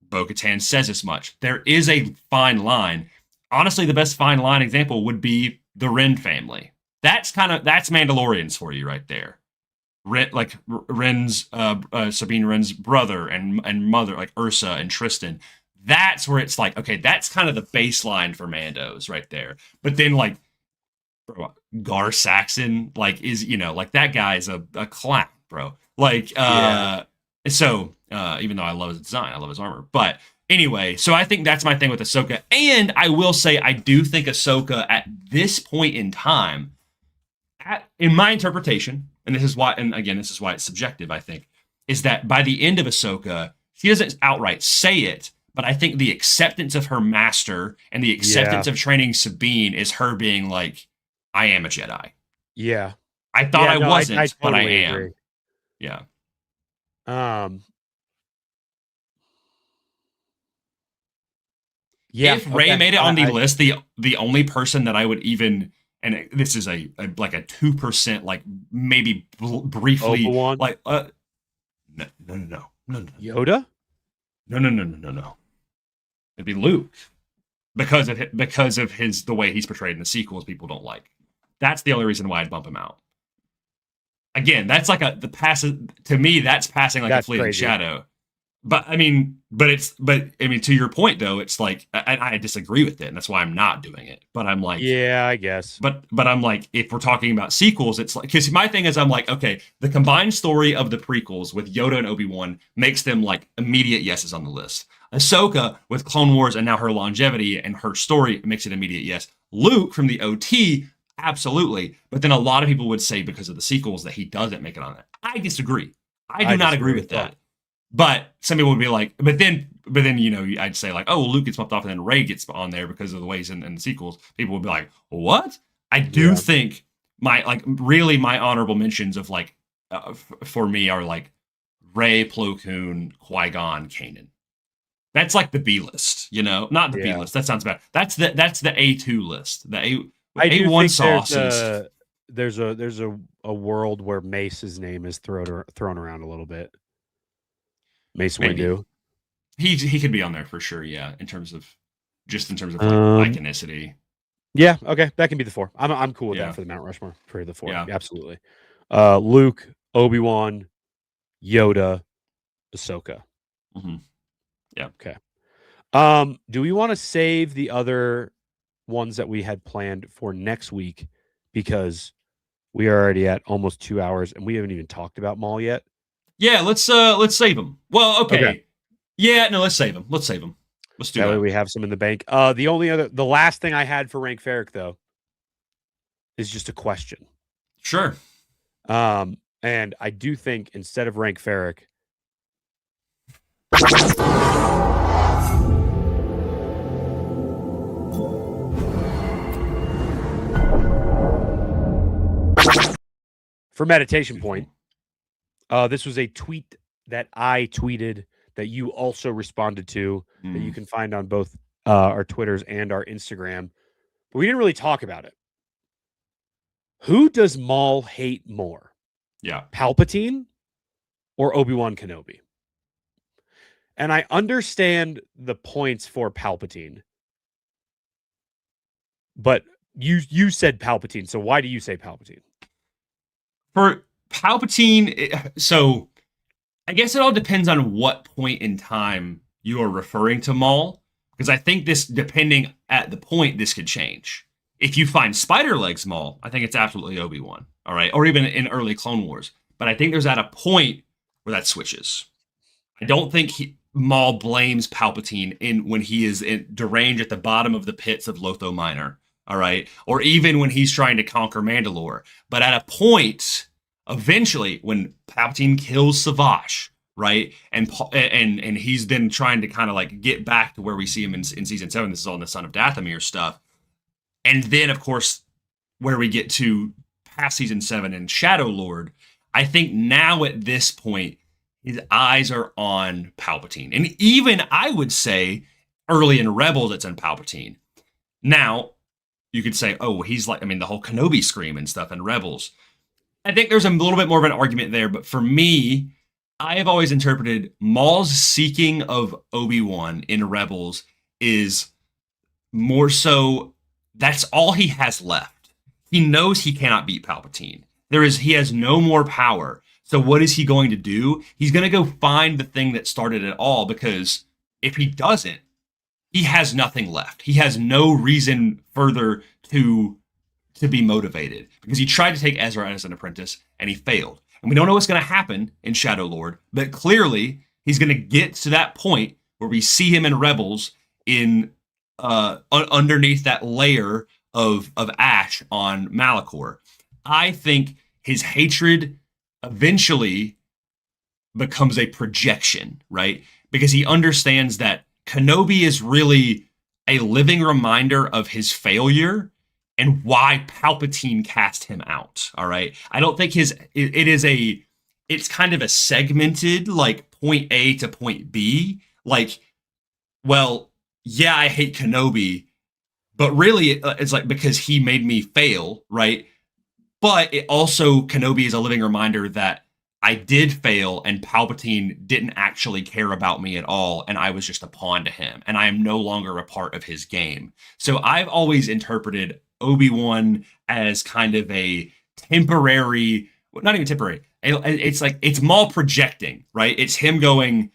[SPEAKER 3] Bo-Katan says as much. There is a fine line. Honestly, the best fine line example would be the Wren family. That's Mandalorians for you right there. Sabine Wren's brother and mother, like Ursa and Tristan. that's where it's like, okay, that's kind of the baseline for Mandos right there. But then like bro, Gar Saxon, like is, you know, like that guy's a clown, bro. Like, so even though I love his design, I love his armor. But anyway, so I think that's my thing with Ahsoka. And I will say, I do think Ahsoka at this point in time, in my interpretation, and this is why, and again, this is why it's subjective, I think, is that by the end of Ahsoka, she doesn't outright say it, but I think the acceptance of her master and the acceptance of training Sabine is her being like, I am a Jedi.
[SPEAKER 2] Yeah.
[SPEAKER 3] I thought I wasn't,
[SPEAKER 2] I totally
[SPEAKER 3] but I am.
[SPEAKER 2] agree.
[SPEAKER 3] Yeah.
[SPEAKER 2] Yeah.
[SPEAKER 3] If Rey made it on the list, the only person that I would even, and this is a like a 2%, like maybe briefly,
[SPEAKER 2] Obi-Wan?
[SPEAKER 3] like no.
[SPEAKER 2] Yoda?
[SPEAKER 3] No. It'd be Luke because of his the way he's portrayed in the sequels. People don't like. That's the only reason why I'd bump him out. Again, that's like to me, that's passing like a fleeting shadow. But I mean, to your point though, it's like I disagree with it, and that's why I'm not doing it. But I'm like,
[SPEAKER 2] yeah, I guess.
[SPEAKER 3] But I'm like, if we're talking about sequels, it's like, because my thing is, I'm like, okay, the combined story of the prequels with Yoda and Obi-Wan makes them like immediate yeses on the list. Ahsoka with Clone Wars and now her longevity and her story makes it immediate yes. Luke from the OT, absolutely. But then a lot of people would say because of the sequels that he doesn't make it on that. I disagree. I do not agree with that. But some people would be like, but then, you know, I'd say like, oh, well, Luke gets bumped off and then Rey gets on there because of the ways in the sequels. People would be like, what? I do think my honorable mentions of like, for me are like Rey, Plo Koon, Qui-Gon, Kanan. That's like the B list, you know, not the B list. That sounds bad. That's the A2 list. The A1 sauce is.
[SPEAKER 2] There's a world where Mace's name is thrown around a little bit. Mace Windu.
[SPEAKER 3] He could be on there for sure, yeah, in terms of like iconicity.
[SPEAKER 2] Yeah, okay. That can be the 4. I'm cool with that for the Mount Rushmore for the 4. Yeah. Absolutely. Luke, Obi-Wan, Yoda, Ahsoka.
[SPEAKER 3] Mm-hmm. Yeah.
[SPEAKER 2] Okay. Do we want to save the other ones that we had planned for next week? Because we are already at almost 2 hours and we haven't even talked about Maul yet.
[SPEAKER 3] Yeah, let's save them. Well, okay. Yeah, no, let's save them. Let's do that.
[SPEAKER 2] That way we have some in the bank. The last thing I had for Rank Ferric though is just a question.
[SPEAKER 3] Sure.
[SPEAKER 2] And I do think instead of Rank Ferric, for meditation point, this was a tweet that I tweeted that you also responded to that you can find on both our Twitters and our Instagram. But we didn't really talk about it. Who does Maul hate more?
[SPEAKER 3] Yeah.
[SPEAKER 2] Palpatine or Obi-Wan Kenobi? And I understand the points for Palpatine. But you said Palpatine, so why do you say Palpatine?
[SPEAKER 3] For Palpatine, so I guess it all depends on what point in time you are referring to Maul, because I think this, depending at the point, this could change. If you find Spider Legs Maul, I think it's absolutely Obi-Wan, all right, or even in early Clone Wars. But I think there's at a point where that switches. I don't think Maul blames Palpatine when he is deranged at the bottom of the pits of Lotho Minor, all right, or even when he's trying to conquer Mandalore. But at a point, eventually, when Palpatine kills Savage, right, and he's then trying to kind of like get back to where we see him in season 7. This is all in the Son of Dathomir stuff, and then of course where we get to past season 7 and Shadow Lord. I think now at this point, his eyes are on Palpatine, and even I would say early in Rebels, it's on Palpatine. Now you could say, oh, he's like, I mean, the whole Kenobi scream and stuff in Rebels. I think there's a little bit more of an argument there, but for me, I have always interpreted Maul's seeking of Obi-Wan in Rebels is more so that's all he has left. He knows he cannot beat Palpatine. He has no more power. So what is he going to do? He's going to go find the thing that started it all, because if he doesn't, he has nothing left. He has no reason further to be motivated because he tried to take Ezra as an apprentice and he failed. And we don't know what's going to happen in Shadow Lord, but clearly he's going to get to that point where we see him in Rebels in underneath that layer of ash on Malachor. I think his hatred eventually becomes a projection, right? Because he understands that Kenobi is really a living reminder of his failure and why Palpatine cast him out. All right. I don't think it's kind of a segmented, like point A to point B. Like, well, yeah, I hate Kenobi, but really it's like because he made me fail, right? But it also, Kenobi is a living reminder that I did fail and Palpatine didn't actually care about me at all. And I was just a pawn to him and I am no longer a part of his game. So I've always interpreted Obi-Wan as kind of a temporary, not even temporary. It's like, it's Maul projecting, right? It's him going,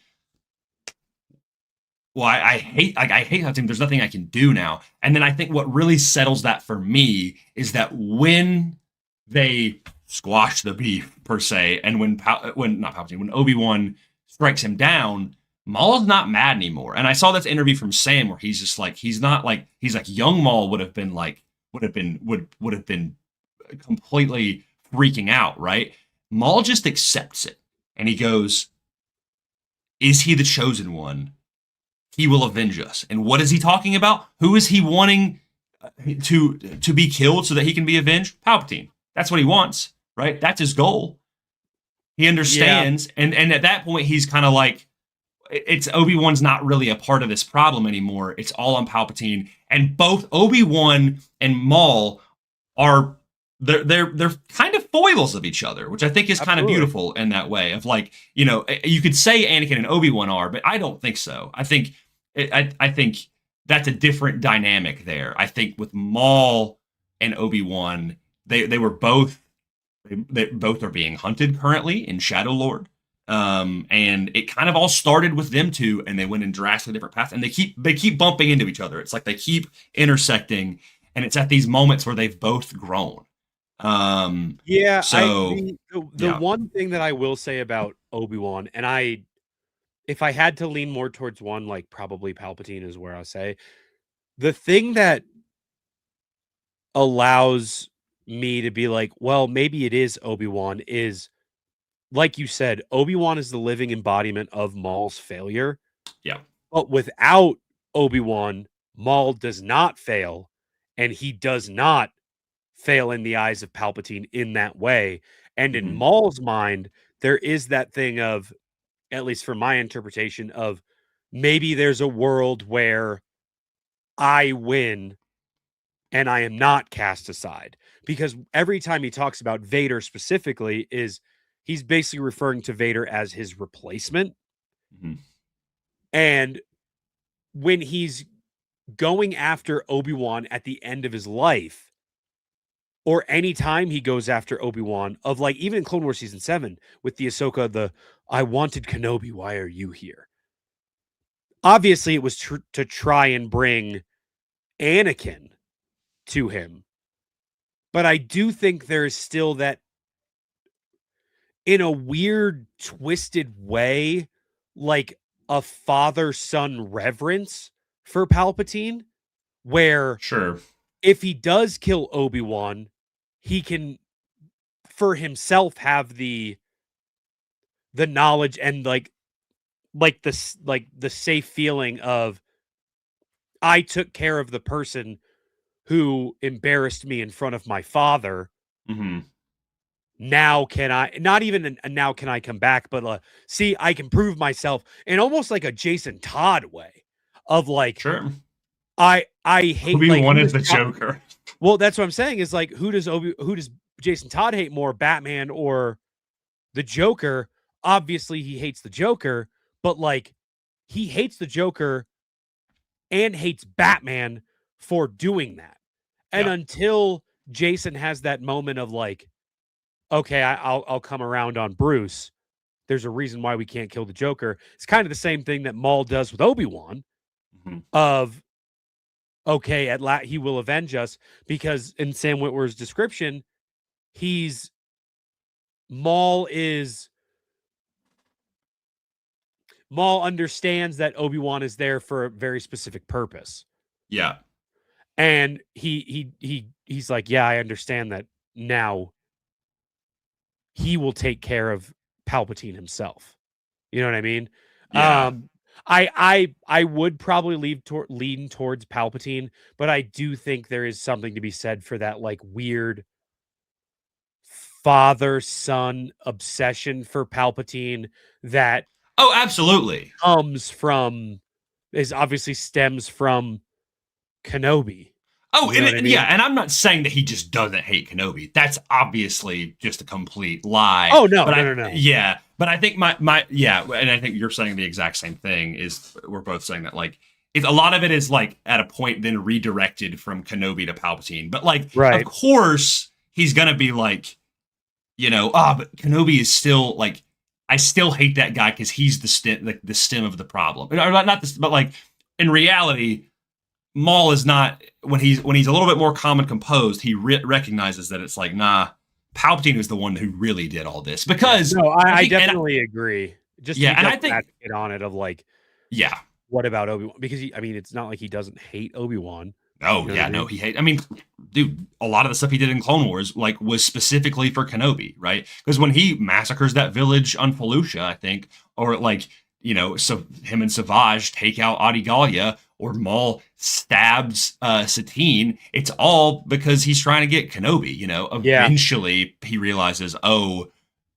[SPEAKER 3] well, I hate Palpatine. There's nothing I can do now. And then I think what really settles that for me is that when they squash the beef per se, and when Obi-Wan strikes him down, Maul's not mad anymore. And I saw this interview from Sam where he's just like, he's like young Maul would have been completely freaking out, right? Maul just accepts it and he goes, is he the chosen one? He will avenge us. And what is he talking about? Who is he wanting to be killed so that he can be avenged? Palpatine. That's what he wants, right? That's his goal. He understands. Yeah. And at that point, he's kind of like, it's Obi-Wan's not really a part of this problem anymore. It's all on Palpatine. And both Obi-Wan and Maul are, they're kind of foils of each other, which I think is kind of beautiful in that way of like, you know, you could say Anakin and Obi-Wan are, but I don't think so. I think that's a different dynamic there. I think with Maul and Obi-Wan, they both are being hunted currently in Shadow Lord. And it kind of all started with them two, and they went in drastically different paths, and they keep bumping into each other. It's like they keep intersecting, and it's at these moments where they've both grown.
[SPEAKER 2] One thing that I will say about Obi-Wan, and if I had to lean more towards one, like probably Palpatine is where I say, the thing that allows me to be like, well, maybe it is Obi-Wan is, like you said, Obi-Wan is the living embodiment of Maul's failure.
[SPEAKER 3] Yeah.
[SPEAKER 2] But without Obi-Wan, Maul does not fail, and he does not fail in the eyes of Palpatine in that way. And in Maul's mind, there is that thing of, at least for my interpretation, of maybe there's a world where I win and I am not cast aside. Because every time he talks about Vader specifically, he's basically referring to Vader as his replacement. Mm-hmm. And when he's going after Obi-Wan at the end of his life, or anytime he goes after Obi-Wan, of like, even in Clone Wars Season 7, with the Ahsoka, I wanted Kenobi, why are you here? Obviously, it was to try and bring Anakin to him. But I do think there is still that, in a weird, twisted way, like a father-son reverence for Palpatine, where
[SPEAKER 3] sure,
[SPEAKER 2] if he does kill Obi-Wan, he can, for himself, have the knowledge and like the safe feeling of, I took care of the person who embarrassed me in front of my father.
[SPEAKER 3] Mm-hmm.
[SPEAKER 2] Now can I, not even now can I come back, but see, I can prove myself in almost like a Jason Todd way of like,
[SPEAKER 3] sure,
[SPEAKER 2] I hate
[SPEAKER 3] Obi-Wan is the Joker.
[SPEAKER 2] Well, that's what I'm saying is like, who does Jason Todd hate more, Batman or the Joker? Obviously he hates the Joker, but like he hates the Joker and hates Batman for doing that. And until Jason has that moment of like, okay, I'll come around on Bruce, there's a reason why we can't kill the Joker. It's kind of the same thing that Maul does with Obi-Wan, of, okay, he will avenge us, because in Sam Witwer's description, Maul understands that Obi-Wan is there for a very specific purpose.
[SPEAKER 3] Yeah.
[SPEAKER 2] And he's like, yeah, I understand that now. He will take care of Palpatine himself. You know what I mean?
[SPEAKER 3] Yeah.
[SPEAKER 2] I would probably lean towards Palpatine, but I do think there is something to be said for that like weird father-son obsession for Palpatine that
[SPEAKER 3] absolutely
[SPEAKER 2] obviously stems from Kenobi.
[SPEAKER 3] And I'm not saying that he just doesn't hate Kenobi. That's obviously just a complete lie.
[SPEAKER 2] Oh no, no.
[SPEAKER 3] Yeah, but I think and I think you're saying the exact same thing. Is we're both saying that like a lot of it is like at a point then redirected from Kenobi to Palpatine. But like, of course, he's gonna be like, but Kenobi is still like, I still hate that guy because he's the stem of the problem. Not this, but like in reality, Maul is not, when he's a little bit more calm and composed, he recognizes that it's like, nah, Palpatine is the one who really did all this. Because
[SPEAKER 2] I definitely agree.
[SPEAKER 3] And I think
[SPEAKER 2] get on it of like, what about Obi-Wan? Because it's not like he doesn't hate Obi-Wan.
[SPEAKER 3] Oh yeah, no, he hates. Dude, a lot of the stuff he did in Clone Wars like was specifically for Kenobi, right? Because when he massacres that village on Felucia, I think, or like so him and Savage take out Adi Gallia, or Maul stabs Satine, it's all because he's trying to get Kenobi. Eventually he realizes, oh,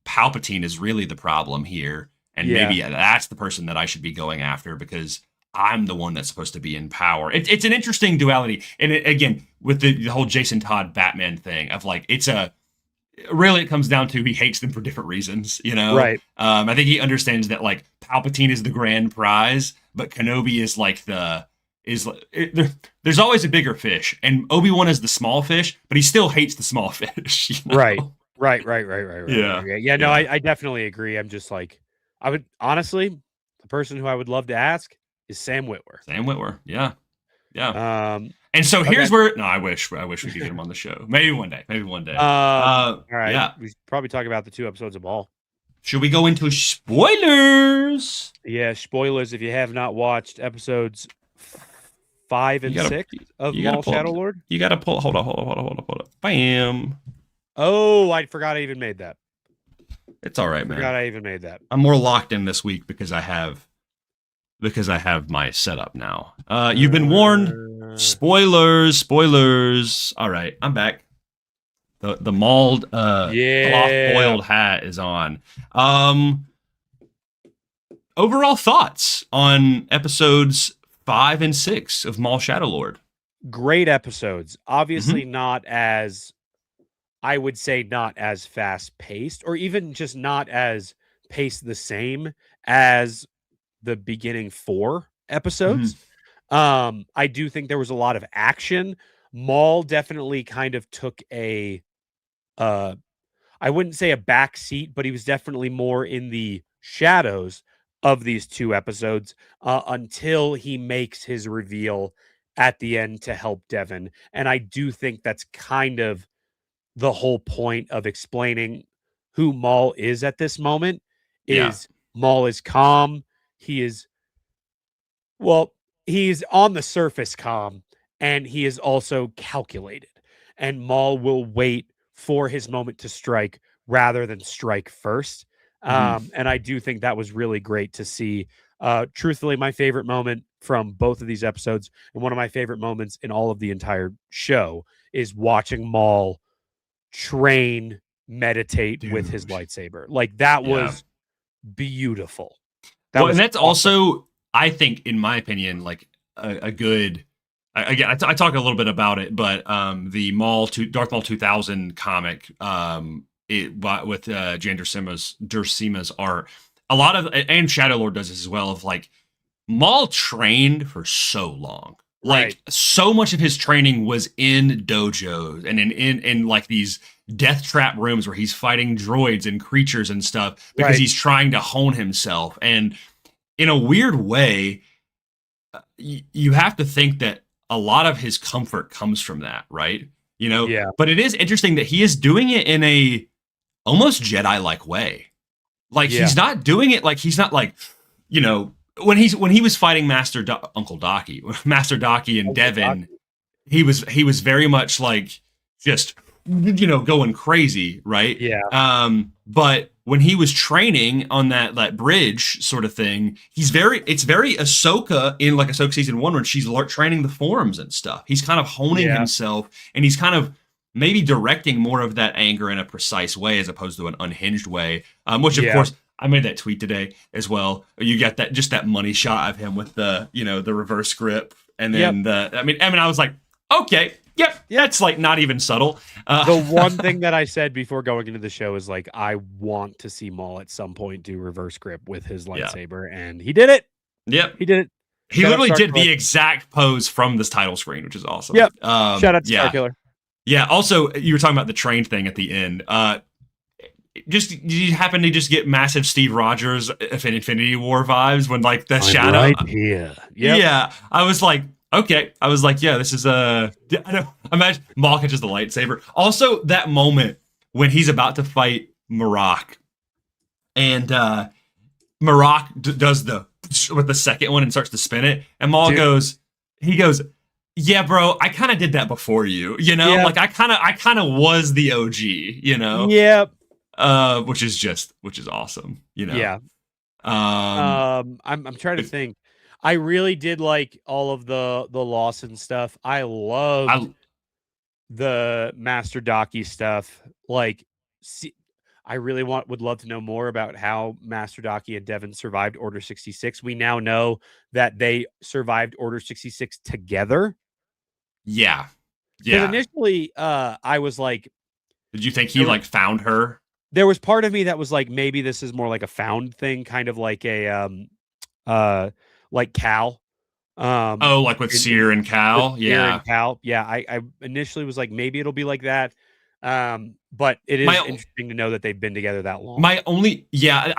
[SPEAKER 3] Palpatine is really the problem here, and maybe that's the person that I should be going after because I'm the one that's supposed to be in power. It's an interesting duality, and again with the whole Jason Todd Batman thing of like it comes down to he hates them for different reasons,
[SPEAKER 2] Right.
[SPEAKER 3] I think he understands that like Palpatine is the grand prize, but Kenobi is like there's always a bigger fish, and Obi-Wan is the small fish, but he still hates the small fish.
[SPEAKER 2] Right.
[SPEAKER 3] Yeah.
[SPEAKER 2] No, I definitely agree. I'm just like, I would honestly, the person who I would love to ask is Sam Witwer.
[SPEAKER 3] Yeah. And so here's where I wish we could get him on the show. Maybe one day.
[SPEAKER 2] All right.
[SPEAKER 3] Yeah.
[SPEAKER 2] We should probably talk about the 2 episodes of Maul.
[SPEAKER 3] Should we go into spoilers?
[SPEAKER 2] Yeah, spoilers. If you have not watched episodes 5 and 6 of Maul Shadow Lord,
[SPEAKER 3] you gotta pull. Hold on. Bam.
[SPEAKER 2] Oh, I forgot I even made that.
[SPEAKER 3] It's all right, man.
[SPEAKER 2] Forgot I even made that.
[SPEAKER 3] I'm more locked in this week because I have my setup now. You've been warned. Spoilers. All right, I'm back. The mauled cloth boiled hat is on. Overall thoughts on episodes 5 and 6 of Maul Shadow Lord.
[SPEAKER 2] Great episodes. Obviously not as, I would say, not as fast paced, or even just not as paced the same as the beginning 4 episodes. I do think there was a lot of action. Maul definitely kind of took I wouldn't say a back seat, but he was definitely more in the shadows of these 2 episodes until he makes his reveal at the end to help Devin. And I do think that's kind of the whole point of explaining who Maul is at this moment. Maul is calm. He's on the surface calm, and he is also calculated. And Maul will wait for his moment to strike rather than strike first. And I do think that was really great to see. Truthfully, my favorite moment from both of these episodes, and one of my favorite moments in all of the entire show, is watching Maul train, meditate with his lightsaber. Like, that was beautiful.
[SPEAKER 3] And that's awesome. Also, I think, in my opinion, like a good. Again, I talk a little bit about it, but the Darth Maul 2000 comic, with Jan Dursima's art, a lot of, and Shadow Lord does this as well, of like Maul trained for so long. Like so much of his training was in dojos and in like these death trap rooms where he's fighting droids and creatures and stuff because he's trying to hone himself. And in a weird way, you have to think that a lot of his comfort comes from that, right?
[SPEAKER 2] Yeah.
[SPEAKER 3] But it is interesting that he is doing it in a almost Jedi-like way. Like he's not doing it like he's not like, when he was fighting Master Docky and Devin, he was very much like just going crazy, right?
[SPEAKER 2] Yeah.
[SPEAKER 3] But when he was training on that bridge sort of thing, it's very Ahsoka in like Ahsoka season 1 when she's training the forms and stuff. He's kind of honing himself, and he's kind of maybe directing more of that anger in a precise way as opposed to an unhinged way. Which of course I made that tweet today as well. You got that money shot of him with the the reverse grip, and then I was like, okay. Yep. Yeah, it's like not even subtle.
[SPEAKER 2] The one thing that I said before going into the show is like, I want to see Maul at some point do reverse grip with his lightsaber, and he did it.
[SPEAKER 3] Yep.
[SPEAKER 2] He did it.
[SPEAKER 3] He literally did the exact pose from this title screen, which is awesome.
[SPEAKER 2] Yep. Shout out to Starkiller.
[SPEAKER 3] Yeah. Also, you were talking about the train thing at the end. You happen to just get massive Steve Rogers Infinity War vibes when like the shadow
[SPEAKER 2] right here. Yep.
[SPEAKER 3] Yeah. I was like, okay. I was like, yeah, this is I don't imagine Maul catches the lightsaber. Also, that moment when he's about to fight Marok, and Marok does with the second one and starts to spin it, and Maul goes, yeah, bro, I kind of did that before you, like I kind of was the OG,
[SPEAKER 2] Yep.
[SPEAKER 3] Which is awesome,
[SPEAKER 2] Yeah. I'm trying to think. I really did like all of the Lawson stuff. I loved the Master Docky stuff. Like, I really would love to know more about how Master Docky and Devin survived Order 66. We now know that they survived Order 66 together.
[SPEAKER 3] Yeah.
[SPEAKER 2] Because initially, I was like,
[SPEAKER 3] did you think he found her?
[SPEAKER 2] There was part of me that was like, maybe this is more like a found thing, kind of like a like Cal.
[SPEAKER 3] Like with Seer and Cal.
[SPEAKER 2] Yeah. And Cal. Yeah. I initially was like, maybe it'll be like that. But it is interesting to know that they've been together that long.
[SPEAKER 3] I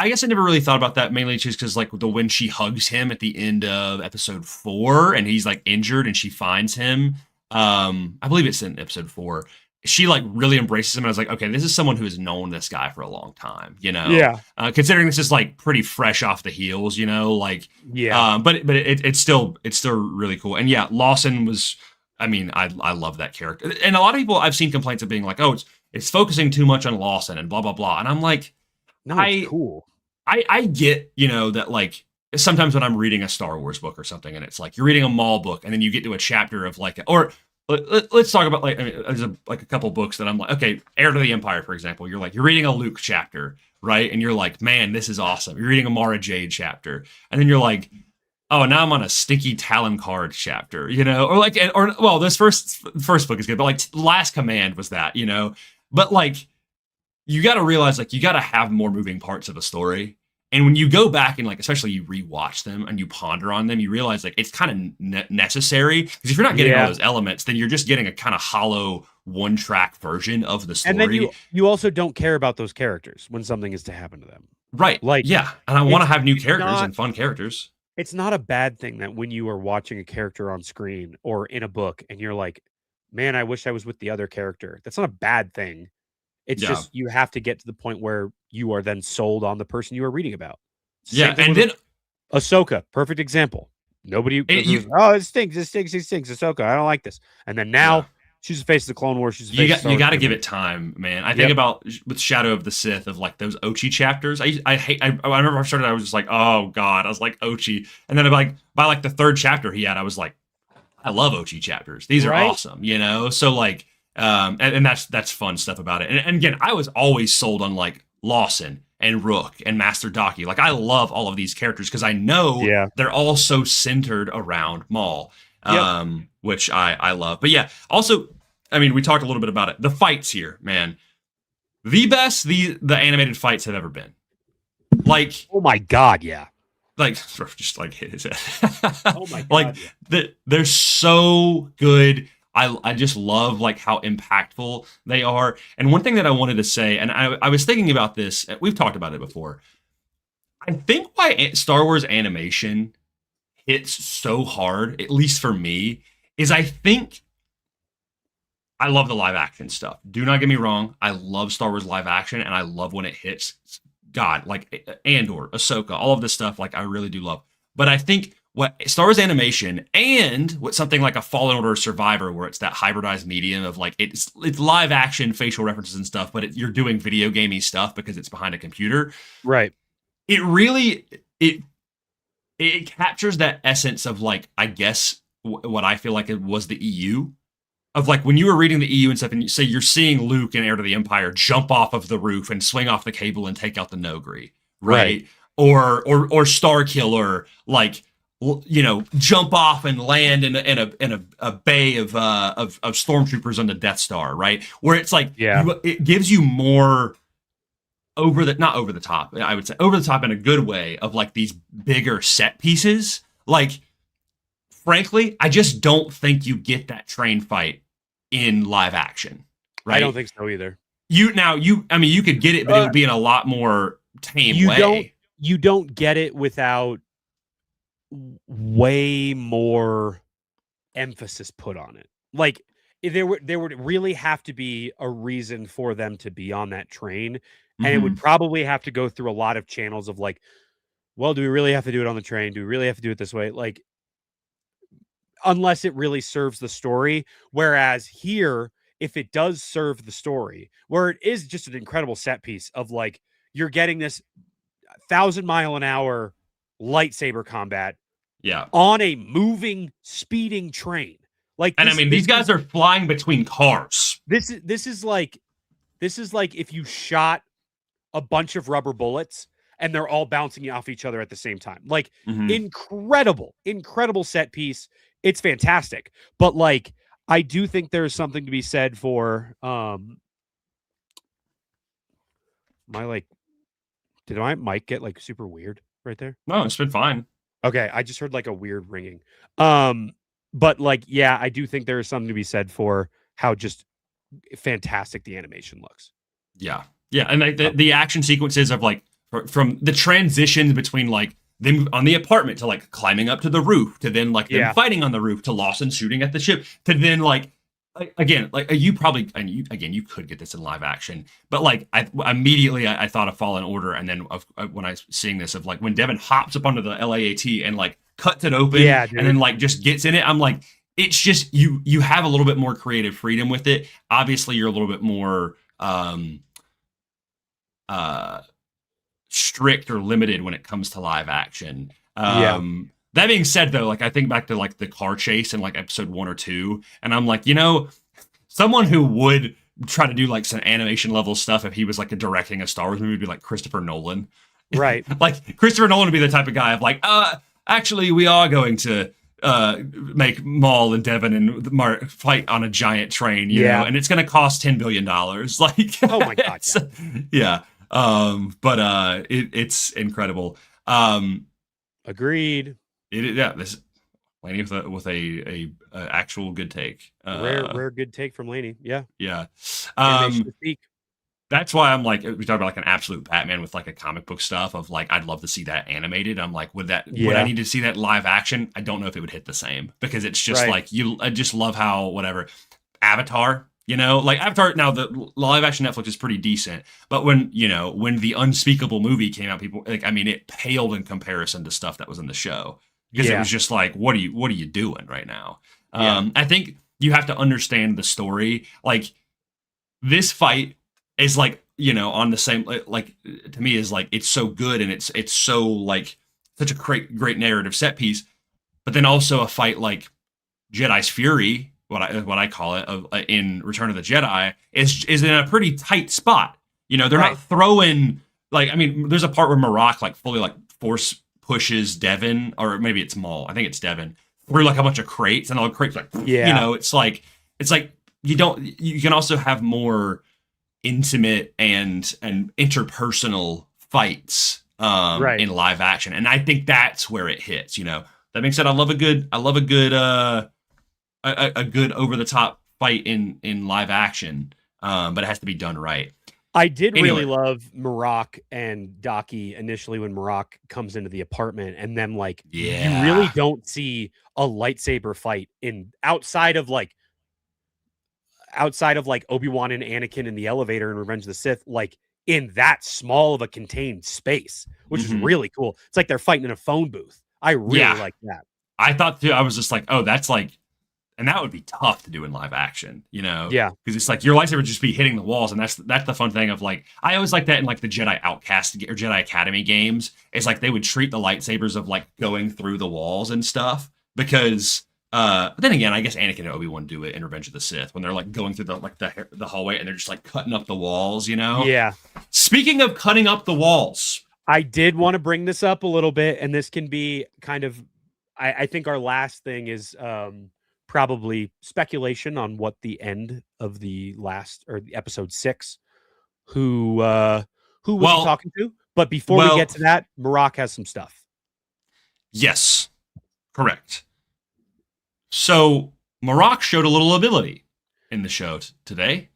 [SPEAKER 3] guess I never really thought about that, mainly just because like when she hugs him at the end of episode 4 and he's like injured and she finds him. I believe it's in episode 4. She like really embraces him, and I was like, okay, this is someone who has known this guy for a long time,
[SPEAKER 2] Yeah.
[SPEAKER 3] Considering this is like pretty fresh off the heels, but it's still really cool. And yeah, Lawson was, I love that character. And a lot of people I've seen complaints of being like, oh, it's focusing too much on Lawson and blah blah blah. And I'm like,
[SPEAKER 2] no, it's cool.
[SPEAKER 3] I get, that like sometimes when I'm reading a Star Wars book or something, and it's like you're reading a Maul book, and then you get to a chapter of like, or let's talk about there's a couple books that I'm like, okay, Heir to the Empire, for example. You're reading a Luke chapter, right? And you're like, man, this is awesome. You're reading a Mara Jade chapter, and then you're like, oh, now I'm on a Stinky Talon Card chapter, or this first book is good, but like Last Command was that, but like you got to realize like you got to have more moving parts of a story. And when you go back and like, especially you rewatch them and you ponder on them, you realize like it's kind of necessary, because if you're not getting all those elements, then you're just getting a kind of hollow one-track version of the story.
[SPEAKER 2] And then you also don't care about those characters when something is to happen to them.
[SPEAKER 3] Right. Like, yeah. And I want to have new characters and fun characters.
[SPEAKER 2] It's not a bad thing that when you are watching a character on screen or in a book and you're like, man, I wish I was with the other character. That's not a bad thing. It's just you have to get to the point where you are then sold on the person you are reading about.
[SPEAKER 3] Yeah, and then
[SPEAKER 2] Ahsoka, perfect example. Nobody, it stinks, Ahsoka, I don't like this. And then now she's the face of the Clone Wars. She's the face
[SPEAKER 3] you got to give it time, man. I think about with Shadow of the Sith of like those Ochi chapters. I remember I started. I was just like, oh god, I was like Ochi, and then by like the third chapter he had, I was like, I love Ochi chapters. These are awesome, So like. And that's fun stuff about it. And again, I was always sold on like Lawson and Rook and Master Docky. Like I love all of these characters because I know they're all so centered around Maul, which I love. But yeah, also, we talked a little bit about it. The fights here, man, the best the animated fights have ever been. Like,
[SPEAKER 2] oh my god, yeah.
[SPEAKER 3] Like just like hit his head.
[SPEAKER 2] Oh my god,
[SPEAKER 3] like they're so good. I just love like how impactful they are. And one thing that I wanted to say, and I was thinking about this, we've talked about it before. I think why Star Wars animation hits so hard, at least for me, is I think I love the live action stuff. Do not get me wrong. I love Star Wars live action, and I love when it hits. God, like Andor, Ahsoka, all of this stuff, like I really do love. But I think what Star Wars animation and what something like a Fallen Order or Survivor, where it's that hybridized medium of like it's live action facial references and stuff, but you're doing video gamey stuff because it's behind a computer.
[SPEAKER 2] Right.
[SPEAKER 3] It really it captures that essence of like, I guess what I feel like it was the EU. Of like when you were reading the EU and stuff, and you say you're seeing Luke in Heir to the Empire jump off of the roof and swing off the cable and take out the Nogri, right? Or Starkiller, like, you know, jump off and land in a bay of stormtroopers on the Death Star, right? Where it's like, it gives you more not over the top, I would say over the top in a good way of like these bigger set pieces, like. Frankly, I just don't think you get that train fight in live action. Right?
[SPEAKER 2] I don't think so either.
[SPEAKER 3] You could get it, but it would be in a lot more tame way.
[SPEAKER 2] You don't get it without way more emphasis put on it. Like there would really have to be a reason for them to be on that train, and it would probably have to go through a lot of channels of like, well, do we really have to do it on the train? Do we really have to do it this way? Like. Unless it really serves the story. Whereas here, if it does serve the story, where it is just an incredible set piece of like, you're getting this 1,000-mile-an-hour lightsaber combat on a moving, speeding train. Like,
[SPEAKER 3] and these guys are flying between cars.
[SPEAKER 2] This is like if you shot a bunch of rubber bullets and they're all bouncing off each other at the same time. Like, incredible set piece. It's fantastic. But like, I do think there's something to be said for did my mic get like super weird right there?
[SPEAKER 3] No, it's been fine.
[SPEAKER 2] Okay, I just heard like a weird ringing. But like, yeah, I do think there is something to be said for how just fantastic the animation looks.
[SPEAKER 3] Yeah. And like the action sequences of like from the transitions between like them on the apartment to like climbing up to the roof to then like them fighting on the roof to Lawson shooting at the ship to then like again like you probably you could get this in live action, but like I immediately thought of Fallen Order, and then when I was seeing this of like when Devin hops up onto the LAAT and like cuts it open and then like just gets in it, I'm like, it's just you have a little bit more creative freedom with it. Obviously you're a little bit more strict or limited when it comes to live action. That being said, though, like I think back to like the car chase in like episode 1 or 2, and I'm like, you know, someone who would try to do like some animation level stuff if he was like directing a Star Wars movie would be like Christopher Nolan.
[SPEAKER 2] Right.
[SPEAKER 3] Like Christopher Nolan would be the type of guy of like, actually we are going to make Maul and Devin and Mark fight on a giant train, you know, and it's going to cost $10 billion. Like,
[SPEAKER 2] oh my God.
[SPEAKER 3] It's incredible.
[SPEAKER 2] Agreed.
[SPEAKER 3] This Laney with a actual good take.
[SPEAKER 2] Rare good take from Laney. Yeah.
[SPEAKER 3] That's why I'm like, we talk about like an absolute Batman with like a comic book stuff of like, I'd love to see that animated. I'm like, would I need to see that live action? I don't know if it would hit the same, because it's just like I just love how whatever Avatar. You know, like Avatar, now the live action Netflix is pretty decent, but when the Unspeakable movie came out, people like, it paled in comparison to stuff that was in the show, because it was just like, what are you doing right now? I think you have to understand the story. Like this fight is like, on the same, like to me is like, it's so good. And it's so like such a great narrative set piece, but then also a fight like Jedi's Fury, what I call it, in Return of the Jedi, is in a pretty tight spot. They're not throwing like, there's a part where Marok like fully like force pushes Devin, or maybe it's Maul. I think it's Devin, through like a bunch of crates, and all the crates like, it's like you can also have more intimate and interpersonal fights in live action, and I think that's where it hits. That being said, I love a good over the top fight in live action, but it has to be done right.
[SPEAKER 2] I did really love Marok and Daki initially when Marok comes into the apartment, and then like you really don't see a lightsaber fight outside of Obi-Wan and Anakin in the elevator in Revenge of the Sith, like in that small of a contained space, which is really cool. It's like they're fighting in a phone booth. I really like that.
[SPEAKER 3] I thought too, I was just like, oh, that's like, and that would be tough to do in live action, you know?
[SPEAKER 2] Yeah.
[SPEAKER 3] Because it's like your lightsaber would just be hitting the walls. And that's the fun thing of like, I always like that in like the Jedi Outcast or Jedi Academy games. It's like they would treat the lightsabers of like going through the walls and stuff. Because, but then again, I guess Anakin and Obi-Wan do it in Revenge of the Sith when they're like going through the hallway and they're just like cutting up the walls, you know?
[SPEAKER 2] Yeah.
[SPEAKER 3] Speaking of cutting up the walls.
[SPEAKER 2] I did want to bring this up a little bit, and this can be kind of, I think our last thing is probably speculation on what the end of the last or the episode 6, who was he talking to? But before we get to that, Marok has some stuff.
[SPEAKER 3] Yes, correct. So Marok showed a little ability in the show today.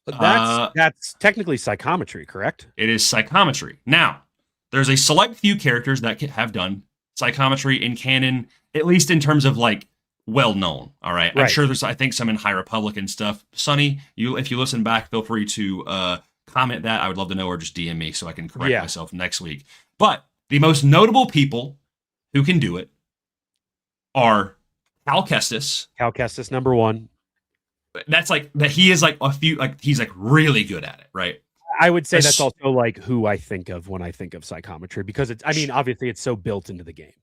[SPEAKER 2] That's technically psychometry, correct?
[SPEAKER 3] It is psychometry. Now, there's a select few characters that have done psychometry in canon, at least in terms of like well-known. All right. I'm sure there's, I think, some in High Republic and stuff. Sonny, if you listen back, feel free to comment that. I would love to know, or just DM me so I can correct myself next week. But the most notable people who can do it are Cal Kestis.
[SPEAKER 2] Cal Kestis, number 1.
[SPEAKER 3] That's like that. He is like he's like really good at it, right?
[SPEAKER 2] I would say that's also like who I think of when I think of psychometry, because it's, I mean, obviously it's so built into the game.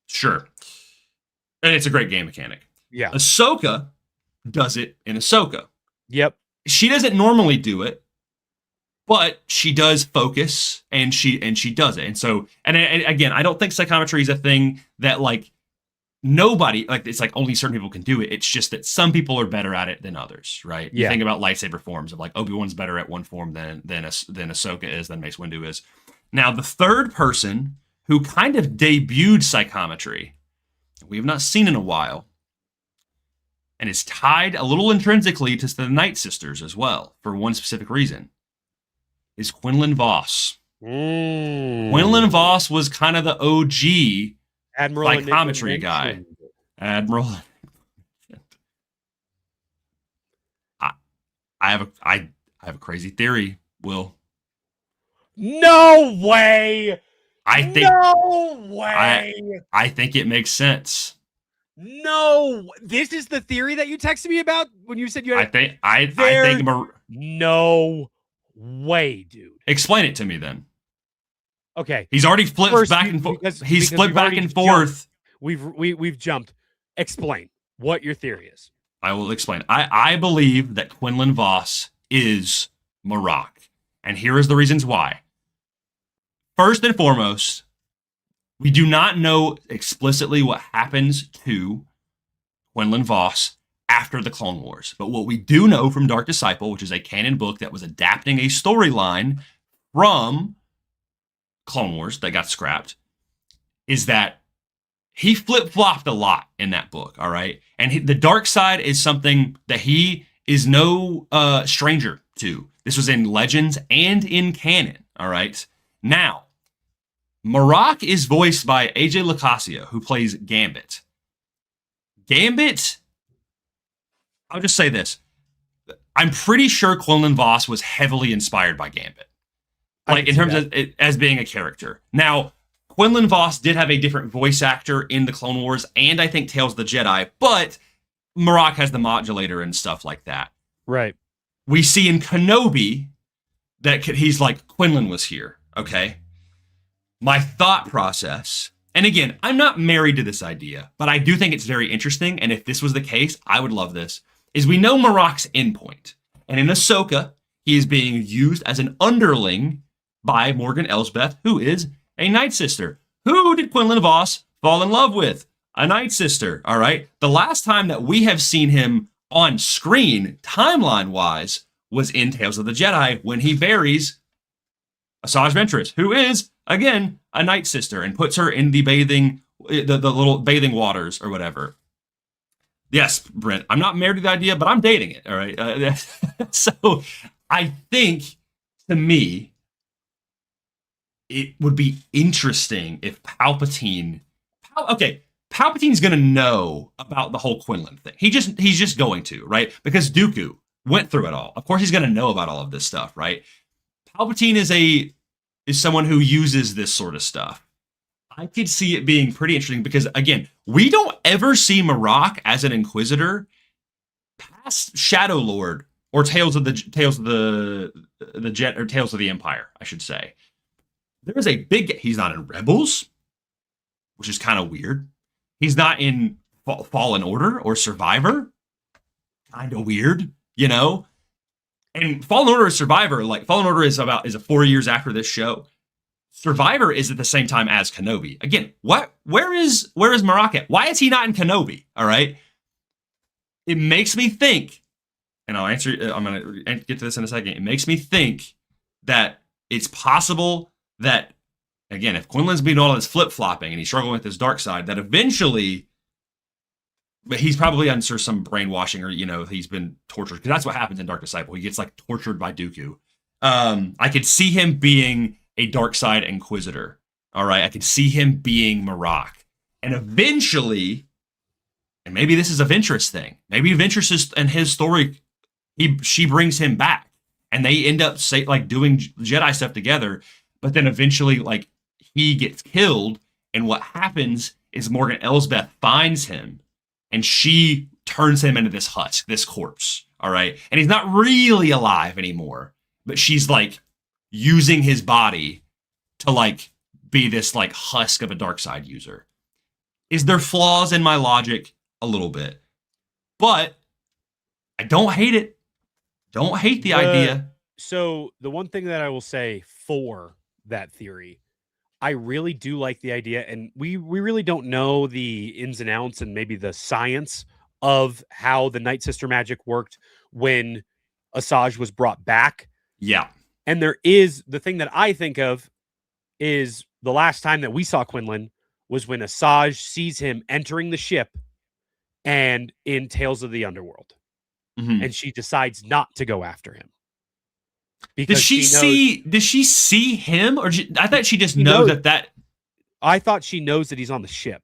[SPEAKER 3] Sure. And it's a great game mechanic.
[SPEAKER 2] Yeah.
[SPEAKER 3] Ahsoka does it in Ahsoka.
[SPEAKER 2] Yep.
[SPEAKER 3] She doesn't normally do it, but she does focus and she does it. And so, and again, I don't think psychometry is a thing that like nobody, like it's like only certain people can do it. It's just that some people are better at it than others, right?
[SPEAKER 2] Yeah.
[SPEAKER 3] You think about lightsaber forms of like Obi-Wan's better at one form than Ahsoka is, than Mace Windu is. Now, the third person who kind of debuted psychometry, we have not seen in a while, and is tied a little intrinsically to the Night Sisters as well, for one specific reason, is Quinlan Vos. Quinlan Vos was kind of the OG
[SPEAKER 2] Admiral
[SPEAKER 3] psychometry guy. Admiral. I have a crazy theory, Will.
[SPEAKER 2] No way.
[SPEAKER 3] I think
[SPEAKER 2] no way.
[SPEAKER 3] I think it makes sense.
[SPEAKER 2] No, this is the theory that you texted me about when you said you had.
[SPEAKER 3] I think
[SPEAKER 2] no way, dude.
[SPEAKER 3] Explain it to me then.
[SPEAKER 2] Okay.
[SPEAKER 3] He's already flipped back and forth. He's flipped back and forth.
[SPEAKER 2] We've jumped. Explain what your theory is.
[SPEAKER 3] I will explain. I believe that Quinlan Vos is Marok. And here is the reasons why. First and foremost, we do not know explicitly what happens to Quinlan Vos after the Clone Wars. But what we do know from Dark Disciple, which is a canon book that was adapting a storyline from Clone Wars that got scrapped, is that he flip-flopped a lot in that book, all right? And the dark side is something that he is no stranger to. This was in Legends and in canon, all right? Now, Marok is voiced by AJ Lacasio, who plays Gambit. Gambit, I'll just say this. I'm pretty sure Quinlan Vos was heavily inspired by Gambit. Like, in terms of it as being a character. Now, Quinlan Vos did have a different voice actor in the Clone Wars and I think Tales of the Jedi, but Marok has the modulator and stuff like that.
[SPEAKER 2] Right.
[SPEAKER 3] We see in Kenobi that he's like, Quinlan was here, okay? My thought process, and again, I'm not married to this idea, but I do think it's very interesting, and if this was the case, I would love this, is we know Marok's endpoint. And in Ahsoka, he is being used as an underling by Morgan Elsbeth, who is a Night Sister. Who did Quinlan Vos fall in love with? A Night Sister, all right? The last time that we have seen him on screen, timeline-wise, was in Tales of the Jedi when he buries Asajj Ventress, who is, again, a Night Sister, and puts her in the little bathing waters or whatever. Yes, Brent, I'm not married to the idea, but I'm dating it, all right? So I think to me, it would be interesting if Palpatine's going to know about the whole Quinlan thing. He's just going to, right? Because Dooku went through it all. Of course, he's going to know about all of this stuff, right? Palpatine is someone who uses this sort of stuff. I could see it being pretty interesting because, again, we don't ever see Marrok as an Inquisitor past Shadow Lord or Tales of the Empire, I should say. There is a big. He's not in Rebels, which is kind of weird. He's not in Fallen Order or Survivor. Kind of weird, you know. And Fallen Order is Survivor. Like Fallen Order is 4 years after this show. Survivor is at the same time as Kenobi. Again, where is Marrok at? Why is he not in Kenobi? All right. It makes me think, and I'll answer. I'm going to get to this in a second. It makes me think that it's possible that, again, if Quinlan's been all this flip-flopping and he's struggling with his dark side, that eventually, but he's probably under some brainwashing or, he's been tortured. Because that's what happens in Dark Disciple. He gets, tortured by Dooku. I could see him being a dark side Inquisitor. All right? I could see him being Marrok. And eventually, and maybe this is a Ventress thing. Maybe Ventress and his story, she brings him back. And they end up, doing Jedi stuff together. But then eventually, he gets killed, and what happens is Morgan Elsbeth finds him, and she turns him into this husk, this corpse, all right? And he's not really alive anymore, but she's, using his body to, be this, husk of a dark side user. Is there flaws in my logic? A little bit. But I don't hate it. Don't hate the idea.
[SPEAKER 2] So the one thing that I will say for that theory, I really do like the idea, and we really don't know the ins and outs and maybe the science of how the Night Sister magic worked when Asajj was brought back.
[SPEAKER 3] Yeah.
[SPEAKER 2] And there is the thing that I think of is the last time that we saw Quinlan was when Asajj sees him entering the ship and in Tales of the Underworld.
[SPEAKER 3] Mm-hmm.
[SPEAKER 2] And she decides not to go after him.
[SPEAKER 3] Does she see him, or I thought she just knows that.
[SPEAKER 2] I thought she knows that he's on the ship.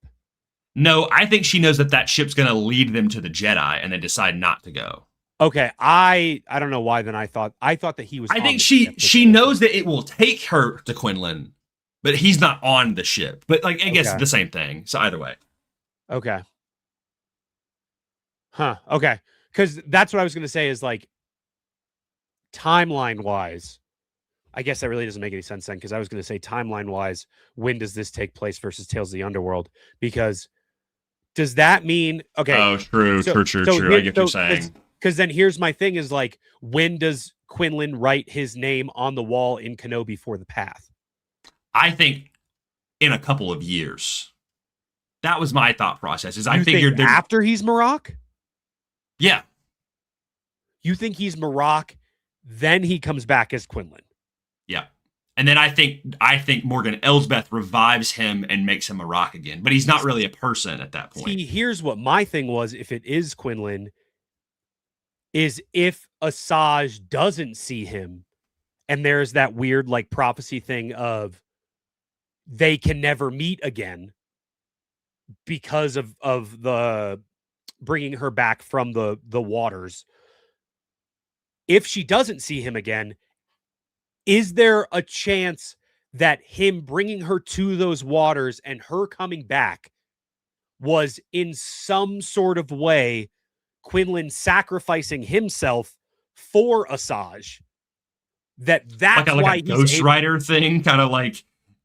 [SPEAKER 3] No, I think she knows that ship's going to lead them to the Jedi, and they decide not to go.
[SPEAKER 2] Okay, I don't know why. Then I thought that he was.
[SPEAKER 3] I think she knows that it will take her to Quinlan, but he's not on the ship. But I guess it's the same thing. So either way.
[SPEAKER 2] Okay. Huh. Okay, because that's what I was going to say is timeline wise, I guess that really doesn't make any sense then, because I was going to say timeline wise, when does this take place versus Tales of the Underworld? Because does that mean
[SPEAKER 3] Oh, true. I get what you're saying.
[SPEAKER 2] Because then here's my thing is when does Quinlan write his name on the wall in Kenobi for the path?
[SPEAKER 3] I think in a couple of years. That was my thought process. I figured
[SPEAKER 2] after he's Marrok?
[SPEAKER 3] Yeah.
[SPEAKER 2] You think he's Marrok? Then he comes back as Quinlan.
[SPEAKER 3] Yeah. And then I think Morgan Elsbeth revives him and makes him Marrok again. But he's not really a person at that point.
[SPEAKER 2] See, here's what my thing was, if it is Quinlan, is if Asajj doesn't see him, and there's that weird prophecy thing of they can never meet again because of the bringing her back from the waters. If she doesn't see him again, is there a chance that him bringing her to those waters and her coming back was in some sort of way Quinlan sacrificing himself for Asajj? That's why
[SPEAKER 3] he's Ghost Rider thing, kind of like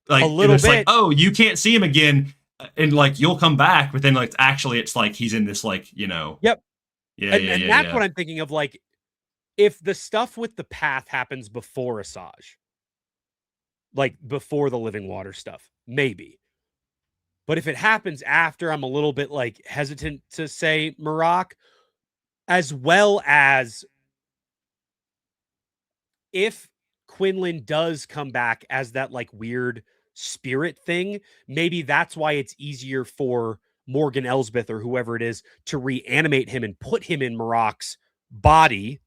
[SPEAKER 2] a little bit.
[SPEAKER 3] Oh, you can't see him again, and you'll come back, but then actually it's he's in this
[SPEAKER 2] Yep.
[SPEAKER 3] Yeah.
[SPEAKER 2] And that's what I'm thinking of. If the stuff with the path happens before Asajj, before the Living Water stuff, maybe. But if it happens after, I'm a little bit hesitant to say Marrok, as well as if Quinlan does come back as that weird spirit thing, maybe that's why it's easier for Morgan Elsbeth or whoever it is to reanimate him and put him in Marrok's body,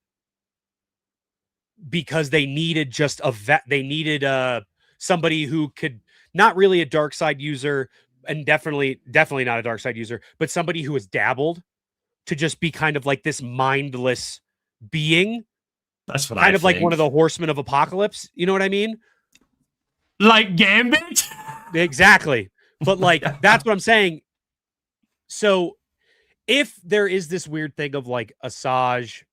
[SPEAKER 2] because they needed just a vet. They needed somebody who could, not really a dark side user, and definitely not a dark side user, but somebody who has dabbled, to just be kind of like this mindless being.
[SPEAKER 3] That's what
[SPEAKER 2] kind
[SPEAKER 3] I
[SPEAKER 2] of
[SPEAKER 3] think.
[SPEAKER 2] like one of the horsemen of apocalypse. You know what I mean?
[SPEAKER 3] Like Gambit?
[SPEAKER 2] Exactly. But like, that's what I'm saying. So if there is this weird thing of like Asajj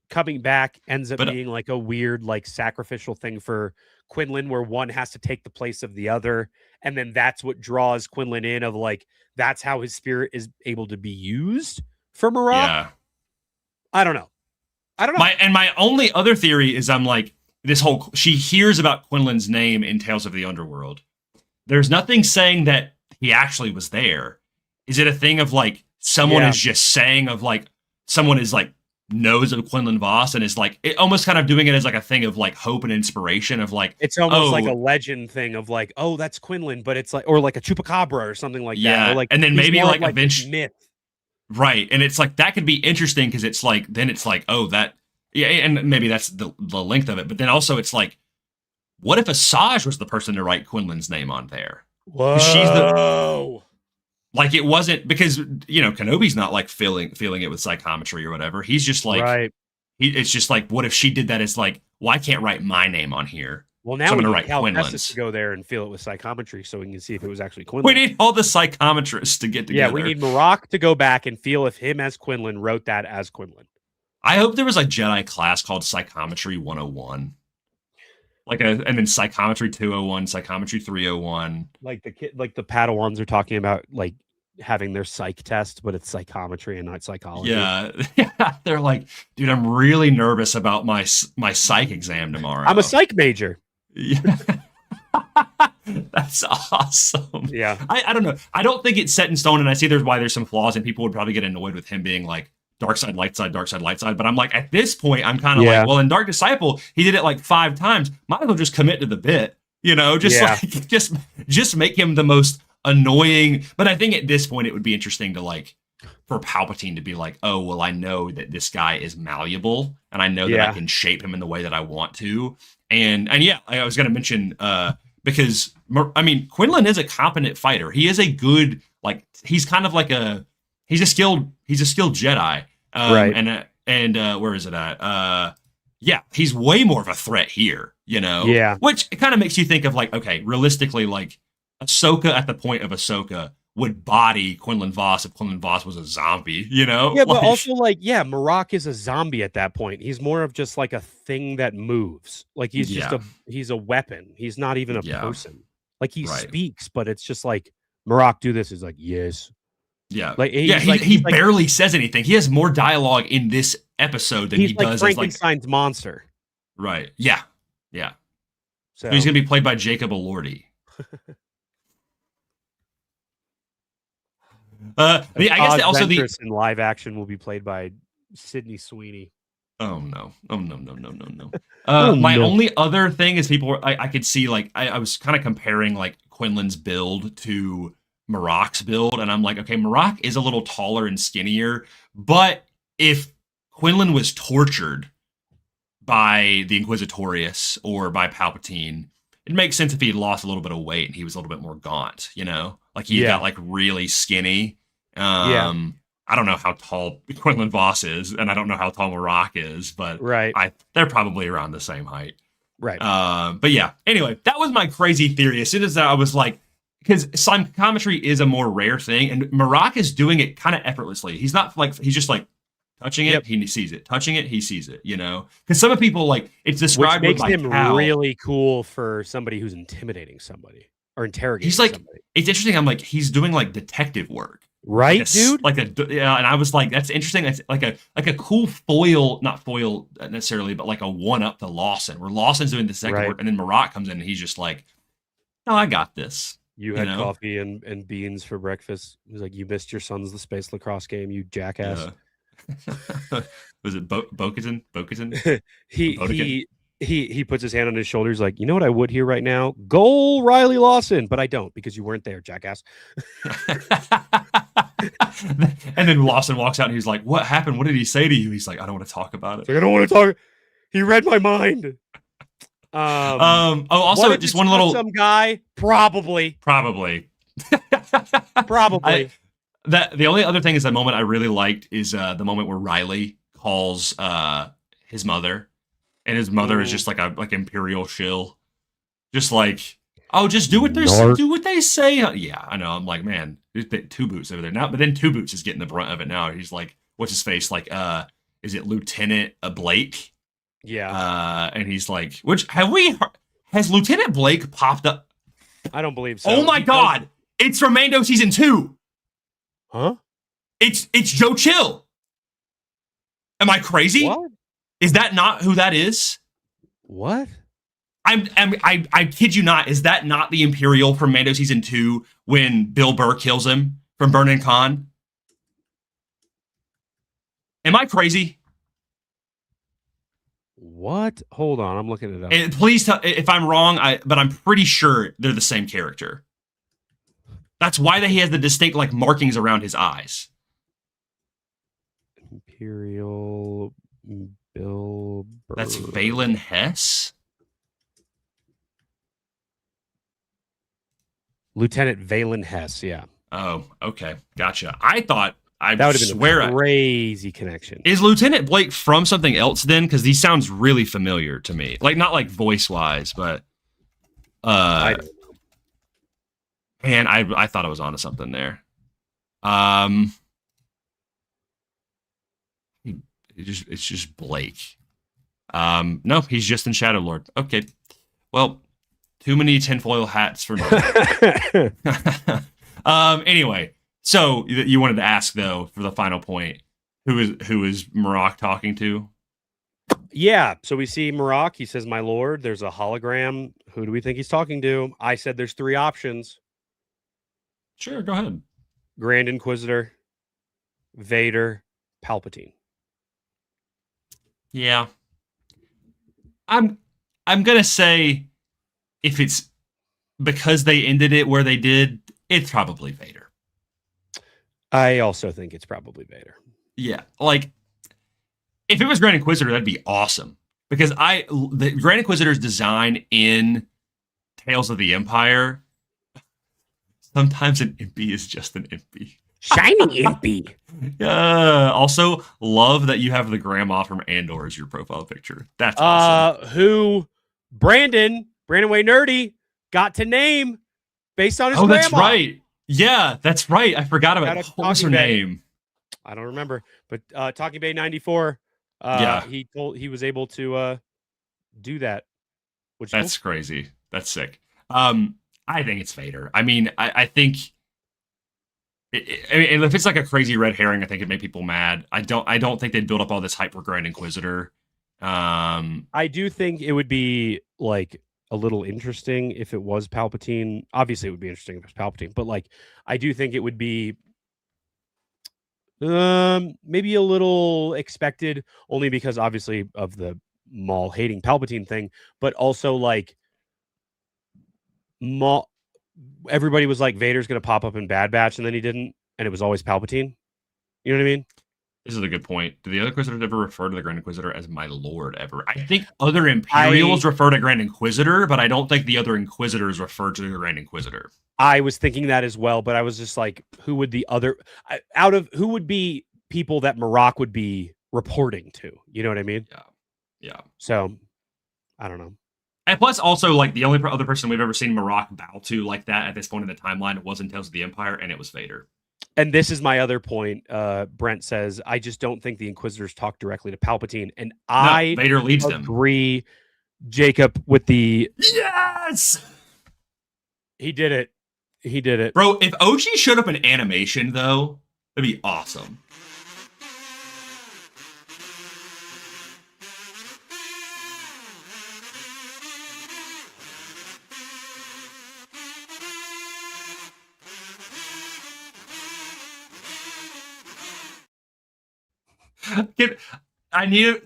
[SPEAKER 2] coming back ends up being like a weird, like sacrificial thing for Quinlan, where one has to take the place of the other. And then that's what draws Quinlan in, of like, that's how his spirit is able to be used for Marrok.
[SPEAKER 3] Yeah.
[SPEAKER 2] I don't know.
[SPEAKER 3] My only other theory is I'm like, she hears about Quinlan's name in Tales of the Underworld. There's nothing saying that he actually was there. Is it a thing of like someone is just saying of like someone is like knows of Quinlan Vos and is like it almost kind of doing it as like a thing of like hope and inspiration of like
[SPEAKER 2] it's almost like a legend thing of like, oh, that's Quinlan, but it's like, or like a chupacabra or something like that. Or like,
[SPEAKER 3] and then maybe like
[SPEAKER 2] eventually myth.
[SPEAKER 3] Right. And it's like that could be interesting because it's like then it's like, oh, that and maybe that's the length of it. But then also it's like, what if Asajj was the person to write Quinlan's name on there?
[SPEAKER 2] Whoa.
[SPEAKER 3] She's like it wasn't because Kenobi's not like feeling it with psychometry or whatever. He's just like it's just like, what if she did that as like, well, I can't write my name on here.
[SPEAKER 2] Well, now we need Cal Kestis to go there and feel it with psychometry so we can see if it was actually Quinlan.
[SPEAKER 3] We need all the psychometrists to get together.
[SPEAKER 2] Yeah, we need Marrok to go back and feel if him as Quinlan wrote that as Quinlan.
[SPEAKER 3] I hope there was a Jedi class called Psychometry 101. And then Psychometry 201, Psychometry 301.
[SPEAKER 2] Like the Padawans are talking about like having their psych test, but it's psychometry and not psychology.
[SPEAKER 3] Yeah. They're like, dude, I'm really nervous about my psych exam tomorrow.
[SPEAKER 2] I'm a psych major.
[SPEAKER 3] Yeah. That's awesome.
[SPEAKER 2] Yeah.
[SPEAKER 3] I don't know. I don't think it's set in stone, and I see why there's some flaws, and people would probably get annoyed with him being like dark side, light side, dark side, light side. But I'm like, at this point, I'm kind of like, well, in Dark Disciple, he did it like 5 times. Might as well just commit to the bit, just make him the most annoying. But I think at this point, it would be interesting to like for Palpatine to be like, oh, well, I know that this guy is malleable, and I know that I can shape him in the way that I want to. And yeah, I was going to mention because I mean, Quinlan is a competent fighter. He is a good he's kind of like he's a skilled Jedi.
[SPEAKER 2] Right.
[SPEAKER 3] And where is it at? Yeah, he's way more of a threat here,
[SPEAKER 2] Yeah.
[SPEAKER 3] Which kind of makes you think of like, okay, realistically, like Ahsoka at the point of Ahsoka would body Quinlan Vos if Quinlan Vos was a zombie, Yeah,
[SPEAKER 2] but also Marrok is a zombie at that point. He's more of just like a thing that moves. Like he's just he's a weapon. He's not even a person. Like he speaks, but it's just like, Marrok, do this. He's like, yes.
[SPEAKER 3] Yeah.
[SPEAKER 2] He
[SPEAKER 3] barely says anything. He has more dialogue in this episode than he does
[SPEAKER 2] as Frankenstein's monster.
[SPEAKER 3] Right. Yeah. Yeah.
[SPEAKER 2] So
[SPEAKER 3] he's gonna be played by Jacob Elordi. I guess also
[SPEAKER 2] the in live action will be played by Sydney Sweeney.
[SPEAKER 3] Oh no! My only other thing is I could see I was kind of comparing like Quinlan's build to Marrok's build, and I'm like, okay, Marrok is a little taller and skinnier, but if Quinlan was tortured by the Inquisitorius or by Palpatine, it makes sense if he had lost a little bit of weight and he was a little bit more gaunt, like he got like really skinny. I don't know how tall Quinlan Vos is, and I don't know how tall Marrok is, but they're probably around the same height.
[SPEAKER 2] Right.
[SPEAKER 3] But yeah, anyway, that was my crazy theory. As soon as I was like, because psychometry is a more rare thing, and Marrok is doing it kind of effortlessly. He's not like, he's just like touching it, he sees it. Touching it, he sees it, Because some of people, like, it's described
[SPEAKER 2] which makes
[SPEAKER 3] with
[SPEAKER 2] him really cool for somebody who's intimidating somebody or interrogating somebody.
[SPEAKER 3] It's interesting. I'm like, he's doing like detective work.
[SPEAKER 2] Right, dude?
[SPEAKER 3] And I was like, that's interesting. That's like a cool foil, not foil necessarily, but like a one-up to Lawson, where Lawson's doing the second work, and then Marrok comes in and he's just like, no, I got this.
[SPEAKER 2] You had coffee and beans for breakfast. He's like, you missed your son's the space lacrosse game, you jackass.
[SPEAKER 3] Was it Bo-Katan?
[SPEAKER 2] He puts his hand on his shoulders like, you know what I would hear right now? Goal Riley Lawson, but I don't because you weren't there, jackass.
[SPEAKER 3] And then Lawson walks out and he's like, what happened? What did he say to you? He's like, I don't want to talk about it.
[SPEAKER 2] Like, I don't want to talk. He read my mind.
[SPEAKER 3] Also, just one little
[SPEAKER 2] some guy. Probably.
[SPEAKER 3] Probably. The only other thing is the moment I really liked is the moment where Riley calls his mother, and his mother is just like a imperial shill, just like, oh, just do what they say. Yeah, I know. I'm like, man, there's Two Boots over there now, but then Two Boots is getting the brunt of it now. He's like, what's his face? Like, is it Lieutenant Blake?
[SPEAKER 2] Yeah.
[SPEAKER 3] And he's like, has Lieutenant Blake popped up?
[SPEAKER 2] I don't believe so.
[SPEAKER 3] Oh my God. It's from Mando season 2.
[SPEAKER 2] Huh?
[SPEAKER 3] It's Joe Chill. Am I crazy?
[SPEAKER 2] What?
[SPEAKER 3] Is that not who that is?
[SPEAKER 2] What?
[SPEAKER 3] I kid you not. Is that not the Imperial from Mando season 2 when Bill Burr kills him from Burnin' Khan? Am I crazy?
[SPEAKER 2] What? Hold on, I'm looking it up.
[SPEAKER 3] And please tell if I'm wrong. But I'm pretty sure they're the same character. That's why he has the distinct like markings around his eyes.
[SPEAKER 2] Imperial Bill Burr.
[SPEAKER 3] That's Valen Hess.
[SPEAKER 2] Lieutenant Valen Hess. Yeah.
[SPEAKER 3] Oh, okay, gotcha. I thought
[SPEAKER 2] that would have been a crazy connection.
[SPEAKER 3] Is Lieutenant Blake from something else then? Because he sounds really familiar to me. Like not like voice wise, but
[SPEAKER 2] I don't know.
[SPEAKER 3] Man, I thought I was onto something there. It's just Blake. No, he's just in Shadow Lord. Okay, well, too many tinfoil hats for me. Anyway, so you wanted to ask though for the final point, who is Marok talking to?
[SPEAKER 2] Yeah, so we see Marok. He says, "My lord." There's a hologram. Who do we think he's talking to? I said there's 3 options.
[SPEAKER 3] Sure, go ahead.
[SPEAKER 2] Grand Inquisitor, Vader, Palpatine.
[SPEAKER 3] Yeah. I'm gonna say if it's because they ended it where they did, it's probably Vader.
[SPEAKER 2] I also think it's probably Vader.
[SPEAKER 3] Yeah, like if it was Grand Inquisitor, that'd be awesome because the Grand Inquisitor's design in Tales of the Empire. Sometimes an impy is just an impy.
[SPEAKER 2] Shiny impy.
[SPEAKER 3] Also, love that you have the grandma from Andor as your profile picture. That's awesome.
[SPEAKER 2] Who Brandon Way Nerdy got to name based on his grandma.
[SPEAKER 3] That's right. Yeah, that's right. I forgot about it. What was her name?
[SPEAKER 2] I don't remember. But Talking Bay 94, he was able to do that. Which
[SPEAKER 3] that's crazy. That's sick. I think it's Vader. I mean, I think if it's like a crazy red herring, I think it'd make people mad. I don't think they'd build up all this hype for Grand Inquisitor.
[SPEAKER 2] I do think it would be like a little interesting if it was Palpatine. Obviously, it would be interesting if it was Palpatine, but like I do think it would be maybe a little expected, only because obviously of the Maul hating Palpatine thing, but also like everybody was like Vader's gonna pop up in Bad Batch, and then he didn't, and it was always Palpatine. You know what I mean?
[SPEAKER 3] This is a good point. Do the other Inquisitors ever refer to the Grand Inquisitor as my lord ever? I think other Imperials refer to Grand Inquisitor, but I don't think the other Inquisitors refer to the Grand Inquisitor.
[SPEAKER 2] I was thinking that as well, but I was just like, who would the other who would be people that Marok would be reporting to? You know what I mean?
[SPEAKER 3] Yeah.
[SPEAKER 2] So I don't know.
[SPEAKER 3] And plus, also, like, the only other person we've ever seen Marok bow to like that at this point in the timeline was in Tales of the Empire, and it was Vader.
[SPEAKER 2] And this is my other point. Brent says, I just don't think the Inquisitors talk directly to Palpatine. And
[SPEAKER 3] Vader leads them.
[SPEAKER 2] Agree, Jacob, with the...
[SPEAKER 3] Yes!
[SPEAKER 2] He did it. He did it.
[SPEAKER 3] Bro, if OG showed up in animation, though, that'd be awesome. I need a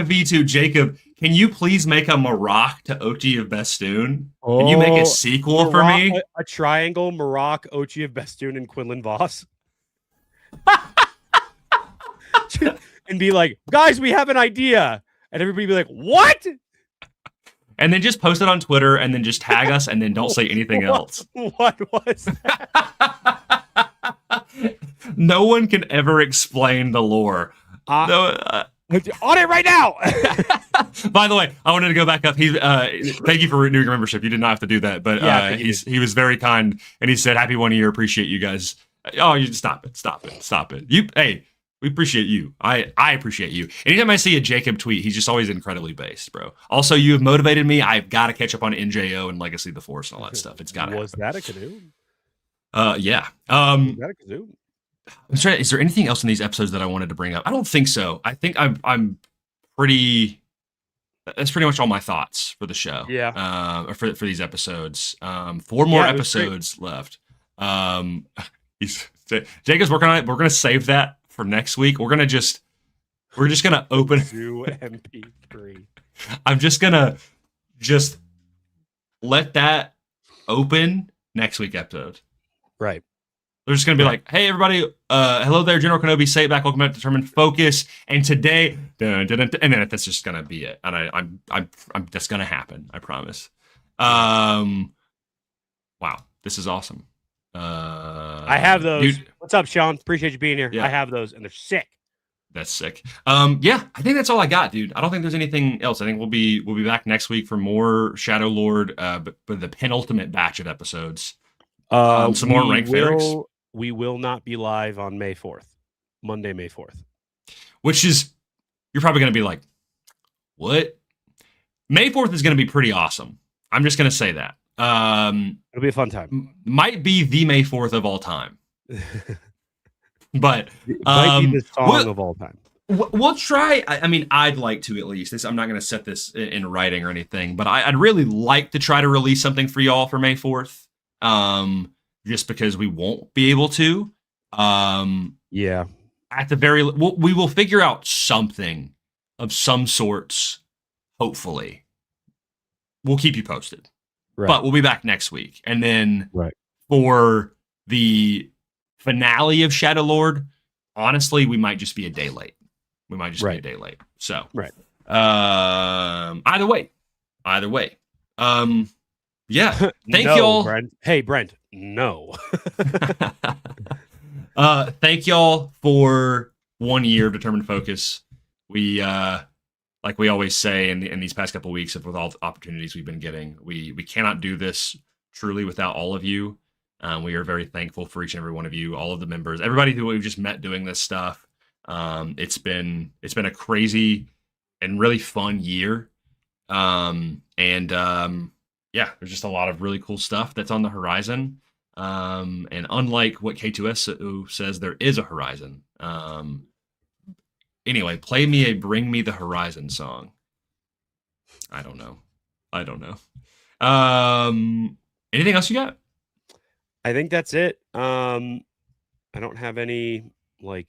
[SPEAKER 3] V2. Jacob, can you please make a Marok to Ochi of Bestoon? Can you make a sequel for me?
[SPEAKER 2] A triangle, Marok, Ochi of Bestoon, and Quinlan Voss. And be like, guys, we have an idea. and everybody be like, "What?"
[SPEAKER 3] And then just post it on Twitter, and then just tag us, and then don't say anything else.
[SPEAKER 2] What was that?
[SPEAKER 3] No one can ever explain the lore.
[SPEAKER 2] On it right now.
[SPEAKER 3] By the way, I wanted to go back up. Thank you for renewing your membership. You did not have to do that, but he was very kind, and he said, "Happy 1 year. Appreciate you guys." Oh, you stop it. Hey, we appreciate you. I appreciate you. Anytime I see a Jacob tweet, he's just always incredibly based, bro. Also, you have motivated me. I've got to catch up on NJO and Legacy of the Force and all that stuff. It's got to.
[SPEAKER 2] Was that a canoe?
[SPEAKER 3] Yeah.
[SPEAKER 2] Was that a canoe?
[SPEAKER 3] I'm sorry, is there anything else in these episodes that I wanted to bring up? I don't think so. I think I'm pretty. That's pretty much all my thoughts for the show.
[SPEAKER 2] Yeah.
[SPEAKER 3] For these episodes. 4 more episodes left. Jacob's working on it. We're gonna save that for next week. We're just gonna open
[SPEAKER 2] to MP3.
[SPEAKER 3] I'm just gonna let that open next week episode.
[SPEAKER 2] Right.
[SPEAKER 3] They're just going to be like, "Hey, everybody, hello there, General Kenobi, say it back, welcome back to Determined Focus." And today, and then that's just going to be it. And I'm that's going to happen. I promise. Wow, this is awesome.
[SPEAKER 2] I have those. Dude. What's up, Sean? Appreciate you being here. Yeah. I have those, and they're sick.
[SPEAKER 3] That's sick. Yeah, I think that's all I got, dude. I don't think there's anything else. I think we'll be back next week for more Shadow Lord, but the penultimate batch of episodes. Some more Rank Ferrix.
[SPEAKER 2] We will not be live on May 4th, Monday, May 4th.
[SPEAKER 3] Which is, you're probably going to be like, what? May 4th is going to be pretty awesome. I'm just going to say that.
[SPEAKER 2] It'll be a fun time.
[SPEAKER 3] Might be the May 4th of all time. But
[SPEAKER 2] it might be the song of all time.
[SPEAKER 3] We'll try. I mean, I'd like to at least. I'm not going to set this in writing or anything, but I'd really like to try to release something for y'all for May 4th. Just because we won't be able to.
[SPEAKER 2] Yeah.
[SPEAKER 3] At the very, we will figure out something of some sorts. Hopefully, we'll keep you posted.
[SPEAKER 2] Right.
[SPEAKER 3] But we'll be back next week, and then
[SPEAKER 2] right.
[SPEAKER 3] For the finale of Shadow Lord, honestly, we might just be a day late. Be a day late. So
[SPEAKER 2] right.
[SPEAKER 3] Either way. Yeah. Thank y'all.
[SPEAKER 2] Brent. Hey, Brent. No.
[SPEAKER 3] Thank y'all for 1 year of Determined Focus. We like we always say in these past couple of weeks with all the opportunities we've been getting, we cannot do this truly without all of you. We are very thankful for each and every one of you, all of the members, everybody who we've just met doing this stuff. It's been a crazy and really fun year. Yeah, there's just a lot of really cool stuff that's on the horizon. And unlike what K2S says, there is a horizon. Anyway, play me a Bring Me the Horizon song. I don't know. Anything else you got?
[SPEAKER 2] I think that's it. I don't have any, I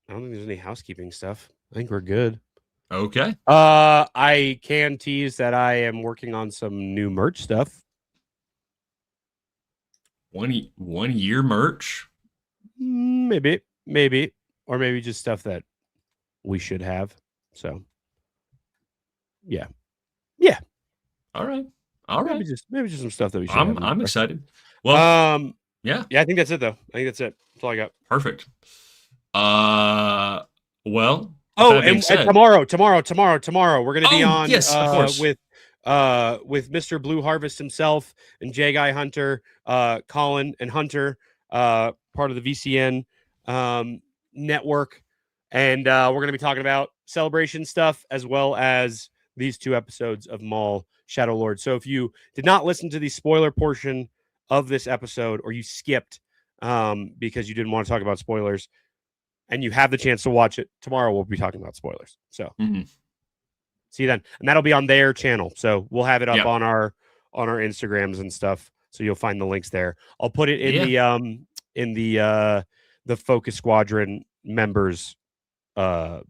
[SPEAKER 2] don't think there's any housekeeping stuff. I think we're good.
[SPEAKER 3] Okay.
[SPEAKER 2] I can tease that I am working on some new merch stuff.
[SPEAKER 3] 1 year merch?
[SPEAKER 2] Maybe, or maybe just stuff that we should have. So, yeah.
[SPEAKER 3] All right.
[SPEAKER 2] Maybe just some stuff that we should have.
[SPEAKER 3] I'm excited. Well, yeah.
[SPEAKER 2] I think that's it though. I think that's it. That's all I got.
[SPEAKER 3] Perfect. Well.
[SPEAKER 2] And tomorrow, we're going to be on
[SPEAKER 3] yes, of course.
[SPEAKER 2] with Mr. Blue Harvest himself and J Guy Hunter, Colin and Hunter, part of the VCN network, and we're going to be talking about Celebration stuff as well as these 2 episodes of Maul Shadow Lord. So if you did not listen to the spoiler portion of this episode, or you skipped because you didn't want to talk about spoilers, and you have the chance to watch it, tomorrow we'll be talking about spoilers. So see you then. And that'll be on their channel. So we'll have it up on our Instagrams and stuff. So you'll find the links there. I'll put it in the Focus Squadron members what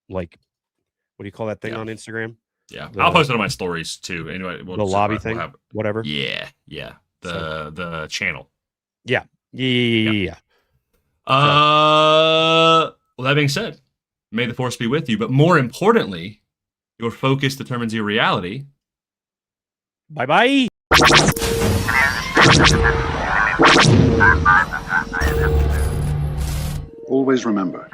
[SPEAKER 2] do you call that thing on Instagram?
[SPEAKER 3] Yeah. I'll post it on my stories too. Anyway,
[SPEAKER 2] the lobby thing, whatever.
[SPEAKER 3] Yeah. The channel.
[SPEAKER 2] Yeah.
[SPEAKER 3] Well, that being said, may the force be with you. But more importantly, your focus determines your reality.
[SPEAKER 2] Bye-bye.
[SPEAKER 1] Always remember.